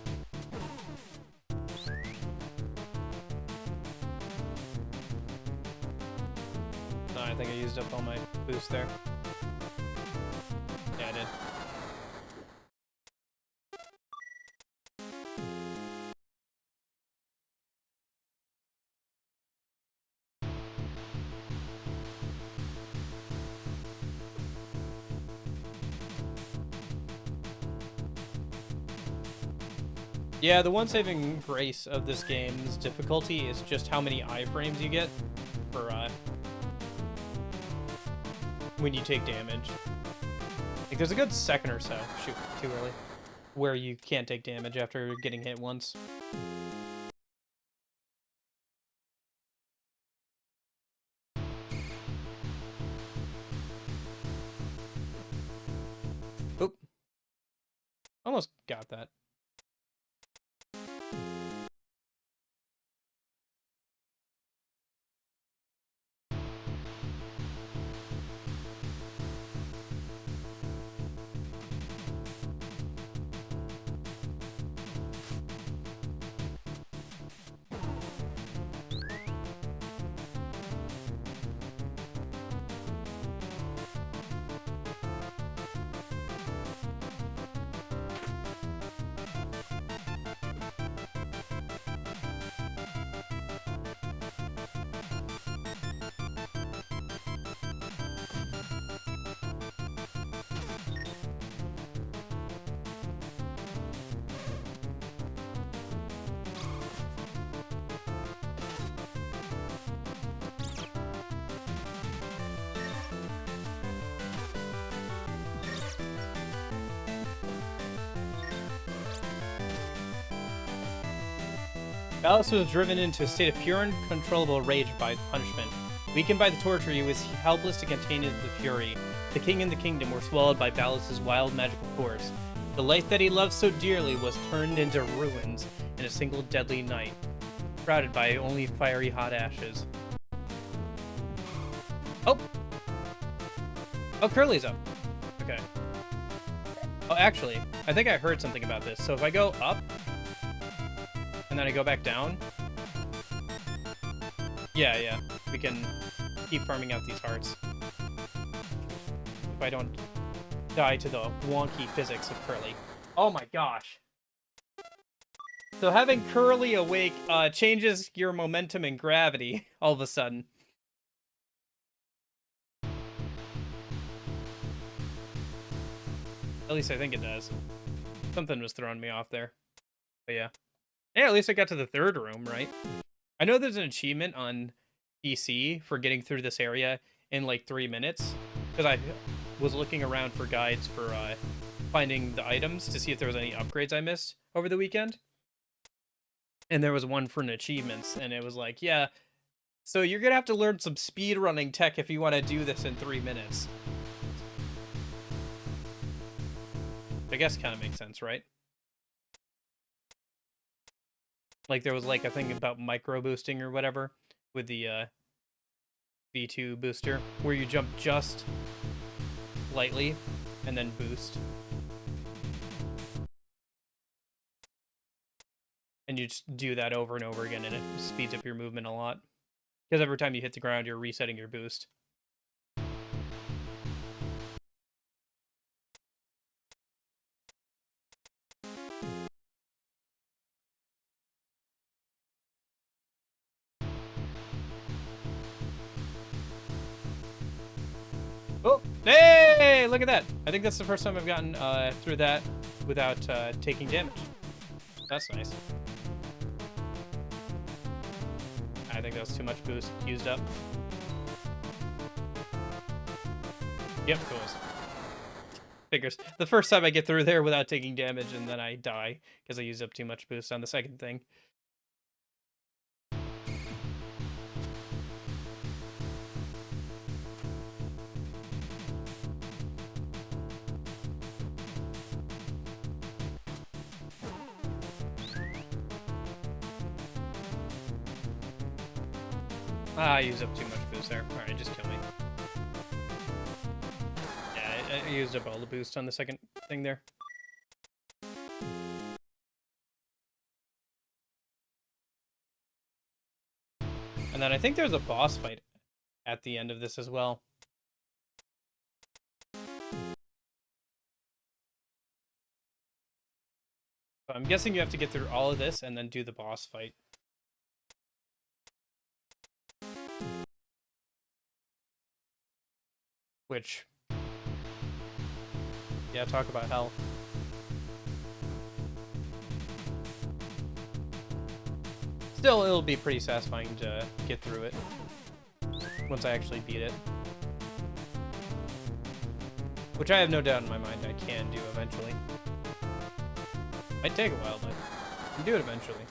No, I think I used up all my boost there. Yeah, I did. Yeah, the one saving grace of this game's difficulty is just how many iframes you get for when you take damage. Like, there's a good second or so, shoot, too early, where you can't take damage after getting hit once. Oop. Almost got that. Balos was driven into a state of pure and uncontrollable rage by punishment. Weakened by the torture, he was helpless to contain the fury. The king and the kingdom were swallowed by Balos' wild magical force. The life that he loved so dearly was turned into ruins in a single deadly night, shrouded by only fiery hot ashes. Oh! Oh, Curly's up. Okay. Oh, actually, I think I heard something about this. So if I go up, and then I go back down. Yeah, we can keep farming out these hearts. If I don't die to the wonky physics of Curly. Oh my gosh. So having Curly awake changes your momentum and gravity all of a sudden. At least I think it does. Something was throwing me off there. But yeah. Yeah, at least I got to the third room, right? I know there's an achievement on PC for getting through this area in like 3 minutes, because I was looking around for guides for finding the items to see if there was any upgrades I missed over the weekend. And there was one for an achievements, and it was like, yeah, so you're gonna have to learn some speed running tech if you want to do this in 3 minutes. I guess kind of makes sense, right? Like there was like a thing about micro boosting or whatever with the V2 booster, where you jump just lightly and then boost. And you just do that over and over again, and it speeds up your movement a lot. Because every time you hit the ground, you're resetting your boost. Oh, hey, look at that. I think that's the first time I've gotten through that without taking damage. That's nice. I think that was too much boost used up. Yep, cool. Figures. The first time I get through there without taking damage, and then I die because I used up too much boost on the second thing. Ah, I used up too much boost there. Alright, just kill me. Yeah, I used up all the boost on the second thing there. And then I think there's a boss fight at the end of this as well. So I'm guessing you have to get through all of this and then do the boss fight. Which, yeah, talk about hell. Still, it'll be pretty satisfying to get through it once I actually beat it. Which I have no doubt in my mind I can do eventually. Might take a while, but I can do it eventually.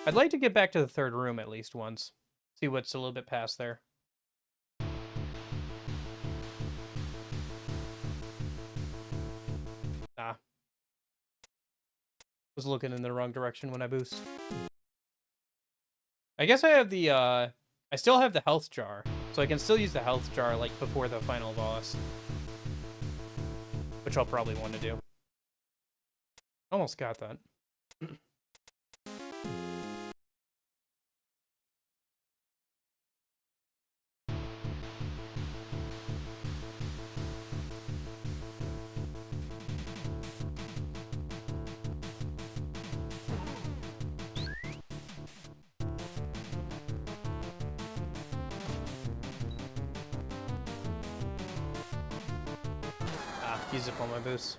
I'd like to get back to the third room at least once. See what's a little bit past there. Ah. Was looking in the wrong direction when I boost. I guess I have the, I still have the health jar. So I can still use the health jar, like, before the final boss. Which I'll probably want to do. Almost got that. Use up all my boosts.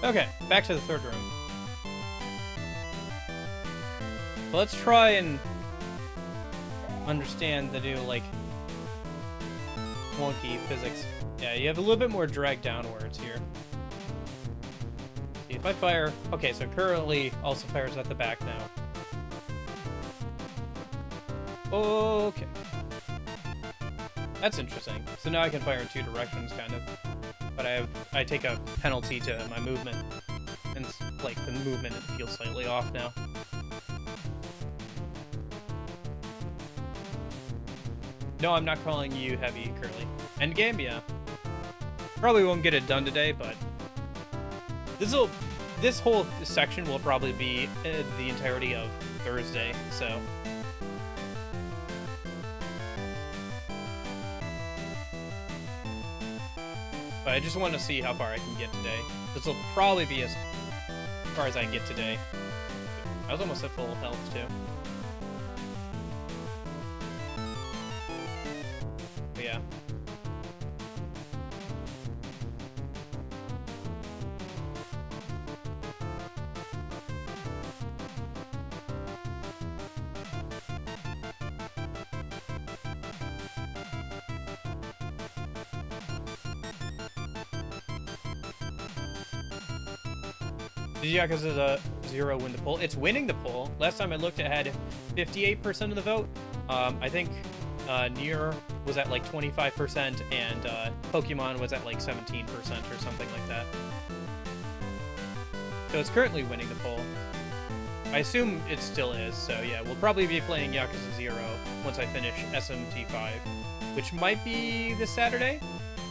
Okay, back to the third room. Let's try and understand the new, like, wonky physics. Yeah, you have a little bit more drag downwards here. If I fire... Okay, so currently also fires at the back now. Okay. That's interesting. So now I can fire in 2 directions, kind of. But I take a penalty to my movement. And, like, the movement feels slightly off now. No, I'm not calling you heavy, Curly. Endgame, yeah. Probably won't get it done today, but... This whole section will probably be the entirety of Thursday, so... But I just want to see how far I can get today. This will probably be as far as I get today. I was almost at full health, too. But yeah. Did Yakuza 0 win the poll? It's winning the poll. Last time I looked, it had 58% of the vote. I think Nier was at like 25%, and Pokemon was at like 17% or something like that. So it's currently winning the poll. I assume it still is, so yeah, we'll probably be playing Yakuza 0 once I finish SMT5, which might be this Saturday.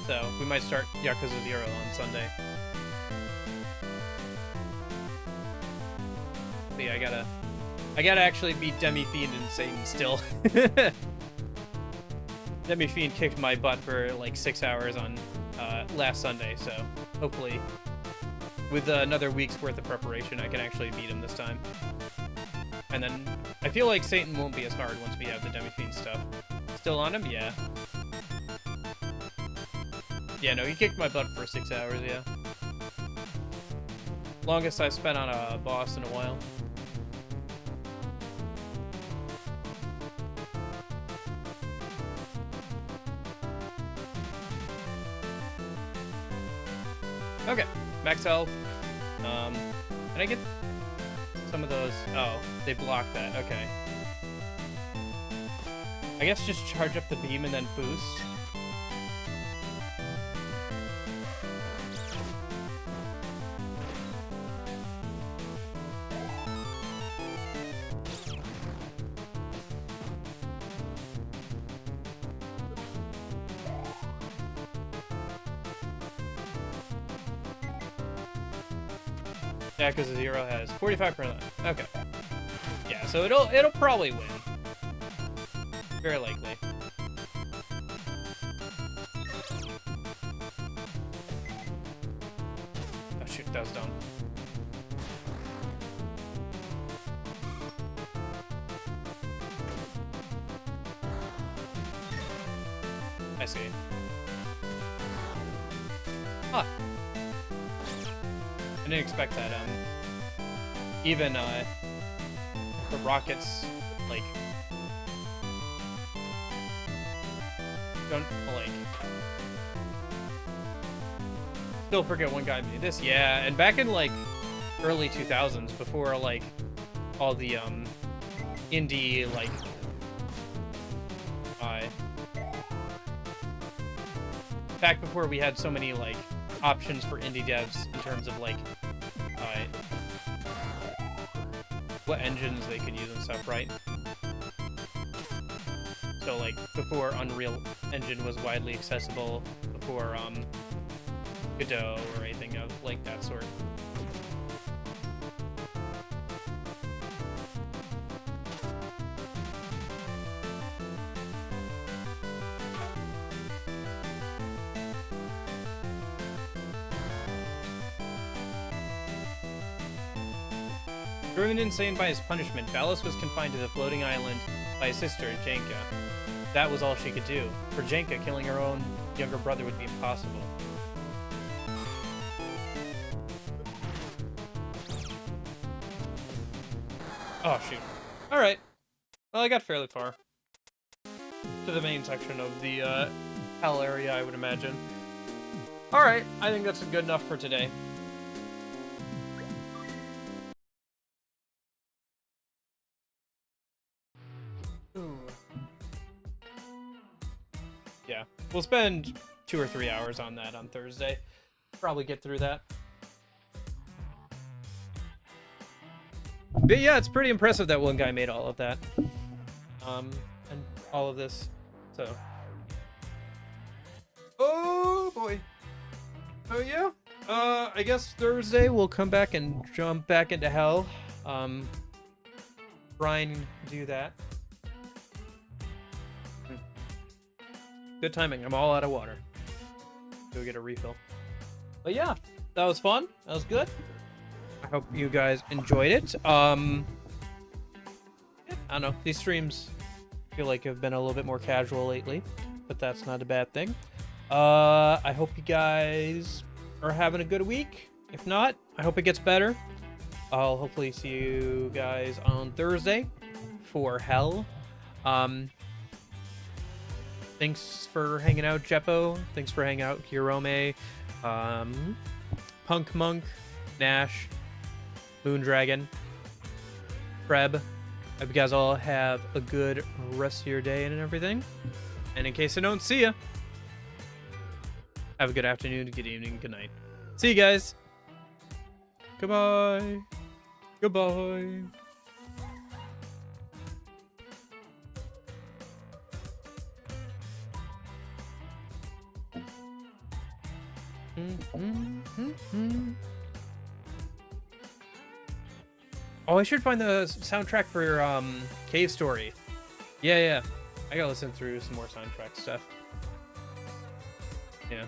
So we might start Yakuza 0 on Sunday. Yeah, I gotta actually beat Demi-Fiend and Satan still. Demi-Fiend kicked my butt for like 6 hours on last Sunday, so hopefully with another week's worth of preparation I can actually beat him this time. And then I feel like Satan won't be as hard once we have the Demi-Fiend stuff. Still on him? Yeah. Yeah, no, he kicked my butt for 6 hours, yeah. Longest I've spent on a boss in a while. Okay, max health. Can I get some of those? Oh, they block that. Okay. I guess just charge up the beam and then boost. Yakuza 0 has 45%. Okay. Yeah, so it'll probably win. Very likely. Oh shoot, that was dumb. I see. Huh. I didn't expect that. Even the rockets, like, don't like. Still forget one guy made this. Yeah, and back in like early 2000s, before like all the indie like back before we had so many like options for indie devs in terms of like what engines they could use and stuff, right? So like before Unreal Engine was widely accessible, before Godot or anything of like that sort. Driven insane by his punishment, Valis was confined to the floating island by his sister, Janka. That was all she could do. For Janka, killing her own younger brother would be impossible. Oh, shoot. Alright. Well, I got fairly far. To the main section of the hell area, I would imagine. Alright, I think that's good enough for today. Yeah, we'll spend 2 or 3 hours on that on Thursday. Probably get through that. But yeah, it's pretty impressive that one guy made all of that. And all of this. So. Oh boy. Oh yeah. I guess Thursday we'll come back and jump back into hell. Try and do that. Good timing. I'm all out of water. Go get a refill. But yeah, that was fun. That was good. I hope you guys enjoyed it. I don't know. These streams feel like have been a little bit more casual lately, but that's not a bad thing. I hope you guys are having a good week. If not, I hope it gets better. I'll hopefully see you guys on Thursday for Hell. Thanks for hanging out, Jeppo. Thanks for hanging out, Hirome, Punk Monk, Nash, Moondragon, Preb. I hope you guys all have a good rest of your day and everything. And in case I don't see you, have a good afternoon, good evening, good night. See you guys. Goodbye. Goodbye. Oh, I should find the soundtrack for Cave Story. Yeah. I gotta listen through some more soundtrack stuff. Yeah.